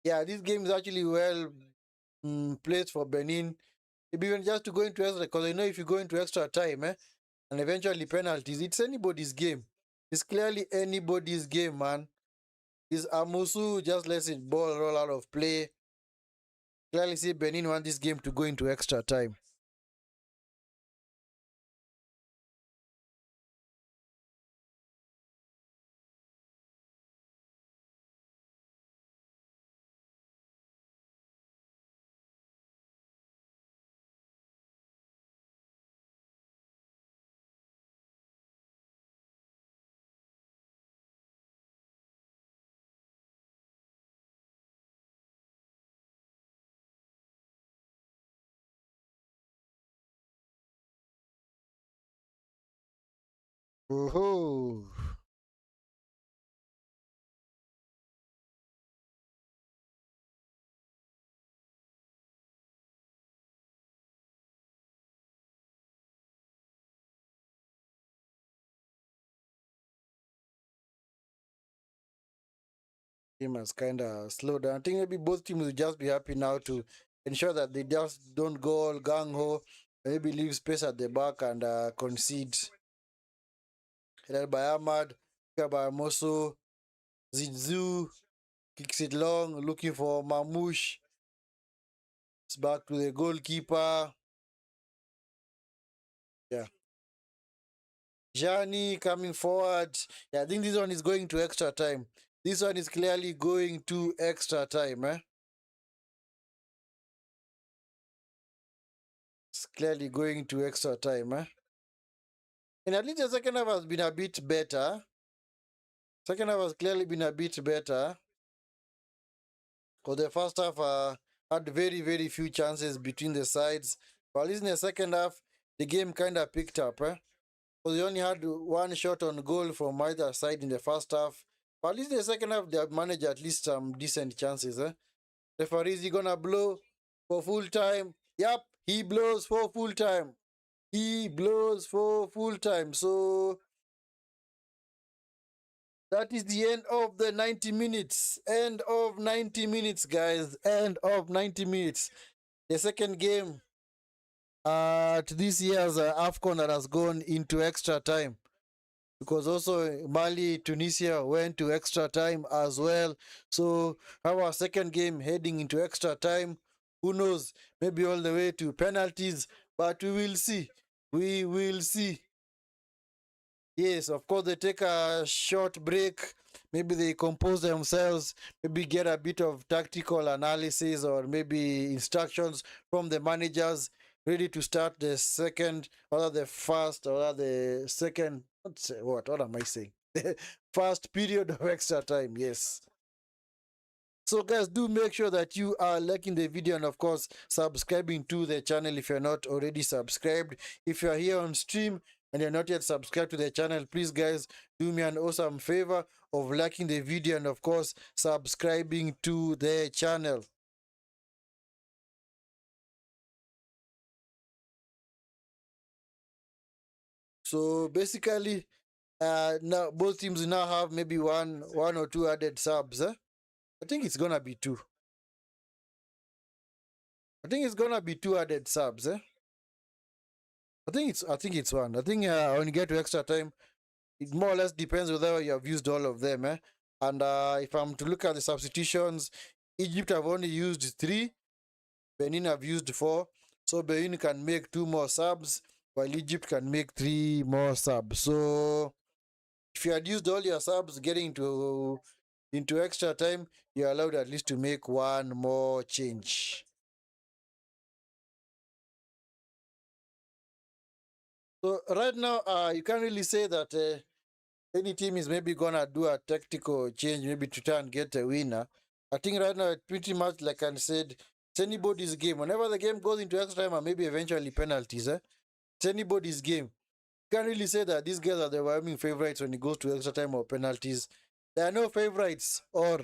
Yeah, this game is actually well placed for Benin. Maybe even just to go into extra, because I know if you go into extra time, and eventually penalties, it's anybody's game. It's clearly anybody's game, man. Is Amusu just lets it ball roll out of play. Clearly see Benin want this game to go into extra time. Oh. Team has kind of slowed down. I think maybe both teams will just be happy now to ensure that they just don't go all gung ho, maybe leave space at the back and concede. Headed by Ahmad, by Moso, Zidzu kicks it long, looking for Mamouche. It's back to the goalkeeper. Yeah. Jani coming forward. Yeah, I think this one is going to extra time. This one is clearly going to extra time, eh? It's clearly going to extra time, eh? And at least the second half has been a bit better. Second half has clearly been a bit better. Because the first half had very, very few chances between the sides. But at least in the second half, the game kind of picked up, eh? Because they only had one shot on goal from either side in the first half. But at least in the second half, they have managed at least some decent chances, eh? Referee, is he gonna blow for full time? Yep, he blows for full time. He blows for full time. So that is the end of the 90 minutes. End of 90 minutes, guys. End of 90 minutes. The second game to this year's AFCON that has gone into extra time. Because also Mali, Tunisia went to extra time as well. So our second game heading into extra time. Who knows? Maybe all the way to penalties. But we will see. We will see. Yes, of course, they take a short break. Maybe they compose themselves, maybe get a bit of tactical analysis or maybe instructions from the managers, ready to start the second, or the first, or the second. What am I saying? First period of extra time, yes. So guys, do make sure that you are liking the video and of course subscribing to the channel if you're not already subscribed. If you're here on stream and you're not yet subscribed to the channel, please guys, do me an awesome favor of liking the video and of course subscribing to the channel. So basically, now both teams now have maybe one or two added subs. Eh? I think it's gonna be two. I think it's gonna be two added subs. Eh? I think it's one. I think when you get to extra time, it more or less depends whether you have used all of them. Eh? And if I'm to look at the substitutions, Egypt have only used three, Benin have used four. So Benin can make two more subs, while Egypt can make three more subs. So if you had used all your subs getting into extra time, you're allowed at least to make one more change. So right now, you can't really say that any team is maybe gonna do a tactical change, maybe to try and get a winner. I think right now, pretty much like I said, it's anybody's game. Whenever the game goes into extra time and maybe eventually penalties, it's anybody's game. You can't really say that these guys are the overwhelming favorites when it goes to extra time or penalties. There are no favorites or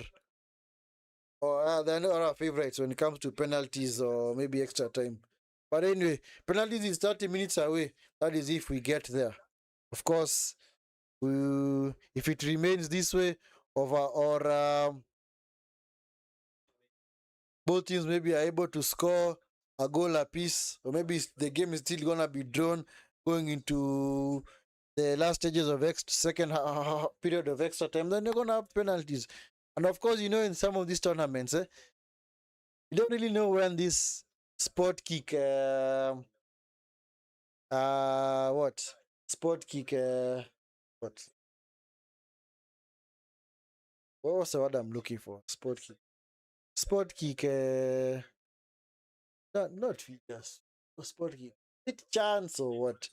there are no other favorites when it comes to penalties or maybe extra time. But anyway, penalties is 30 minutes away. That is if we get there. Of course, if it remains this way, or both teams maybe are able to score a goal apiece, or maybe the game is still gonna be drawn going into the last stages of second period of extra time, then you're gonna have penalties. And of course, in some of these tournaments, you don't really know when this sport kick, what sport kick, what was the word I'm looking for? Sport kick, not figures. Sport kick. It chance or what?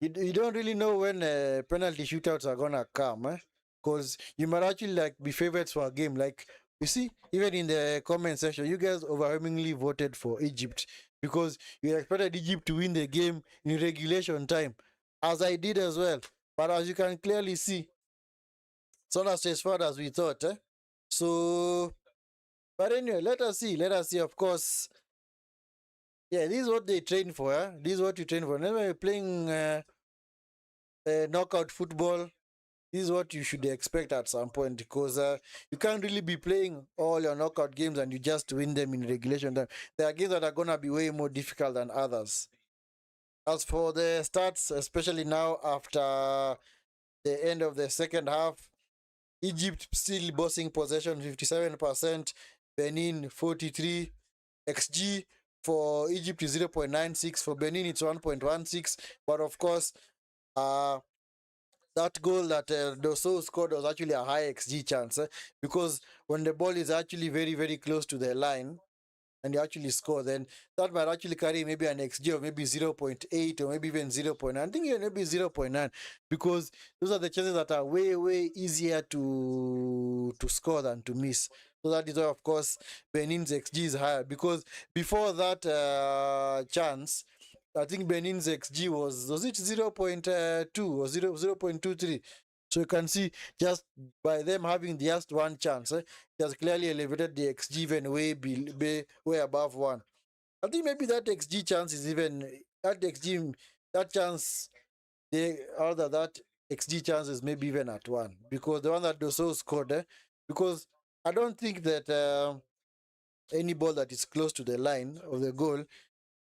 You don't really know when penalty shootouts are gonna come, eh? Because you might actually like be favorites for a game. Like you see, even in the comment section, you guys overwhelmingly voted for Egypt because you expected Egypt to win the game in regulation time. as I did as well. But as you can clearly see, it's not as straightforward as we thought. So, but anyway, let us see. Let us see. Of course, yeah, this is what they train for. This is what you train for. When you're playing knockout football, this is what you should expect at some point, because you can't really be playing all your knockout games and you just win them in regulation time. There are games that are going to be way more difficult than others. As for the stats, especially now after the end of the second half, Egypt still bossing possession 57%, Benin 43, XG for Egypt is 0.96, for Benin it's 1.16, but of course, that goal that Dosso scored was actually a high XG chance, because when the ball is actually very, very close to the line and you actually score, then that might actually carry maybe an XG of maybe 0.8 or maybe even 0.9. I think even maybe 0.9, because those are the chances that are way, way easier to score than to miss. So that is why, of course, Benin's XG is higher, because before that chance, I think Benin's XG was it 0.2 or 0.23. So you can see, just by them having just one chance, it has clearly elevated the XG even way above 1. I think maybe that XG chance is even, that chance, that XG chance is maybe even at 1, because the one that Dosso scored, because I don't think that any ball that is close to the line of the goal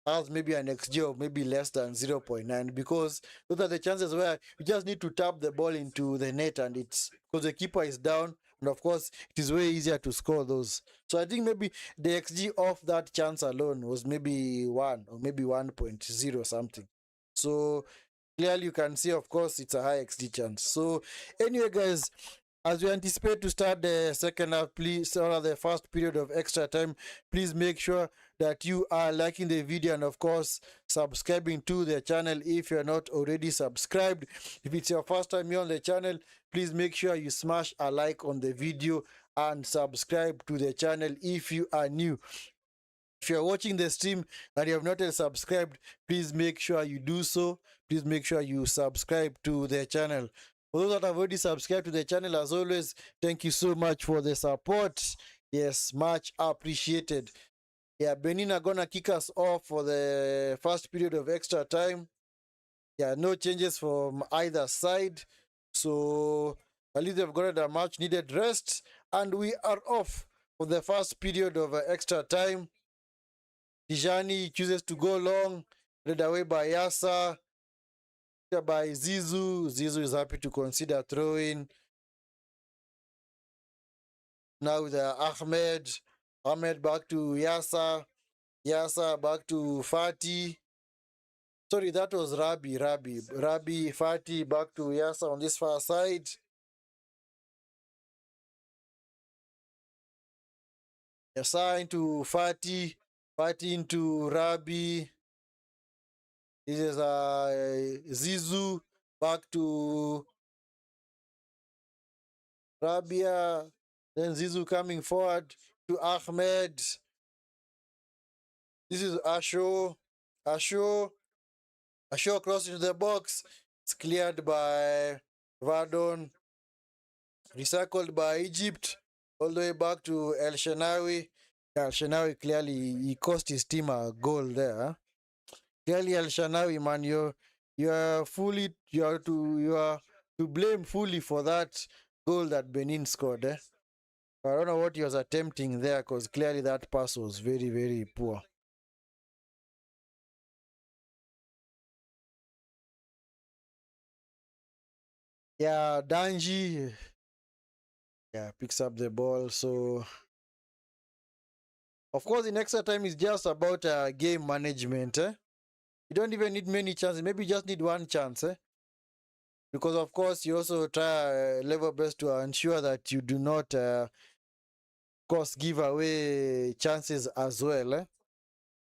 has maybe an XG of maybe less than 0.9, because those are the chances where you just need to tap the ball into the net, and it's because the keeper is down, and of course it is way easier to score those. So I think maybe the XG of that chance alone was maybe 1 or maybe 1.0 something. So clearly you can see, of course, it's a high XG chance. So anyway, guys, as we anticipate to start the second half, please, or the first period of extra time, please make sure that you are liking the video and, of course, subscribing to the channel if you're not already subscribed. If it's your first time here on the channel, please make sure you smash a like on the video and subscribe to the channel if you are new. If you're watching the stream and you have not yet subscribed, please make sure you do so. Please make sure you subscribe to the channel. For those that have already subscribed to the channel, as always, thank you so much for the support. Yes, much appreciated. Yeah, Benin are gonna kick us off for the first period of extra time. Yeah, no changes from either side. So at least they've got a much needed rest. And we are off for the first period of extra time. Tijani chooses to go long, led away by Yasa, by Zizu. Zizu is happy to consider throwing. Now with Ahmed. Ahmed back to Yasa. Yasa back to Fati. Sorry, that was Rabi. Fati back to Yasa on this far side. Yasa into Fati. Fati into Rabi. This is Zizu back to Rabia. Then Zizu coming forward to Ahmed. This is Asho. Asho crossed into the box. It's cleared by Vardon. Recycled by Egypt. All the way back to El Shenawi. El Shenawi clearly, he cost his team a goal there. Clearly, El Shenawi, man, you are to blame fully for that goal that Benin scored. I don't know what he was attempting there, because clearly that pass was very, very poor. Yeah, Danji, yeah, picks up the ball. So, of course, in extra time is just about game management. You don't even need many chances. Maybe you just need one chance. Because, of course, you also try level best to ensure that you do not, of course, give away chances as well.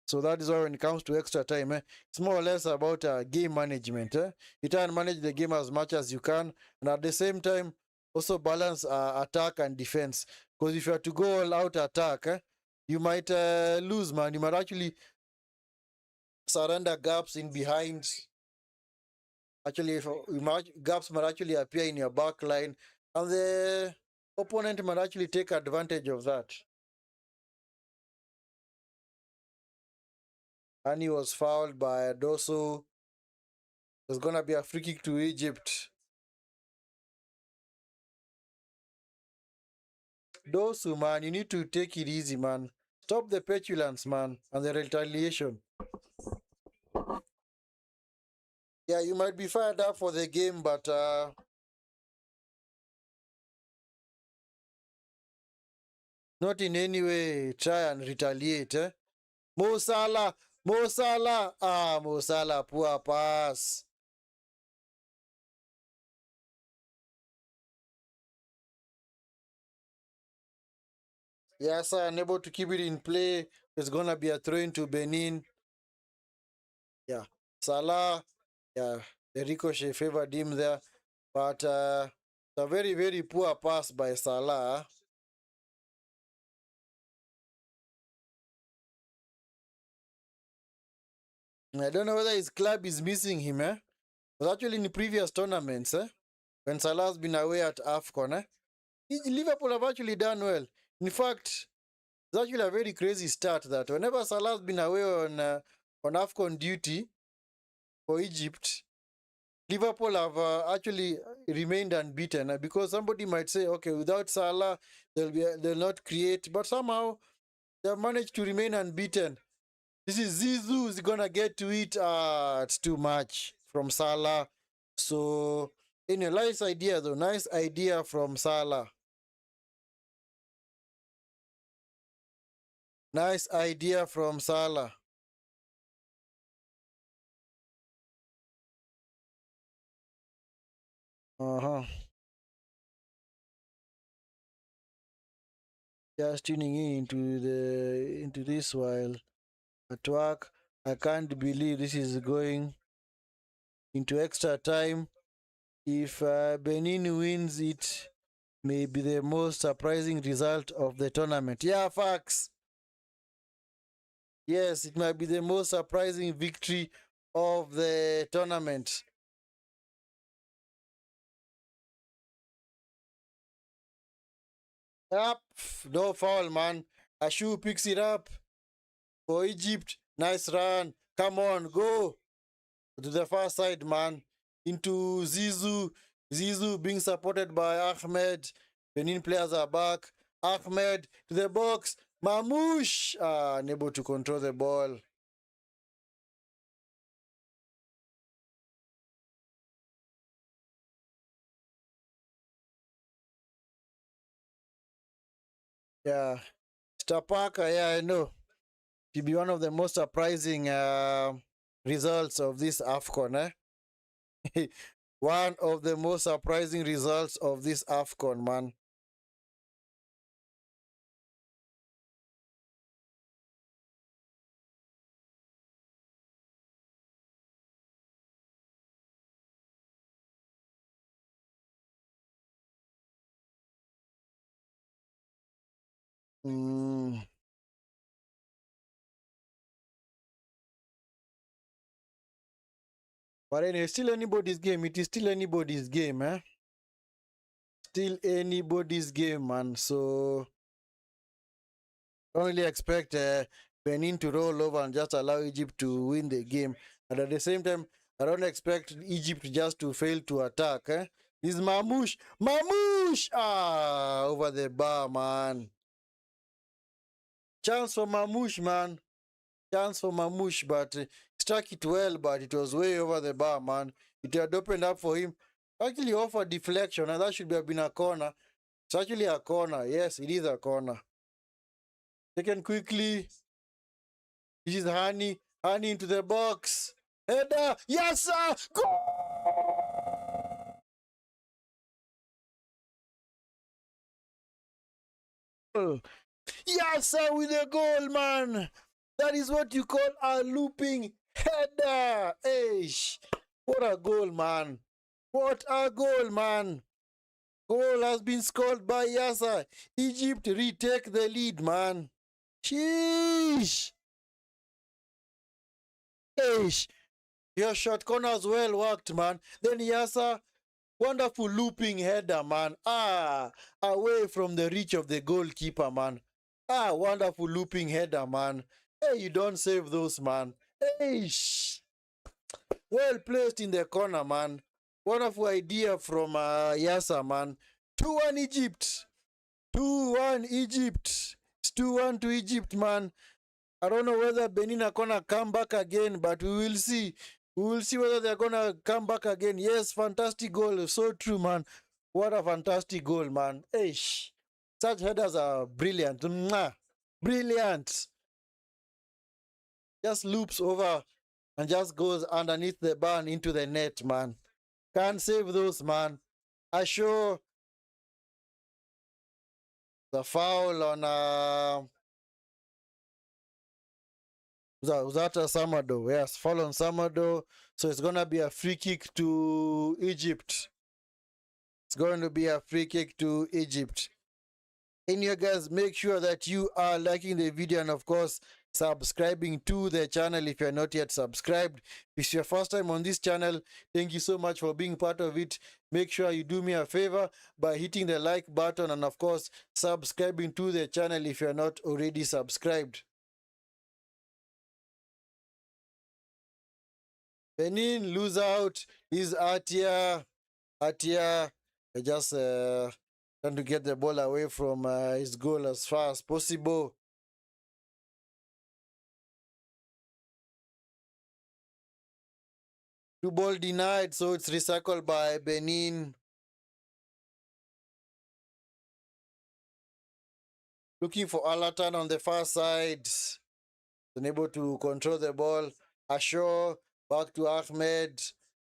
So that is why when it comes to extra time, it's more or less about game management. You try and manage the game as much as you can, and at the same time, also balance attack and defense. Because if you are to go all out attack, you might lose, man. You might actually surrender gaps in behind. Actually, if gaps might actually appear in your back line, and the opponent might actually take advantage of that. And he was fouled by Dosu. There's gonna be a free kick to Egypt. Dosu, man, you need to take it easy, man. Stop the petulance, man, and the retaliation. Yeah, you might be fired up for the game, but not in any way try and retaliate. Mo Salah, Mo Salah, Mo Salah, poor pass. Yes, unable to keep it in play. It's gonna be a throw into Benin. Yeah, Salah. Yeah, the ricochet favored him there, but it's a very very poor pass by Salah. I don't know whether his club is missing him. But actually in the previous tournaments, when Salah's been away at AFCON, Liverpool have actually done well. In fact, it's actually a very crazy start that whenever Salah's been away on AFCON duty for Egypt, Liverpool have actually remained unbeaten because somebody might say, okay, without Salah, they'll not create, but somehow they've managed to remain unbeaten. This is Zizou is gonna get to it. It's too much from Salah. So, in a nice idea though, nice idea from Salah. Nice idea from Salah. Uh-huh. Just tuning in into this while at work. I can't believe this is going into extra time. If Benin wins, it may be the most surprising result of the tournament. Yeah, facts. Yes, it might be the most surprising victory of the tournament. Up, no foul, man. Ashu picks it up for Egypt. Nice run. Come on, go to the far side, man. Into Zizou. Zizou being supported by Ahmed. Benin players are back. Ahmed to the box. Mamouche, unable to control the ball. Yeah, Stapaka, yeah, I know. To be one of the most surprising results of this AFCON, one of the most surprising results of this AFCON, man. Mm. But anyway, still anybody's game. It is still anybody's game, eh? Still anybody's game, man. So don't really expect Benin to roll over and just allow Egypt to win the game. And at the same time, I don't expect Egypt just to fail to attack. This Mamouche, Mamouche, over the bar, man. Chance for Mamouche, man. Chance for Mamouche, but struck it well, but it was way over the bar, man. It had opened up for him. Actually offered deflection, and that should have been a corner. It's actually a corner. Yes, it is a corner. Taken quickly. This is Hani. Hani into the box. Header. Yes, sir. Goal. Yes, sir, with a goal, man. That is what you call a looping header. Eish. What a goal, man. What a goal, man. Goal has been scored by Yasa. Egypt retake the lead, man. Sheesh. Eish. Your shot corners well worked, man. Then Yasa, wonderful looping header, man. Away from the reach of the goalkeeper, man. Wonderful looping header, man. Hey, you don't save those, man. Hey, well placed in the corner, man. Wonderful idea from Yasa, man. 2-1 Egypt. 2-1 Egypt. It's 2-1 to Egypt, man. I don't know whether Benin are gonna come back again, but we will see. We will see whether they're gonna come back again. Yes, fantastic goal. So true, man. What a fantastic goal, man. Eish. Such headers are brilliant. Mwah. Brilliant. Just loops over and just goes underneath the bar and into the net, man. Can't save those, man. I sure the foul on was that a Samado? Yes, foul on Samado. So it's gonna be a free kick to Egypt. It's going to be a free kick to Egypt. Anyway, guys, make sure that you are liking the video and, of course, subscribing to the channel if you're not yet subscribed. If it's your first time on this channel, thank you so much for being part of it. Make sure you do me a favor by hitting the like button and, of course, subscribing to the channel if you're not already subscribed. Benin lose out. Is Atia. Just trying to get the ball away from his goal as far as possible. Two ball denied, so it's recycled by Benin. Looking for Alatan on the far side. Unable to control the ball. Ashur back to Ahmed.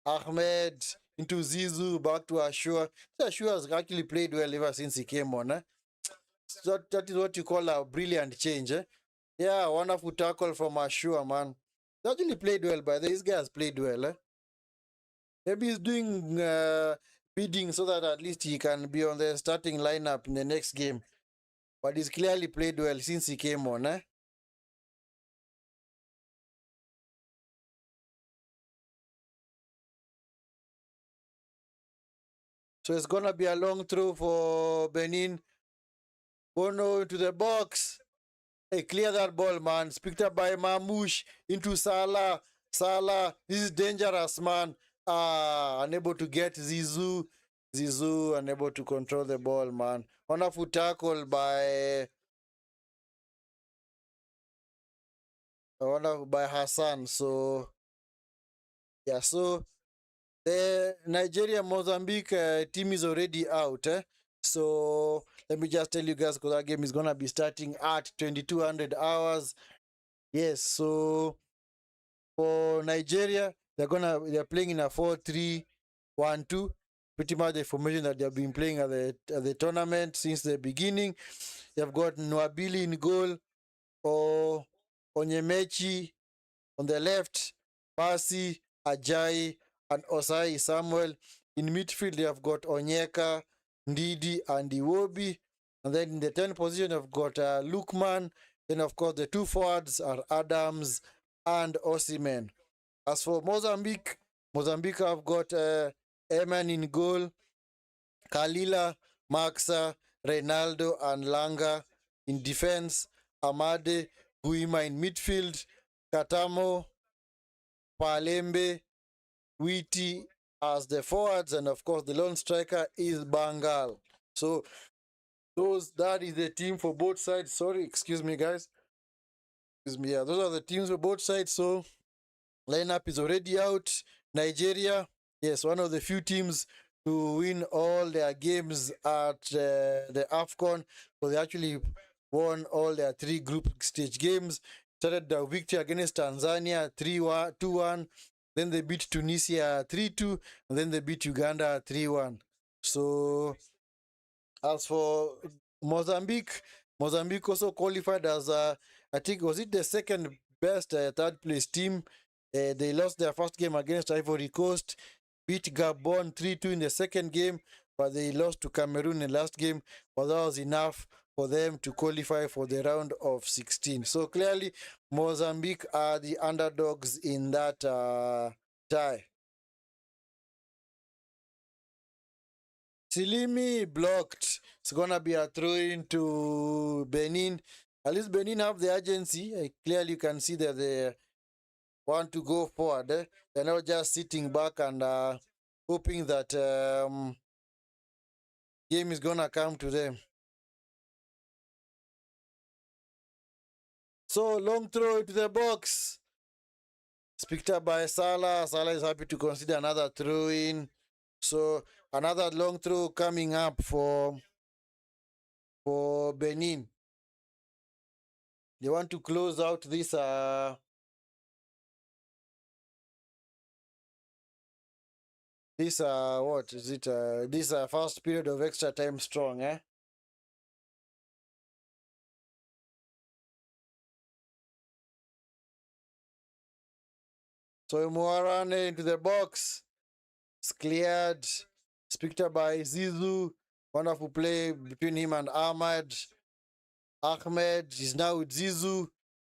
Ahmed into Zizu, back to Ashur. Ashur has actually played well ever since he came on. So that is what you call a brilliant change. Yeah, wonderful tackle from Ashur, man. He actually played well, but this guy has played well. Maybe he's doing bidding so that at least he can be on the starting lineup in the next game. But he's clearly played well since he came on. So it's going to be a long throw for Benin. Bono into the box. Hey, clear that ball, man. It's picked up by Mamouche into Salah. Salah, this is dangerous, man. Unable to get Zizou. Zizou unable to control the ball, man. Wonderful tackle by Hassan. So yeah, so the Nigeria-Mozambique team is already out. So let me just tell you guys, because that game is gonna be starting at 2200 hours. Yes, so for Nigeria, they're playing in a 4-3-1-2. Pretty much the formation that they've been playing at the tournament since the beginning. They've got Nwabili in goal, or Onyemechi on the left, Pasi, Ajayi, and Osai Samuel. In midfield, they have got Onyeka, Ndidi, and Iwobi. And then in the 10th position, they've got Lukman. Then, of course, the two forwards are Adams and Osimhen. As for Mozambique have got Eman in goal, Kalila, Maxa, Reynaldo, and Langa in defense, Amade, Guima in midfield, Katamo, Palembe, Witi as the forwards, and of course the lone striker is Bangal. So that is the team for both sides. Sorry, excuse me, guys. Excuse me. Yeah, those are the teams for both sides. So lineup is already out. Nigeria, yes, one of the few teams to win all their games at the AFCON. So they actually won all their 3 group stage games. Started the victory against Tanzania 2-1. Then they beat Tunisia 3-2. And then they beat Uganda 3-1. So as for Mozambique also qualified as, I think, was it the second best third place team? They lost their first game against Ivory Coast, beat Gabon 3-2 in the second game, but they lost to Cameroon in the last game. But that was enough for them to qualify for the round of 16. So clearly, Mozambique are the underdogs in that Tie. Silimi blocked. It's gonna be a throw into Benin. At least Benin have the agency. Clearly, you can see that they want to go forward. They're not just sitting back and hoping that game is gonna come to them. So long throw into the box. It's picked up by Salah. Salah is happy to consider another throw in. So another long throw coming up for Benin. They want to close out this what is it? This first period of extra time strong, eh? So Moarane into the box. It's cleared. It's picked up by Zizou. Wonderful play between him and Ahmad. Ahmed is now with Zizou.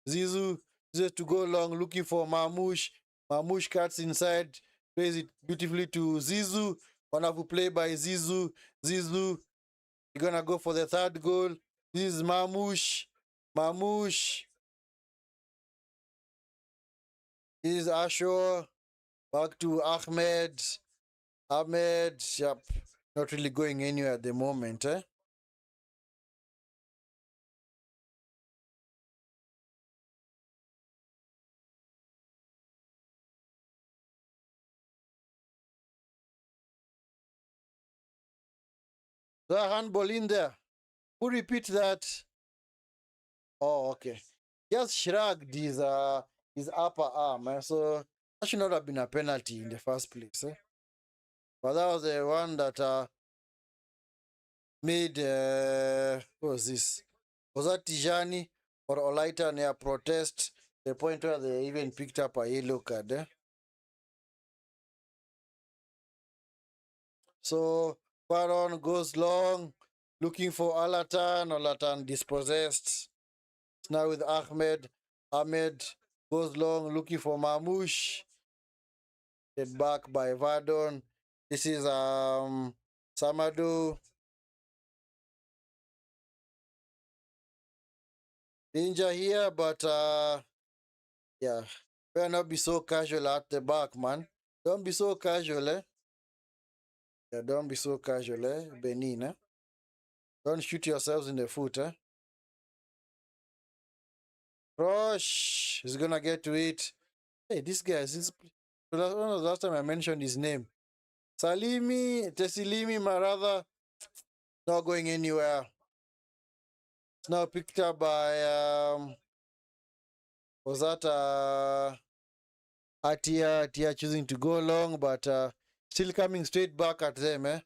Zizou just to go long looking for Mamouche. Mamouche cuts inside. Plays it beautifully to Zizou. Wonderful play by Zizou. Zizou, you're gonna go for the third goal. This is Mamouche. Mamouche. This is Ashur. Back to Ahmed. Ahmed, yep. Not really going anywhere at the moment, eh? The handball in there. Who repeat that? Oh, okay. Just shrugged his upper arm, eh? So that should not have been a penalty in the first place, eh? But that was the one that made what was this? Was that Tijani or Olaita near protest? The point where they even picked up a yellow card, eh? So Baron goes long, looking for Alatan. Alatan dispossessed. Now with Ahmed. Ahmed goes long, looking for Mamouche. Get back by Vadon. This is Samadu. Danger here, but yeah. Better not be so casual at the back, man. Don't be so casual, eh? Yeah, don't be so casual, eh? Benin, eh? Don't shoot yourselves in the foot, eh? Rush is gonna get to it. Hey, this guy is when was the last time I mentioned his name? Tesilimi Maratha, not going anywhere. It's now picked up by was that Atia choosing to go long, but still coming straight back at them, eh?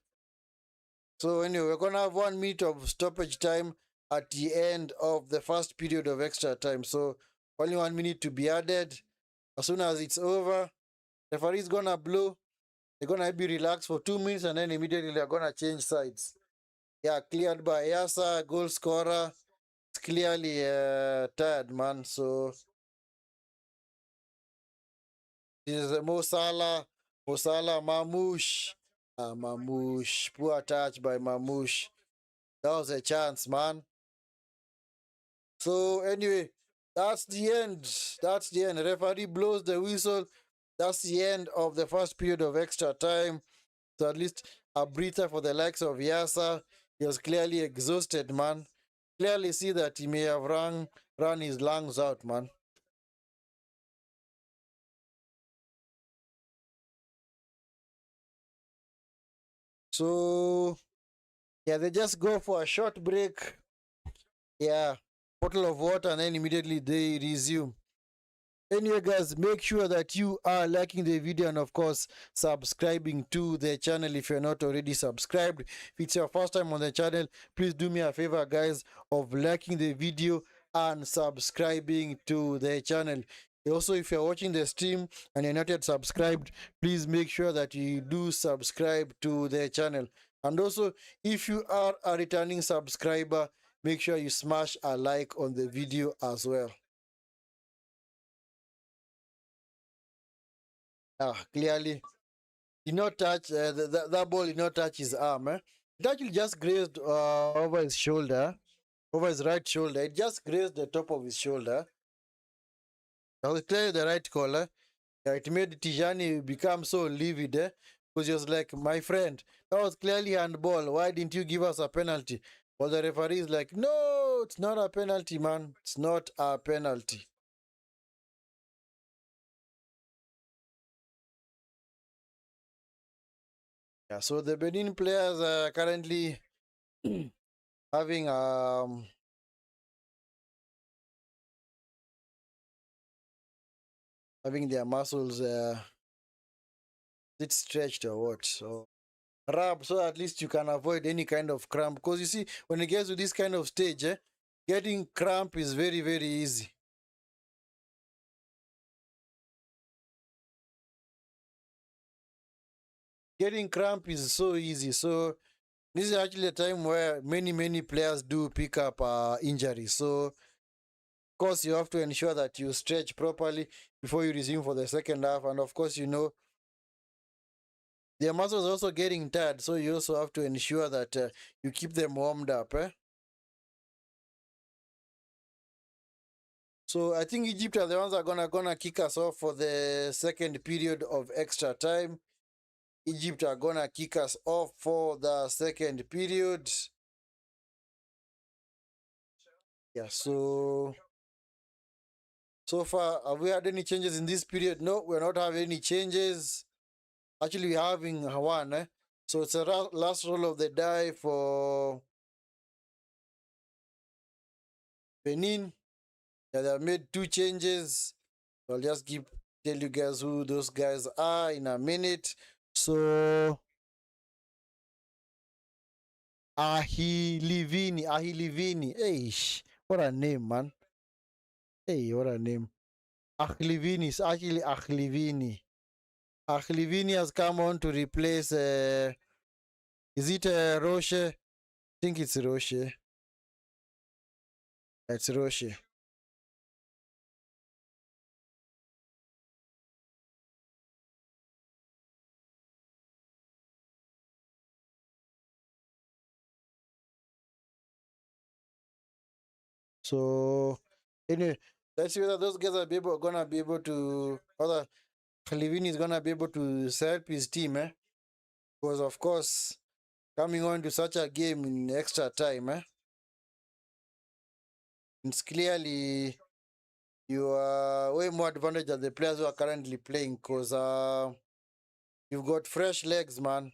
So anyway, we're gonna have 1 minute of stoppage time at the end of the first period of extra time. So only 1 minute to be added. As soon as it's over, the referee is gonna blow. They're gonna be relaxed for 2 minutes and then immediately they're gonna change sides. Yeah, cleared by Yasa, goal scorer. It's clearly tired, man. So this is Mo Salah. Mo Salah, Mamouche. Mamouche. Poor touch by Mamouche. That was a chance, man. So anyway, that's the end. That's the end. Referee blows the whistle. That's the end of the first period of extra time. So at least a breather for the likes of Yasa. He was clearly exhausted, man. Clearly see that he may have run his lungs out, man. So yeah, they just go for a short break. Yeah, bottle of water, and then immediately they resume. Anyway, guys, make sure that you are liking the video and, of course, subscribing to the channel if you're not already subscribed. If it's your first time on the channel, please do me a favor, guys, of liking the video and subscribing to the channel. Also, if you're watching the stream and you're not yet subscribed, please make sure that you do subscribe to the channel. And also, if you are a returning subscriber, make sure you smash a like on the video as well. Clearly, did not touch that ball. Did not touch his arm. It actually just grazed over his shoulder, over his right shoulder. It just grazed the top of his shoulder. That was clearly the right call. It made Tijani become so livid. Because he was like, my friend, that was clearly handball. Why didn't you give us a penalty? Well, the referee is like, no, it's not a penalty, man. It's not a penalty. Yeah, so the Benin players are currently having having their muscles it stretched or what. So rub so at least you can avoid any kind of cramp. Because you see, when it gets to this kind of stage, getting cramp is very, very easy. Getting cramp is so easy. So this is actually a time where many players do pick up injuries. So of course you have to ensure that you stretch properly before you resume for the second half. And of course, you know, their muscles are also getting tired, so you also have to ensure that you keep them warmed up. So I think Egypt are the ones that are gonna kick us off for the second period of extra time. Egypt are gonna kick us off for the second period. Yeah, so far, have we had any changes in this period? No, we're not having any changes. Actually, we're having one. So it's a last roll of the die for Benin. Yeah, they have made two changes. I'll just tell you guys who those guys are in a minute. So Ahilivini. Hey, what a name, man. Hey, what a name. Ahilivini is actually Ahilivini. Ahilivini has come on to replace is it Roche? I think it's Roche. It's Roche. So anyway, let's see whether those guys gonna be able to whether Khalivini is gonna be able to help his team, because of course coming on to such a game in extra time, it's clearly you are way more advantage than the players who are currently playing, because you've got fresh legs, man.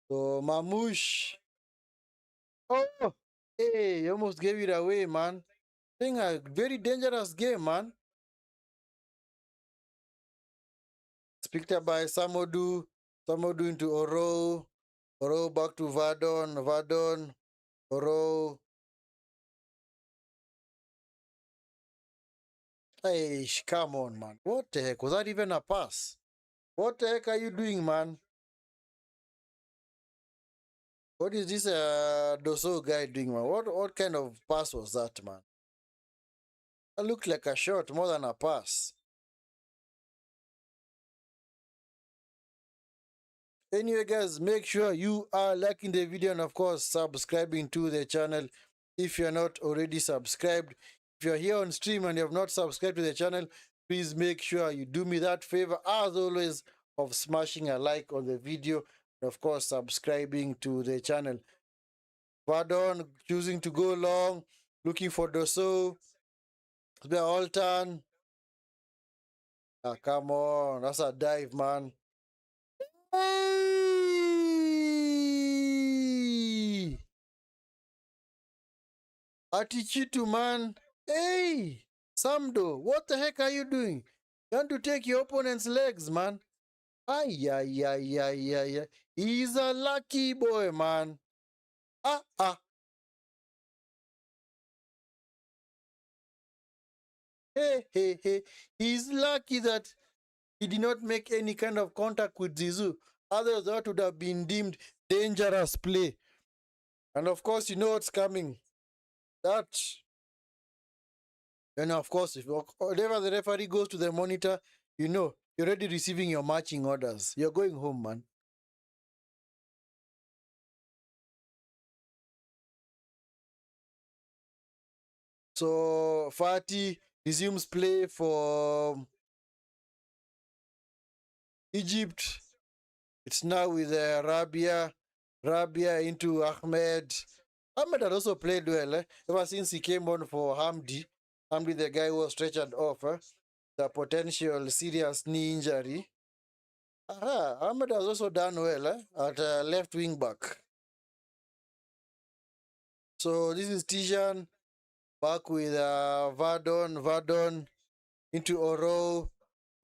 So Mamouche, oh, hey, you almost gave it away, man. I think a very dangerous game, man. It's picked up by Samodu into Oro back to Vardon, Oro. Hey, come on, man. What the heck? Was that even a pass? What the heck are you doing, man? What is this Doso guy doing, man? What kind of pass was that, man? That looked like a shot more than a pass. Anyway, guys, make sure you are liking the video and, of course, subscribing to the channel if you're not already subscribed. If you're here on stream and you have not subscribed to the channel, please make sure you do me that favor, as always, of smashing a like on the video and, of course, subscribing to the channel. Pardon, choosing to go long, looking for Doso. It's been all turn. Ah, come on, that's a dive, man. Hey! Atichitu, man. Hey! Samdo, what the heck are you doing? You want to take your opponent's legs, man. Ay, ay, ay, ay, ay, ay. He's a lucky boy, man. Ah, ah. Hey, hey, hey. He's lucky that he did not make any kind of contact with Zizou. Otherwise, that would have been deemed dangerous play. And of course, you know what's coming. That, and of course, if whenever the referee goes to the monitor, you know, you're already receiving your marching orders. You're going home, man. So Fati resumes play for Egypt. It's now with Rabia. Rabia into Ahmed. Ahmed had also played well, ever since he came on for Hamdi. Hamdi, the guy who was stretchered off, the potential serious knee injury. Aha, Ahmed has also done well at left wing back. So this is Tijan back with Vardon. Vardon into Oro.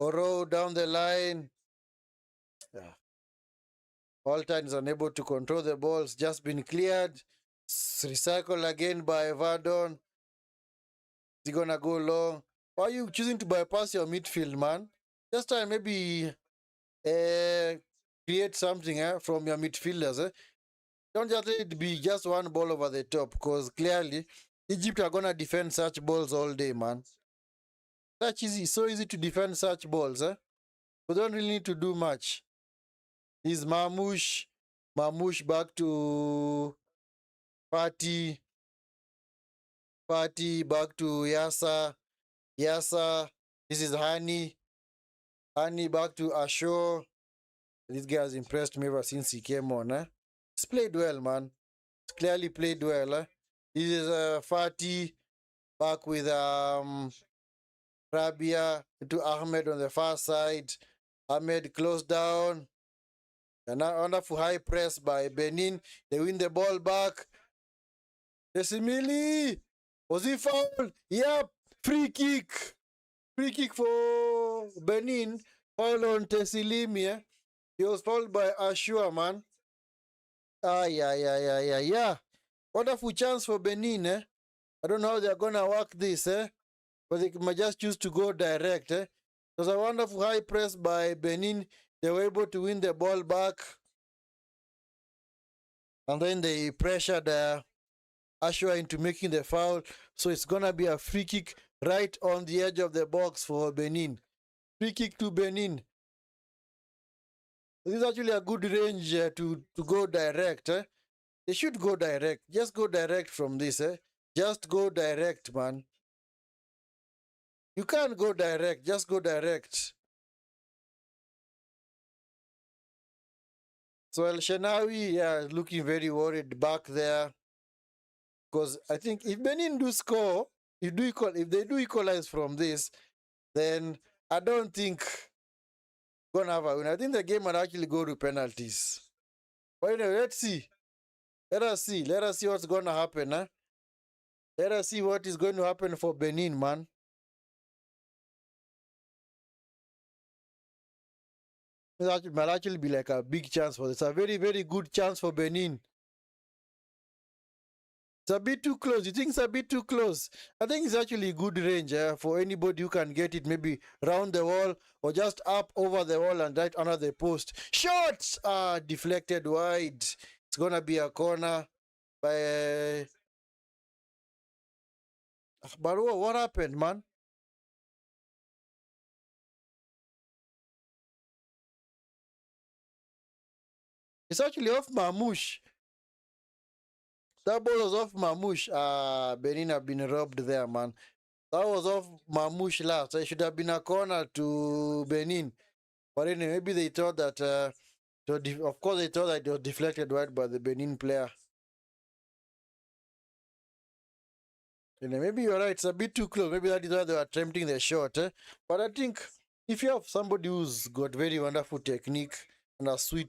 Oro down the line. Yeah. Altan is unable to control the balls, just been cleared. Recycle again by Vardon. Is he gonna go long? Why are you choosing to bypass your midfield, man? Just try maybe create something from your midfielders. Don't just let it be just one ball over the top, because clearly Egypt are gonna defend such balls all day, man. Such easy, so easy to defend such balls. We don't really need to do much. Is Mamouche. Mamouche back to Fati. Fati back to Yasa. Yasa. This is Hani. Hani back to Asho. This guy has impressed me ever since he came on. He's played well, man. He's clearly played well. This is Fati back with Rabia to Ahmed on the far side. Ahmed closed down. And now wonderful high press by Benin. They win the ball back. Desimili. Was he fouled? Yep. Free kick. Free kick for Benin. Foul on Tessilimi. He was fouled by Ashua, man. Yeah. Wonderful chance for Benin, I don't know how they're gonna work this, but they might just choose to go direct, It was a wonderful high press by Benin. They were able to win the ball back. And then they pressured Ashua into making the foul. So it's gonna be a free kick right on the edge of the box for Benin. Free kick to Benin. This is actually a good range to go direct. They should go direct. Just go direct from this. Just go direct, man. You can't go direct. Just go direct. So El Shenawi, yeah, looking very worried back there. Because I think if Benin do score, if they do equalize from this, then I don't think gonna have a win. I think the game might actually go to penalties. But anyway, let's see. Let us see. Let us see what's gonna happen, Let us see what is going to happen for Benin, man. It might actually be like a big chance for this. A very, very good chance for Benin. It's a bit too close. You think it's a bit too close? I think it's actually good range for anybody who can get it maybe round the wall or just up over the wall and right under the post. Shots are deflected wide. It's going to be a corner by... But what happened, man? It's actually off Mamouche. That ball was off Mamouche. Benin have been robbed there, man. That was off Mamouche last. It should have been a corner to Benin. But anyway, maybe they thought that, of course, they thought that it was deflected right by the Benin player. Anyway, maybe you're right. It's a bit too close. Maybe that is why they were attempting the shot. But I think if you have somebody who's got very wonderful technique and a sweet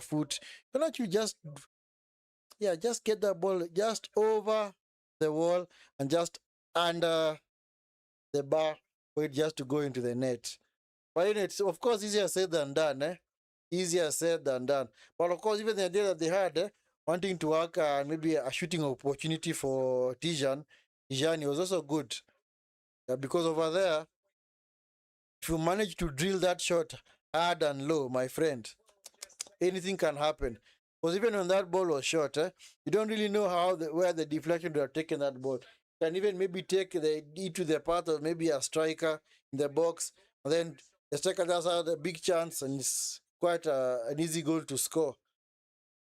foot, you can actually just get the ball just over the wall and just under the bar for it just to go into the net. But it's of course easier said than done, Easier said than done. But of course, even the idea that they had, wanting to work maybe a shooting opportunity for Tijani was also good. Because over there, if you manage to drill that shot hard and low, my friend, anything can happen. Because even when that ball was shot, you don't really know where the deflection would have taken that ball. Can even maybe take it to the path of maybe a striker in the box, and then the striker just had a big chance, and it's quite an easy goal to score.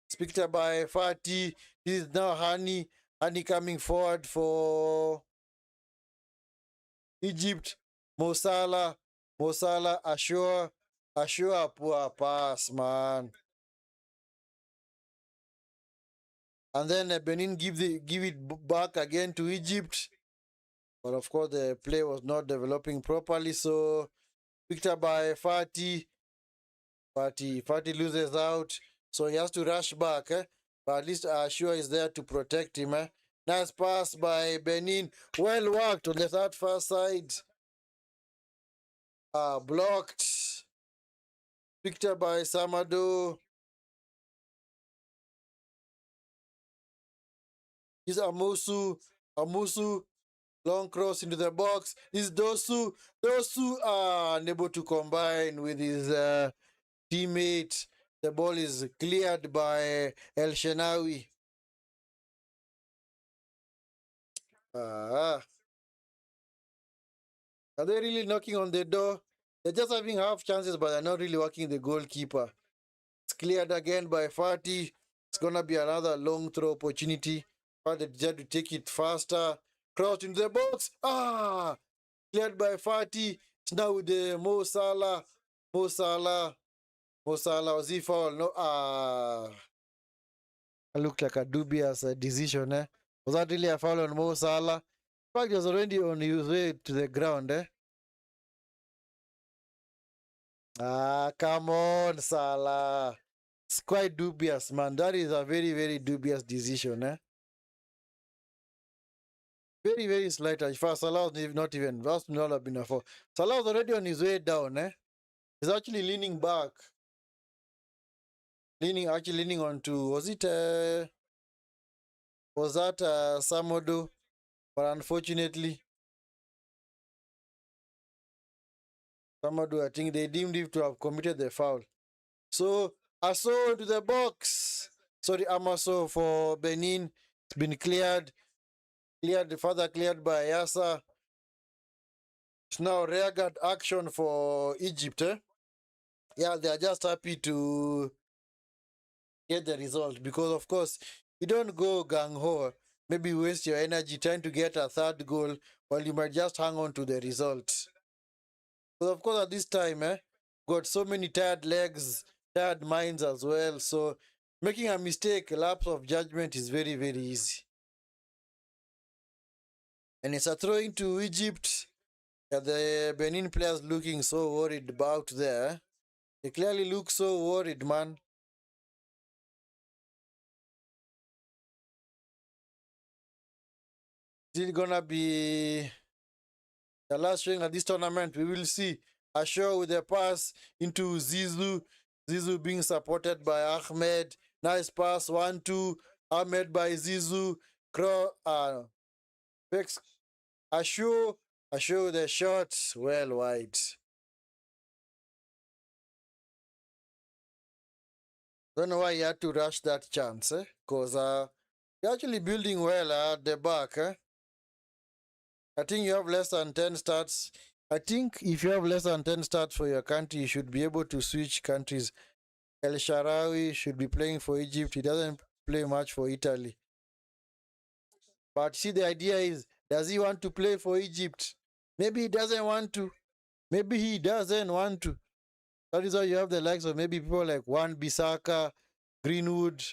It's picked up by Fati. This is now Hani. Hani coming forward for Egypt. Mo Salah. Mo Salah. Ashua. Ashua, poor pass, man. And then Benin give it back again to Egypt. But of course, the play was not developing properly. So picked up by Fati. Fati loses out. So he has to rush back. But at least Ashua is there to protect him. Nice pass by Benin. Well worked on the third far side. Blocked. Picked up by Samado. Is Amusu. Amusu. Long cross into the box. Is Dosu. Dosu unable to combine with his teammate. The ball is cleared by El Shenawi. Are they really knocking on the door? They're just having half chances, but they're not really working the goalkeeper. It's cleared again by Fati. It's going to be another long throw opportunity. But they decide to take it faster. Cross into the box. Cleared by Fati. It's now with the Mo Salah. Mo Salah. Mo Salah. Was he foul? No. It looked like a dubious decision. Was that really a foul on Mo Salah? In fact, he was already on his way to the ground. Come on, Salah. It's quite dubious, man. That is a very, very dubious decision. Very, very slight. In fact, Salah was not even. That's not have been a foul. Salah was already on his way down. He's actually leaning back. Leaning onto. Was that Samodo? But unfortunately, Samodo, I think they deemed him to have committed the foul. So, Aso to the box. Sorry, Amaso for Benin. It's been cleared. Further cleared by Yasa. It's now rearguard action for Egypt. Yeah, they are just happy to get the result because, of course, you don't go gang-ho. Maybe waste your energy trying to get a third goal while you might just hang on to the result. But of course, at this time, got so many tired legs, tired minds as well. So making a mistake, a lapse of judgment is very, very easy. And it's a throw into Egypt. The Benin players looking so worried about there. They clearly look so worried, man. Is it gonna be the last showing at this tournament? We will see. Asho with a pass into Zizou. Zizou being supported by Ahmed. Nice pass, 1-2. Ahmed by Zizou. Fix Asho the shot. Well wide. Don't know why he had to rush that chance, because you're actually building well at the back. I think you have less than 10 starts. I think if you have less than 10 starts for your country, you should be able to switch countries. El Sharawi should be playing for Egypt. He doesn't play much for Italy. But see, the idea is, does he want to play for Egypt? Maybe he doesn't want to. Maybe he doesn't want to. That is why you have the likes of maybe people like Juan Bissaka, Greenwood.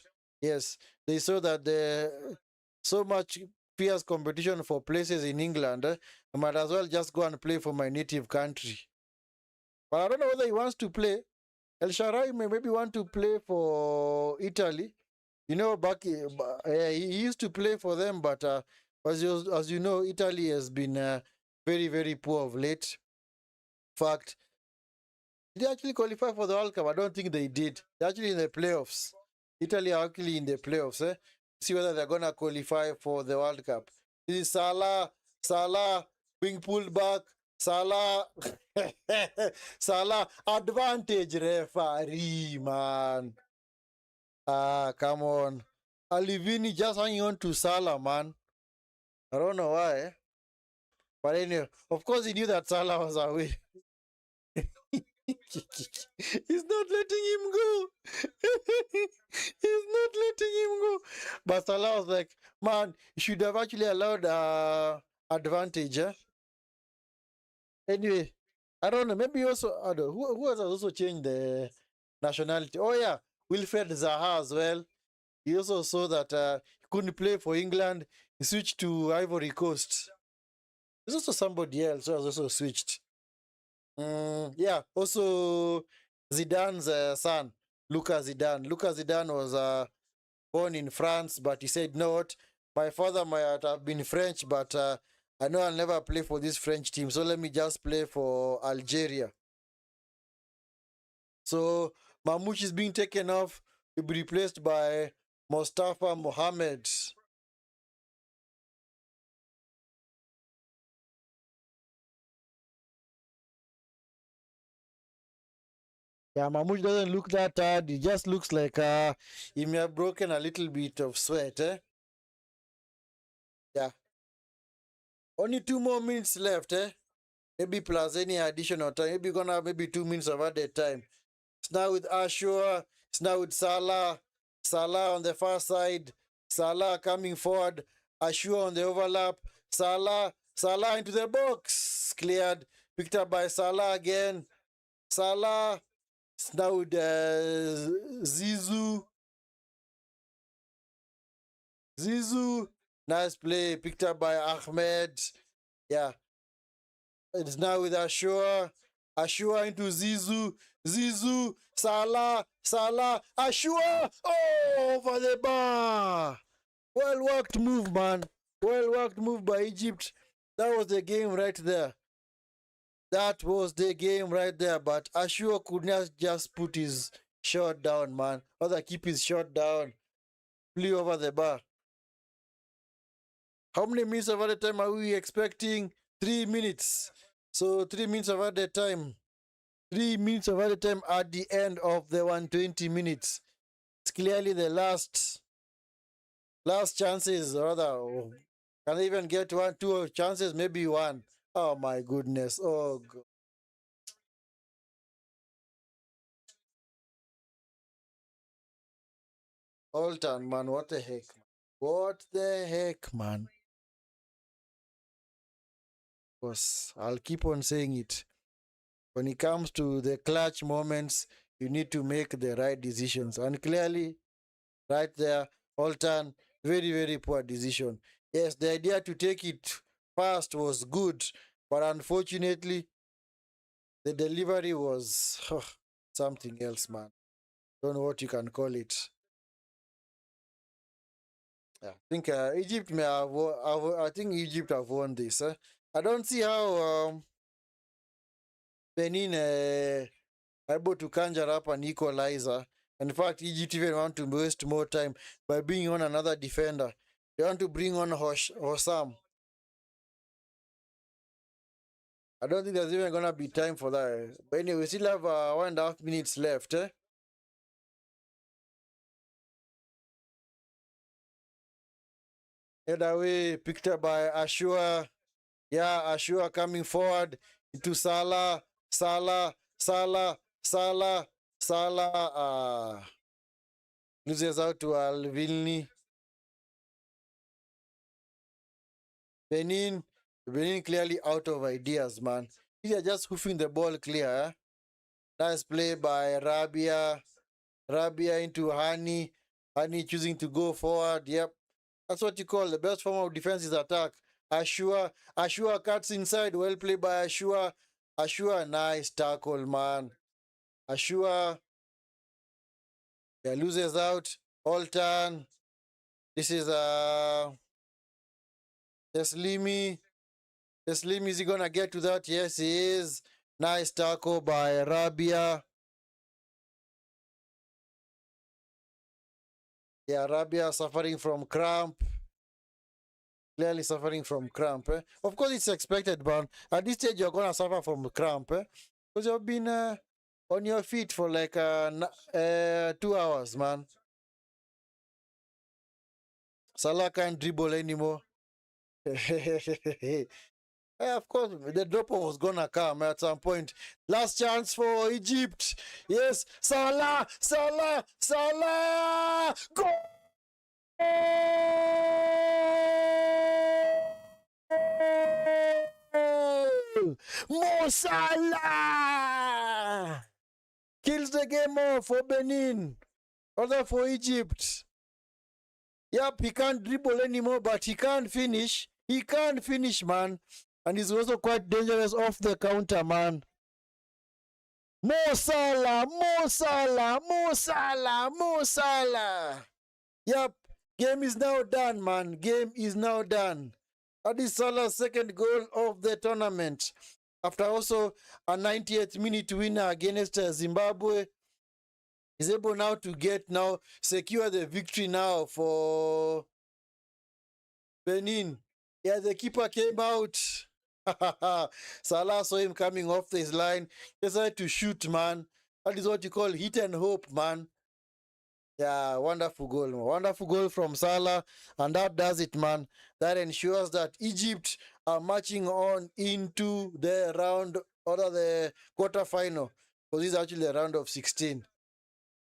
Yes, they saw that the so much fierce competition for places in England. I might as well just go and play for my native country. But I don't know whether he wants to play. El Shaarawy may maybe want to play for Italy. You know, he used to play for them, but as you know, Italy has been very, very poor of late. In fact, did they actually qualify for the World Cup? I don't think they did. They're actually in the playoffs. Italy are actually in the playoffs. See whether they're going to qualify for the World Cup. This is Salah being pulled back. Salah, Salah, advantage referee, man. Ah, come on. Alivini just hanging on to Salah, man. I don't know why. But anyway, of course he knew that Salah was away. He's not letting him go. He's not letting him go. But Salah was like, man, you should have actually allowed advantage. Eh? Anyway, I don't know. Maybe also, I don't know, who else has also changed the nationality? Oh, yeah, Wilfred Zaha as well. He also saw that he couldn't play for England. He switched to Ivory Coast. There's also somebody else who has also switched. Yeah, also Zidane's son, Lucas Zidane. Lucas Zidane was born in France, but he said, no, what? My father might have been French, but I know I'll never play for this French team, so let me just play for Algeria. So Mamouche is being taken off to be replaced by Mustafa Mohamed. Yeah, Mamouche doesn't look that tired. He just looks like he may have broken a little bit of sweat. Eh? Yeah. Only 2 more minutes left. Eh? Maybe plus any additional time. Maybe gonna have maybe 2 minutes of added time. It's now with Ashura. It's now with Salah. Salah on the far side. Salah coming forward. Ashura on the overlap. Salah into the box. Cleared. Picked up by Salah again. Salah. It's now with Zizou. Zizou. Nice play. Picked up by Ahmed. Yeah. It's now with Ashura. Ashura into Zizou. Zizou. Salah. Ashura. Oh, over the bar. Well worked move, man. Well worked move by Egypt. That was the game right there. That was the game right there. But Ashura could not just put his shot down, man. Other keep his shot down. Flew over the bar. How many minutes of added time are we expecting? 3 minutes. So 3 minutes of added time. 3 minutes of added time at the end of the 120 minutes. It's clearly the last chances, rather. Can I even get one, two chances? Maybe one. Oh my goodness. Oh God. Alton, man, what the heck? What the heck, man? Because I'll keep on saying it. When it comes to the clutch moments, you need to make the right decisions. And clearly, right there, Alton, very, very poor decision. Yes, the idea to take it fast was good, but unfortunately, the delivery was something else, man. Don't know what you can call it. Yeah, I think Egypt may have. I think Egypt have won this. I don't see how Benin able to conjure up an equalizer. In fact, Egypt even want to waste more time by bringing on another defender. They want to bring on Hossam. I don't think there's even gonna be time for that. But anyway, we still have 1.5 minutes left. Head away, picked up by Ashua. Yeah, Ashua coming forward into Salah. Loses out to Alvilni. Benin clearly out of ideas, man. They are just hoofing the ball clear. Nice play by Rabia into Hani. Hani choosing to go forward. Yep. That's what you call the best form of defense is attack. Ashua cuts inside. Well played by Ashua. Ashua, nice tackle, man. Ashua, yeah, loses out. Alton. This is Teslimi. Teslimi, is he gonna get to that? Yes, he is. Nice tackle by Rabia. Yeah, Rabia suffering from cramp. Clearly suffering from cramp. Of course, it's expected, but at this stage, you're gonna suffer from cramp. Because you've been on your feet for like 2 hours, man. Salah can't dribble anymore. Of course, the drop-off was gonna come at some point. Last chance for Egypt. Yes, Salah, Salah, Salah! Goal! Mo Salah kills the game off for Benin, other for Egypt. Yep, he can't dribble anymore, but he can't finish. He can't finish, man. And he's also quite dangerous off the counter, man. Mo Salah, Mo Salah, Mo Salah, Mo Salah. Yep, game is now done, man. Game is now done. That is Salah's second goal of the tournament. After also a 90th minute winner against Zimbabwe, he's able now to secure the victory now for Benin. Yeah, the keeper came out. Salah saw him coming off his line. Decided to shoot, man. That is what you call hit and hope, man. Yeah, wonderful goal. Wonderful goal from Salah. And that does it, man. That ensures that Egypt are marching on into the round, or the quarterfinal. Because this is actually a round of 16.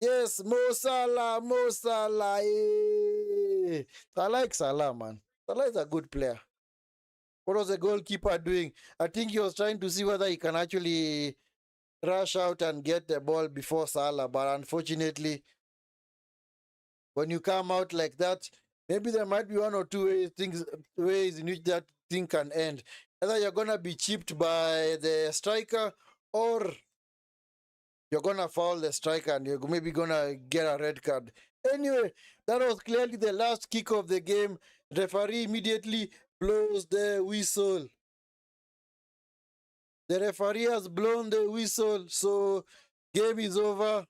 Yes, Mo Salah, Mo Salah. Eh. I like Salah, man. Salah is a good player. What was the goalkeeper doing? I think he was trying to see whether he can actually rush out and get the ball before Salah. But unfortunately, when you come out like that, maybe there might be one or two ways in which that thing can end. Either you're going to be chipped by the striker, or you're going to foul the striker and you're maybe going to get a red card. Anyway, that was clearly the last kick of the game. The referee immediately blows the whistle. The referee has blown the whistle, so game is over.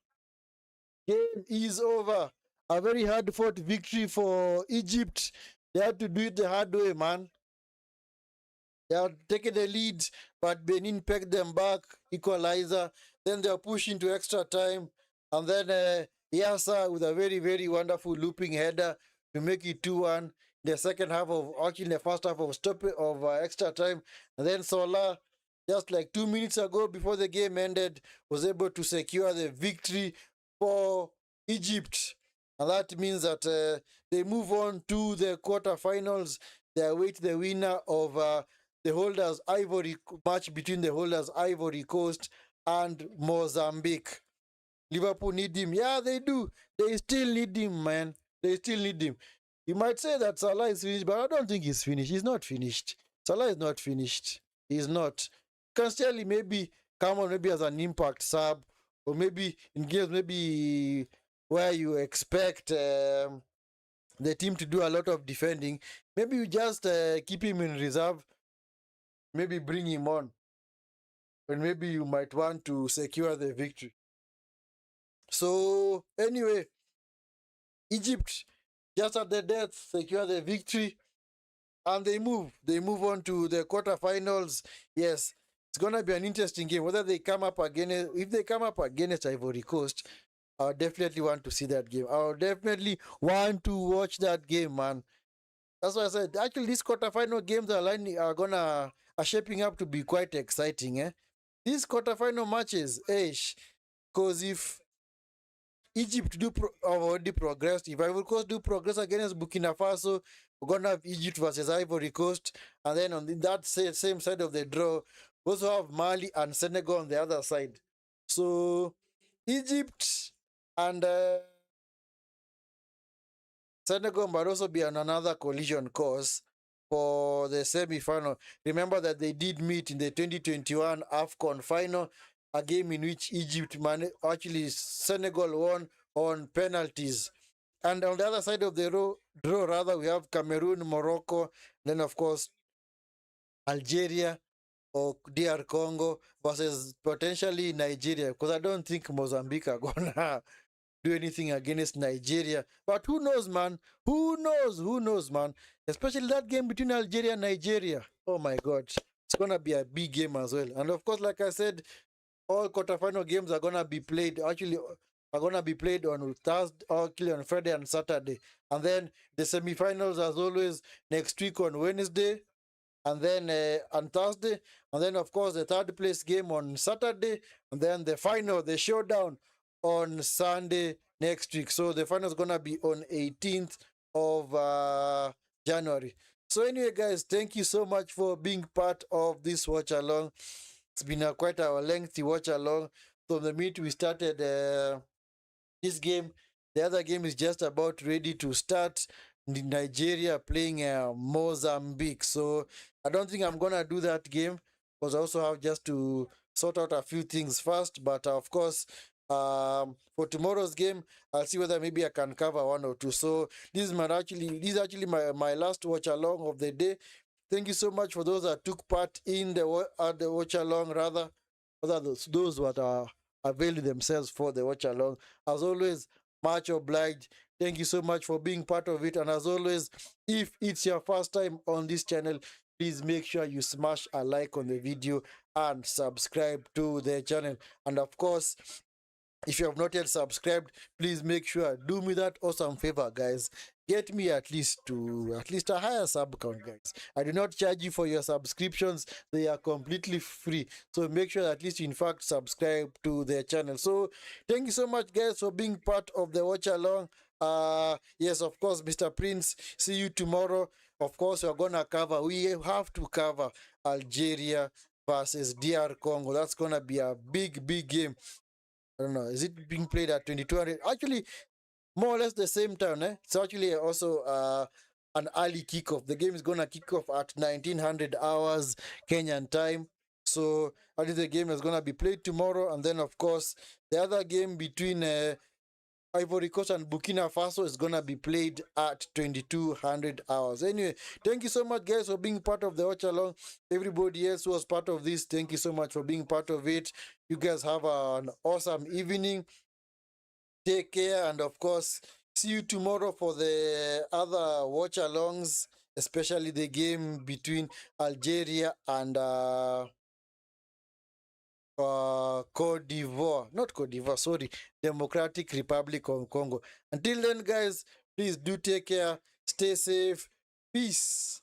Game is over. A very hard-fought victory for Egypt. They had to do it the hard way, man. They had taken the lead, but Benin pegged them back, equalizer. Then they are pushed into extra time. And then Yasa with a very, very wonderful looping header to make it 2-1. The second half of, actually in the first half of extra time. And then Salah, just like 2 minutes ago before the game ended, was able to secure the victory for Egypt. And that means that they move on to the quarterfinals. They await the winner of the holders match between the holders Ivory Coast and Mozambique. Liverpool need him. Yeah, they do. They still need him, man. They still need him. You might say that Salah is finished, but I don't think he's finished. He's not finished. Salah is not finished. He's not. Can still maybe come on, maybe as an impact sub, or maybe in games maybe where you expect the team to do a lot of defending. Maybe you just keep him in reserve. Maybe bring him on. And maybe you might want to secure the victory. So, anyway, Egypt, just at the death, secure the victory. And they move. They move on to the quarterfinals. Yes, it's going to be an interesting game. Whether they come up against, if they come up against Ivory Coast, I definitely want to see that game. I definitely want to watch that game, man. That's why I said, actually, these quarterfinal games are shaping up to be quite exciting, eh? These quarterfinal matches, because if Egypt have already progressed, if Ivory Coast do progress against Burkina Faso, we're going to have Egypt versus Ivory Coast, and then on that same side of the draw, we also have Mali and Senegal on the other side. So, Egypt and Senegal might also be on another collision course for the semi-final. Remember that they did meet in the 2021 AFCON final, a game in which Senegal won on penalties. And on the other side of the draw, we have Cameroon, Morocco, then of course Algeria or DR Congo versus potentially Nigeria, because I don't think Mozambique are gonna do anything against Nigeria. But who knows, man? Who knows, man? Especially that game between Algeria and Nigeria. Oh my God. It's going to be a big game as well. And of course, like I said, all quarterfinal games are going to be played. Actually, are gonna be played on Thursday, actually on Friday and Saturday, and then the semi-finals, as always, next week on Wednesday, and then on Thursday, and then of course the third place game on Saturday, and then the final, the showdown, on Sunday next week. So the final is gonna be on 18th of January. So anyway, guys, thank you so much for being part of this watch along. It's been quite a lengthy watch along from the minute we started this game. The other game is just about ready to start. Nigeria playing Mozambique. So I don't think I'm gonna do that game because I also have just to sort out a few things first. But of course, for tomorrow's game, I'll see whether maybe I can cover one or two. So this is actually my last watch along of the day. Thank you so much for those that took part in the watch along, rather those that are availed themselves for the watch along. As always, much obliged. Thank you so much for being part of it. And as always, if it's your first time on this channel, please make sure you smash a like on the video and subscribe to the channel. And of course, if you have not yet subscribed, please make sure, do me that awesome favor, guys. Get me at least a higher sub count, guys. I do not charge you for your subscriptions. They are completely free. So make sure that at least you in fact subscribe to their channel. So thank you so much, guys, for being part of the watch along. Yes, of course, Mr. Prince. See you tomorrow. Of course, we have to cover Algeria versus DR Congo. That's gonna be a big game. I don't know. Is it being played at 2200? Actually, more or less the same time. It's actually also an early kickoff. The game is gonna kick off at 1900 hours Kenyan time. So actually, the game is gonna be played tomorrow, and then of course the other game between Ivory Coast and Burkina Faso is gonna be played at 2200 hours. Anyway, thank you so much, guys, for being part of the watch along. Everybody else who was part of this, thank you so much for being part of it. You guys have an awesome evening. Take care, and of course, see you tomorrow for the other watch alongs, especially the game between Algeria and Cote d'Ivoire, not Cote d'Ivoire, sorry, Democratic Republic of Congo. Until then, guys, please do take care, stay safe, peace.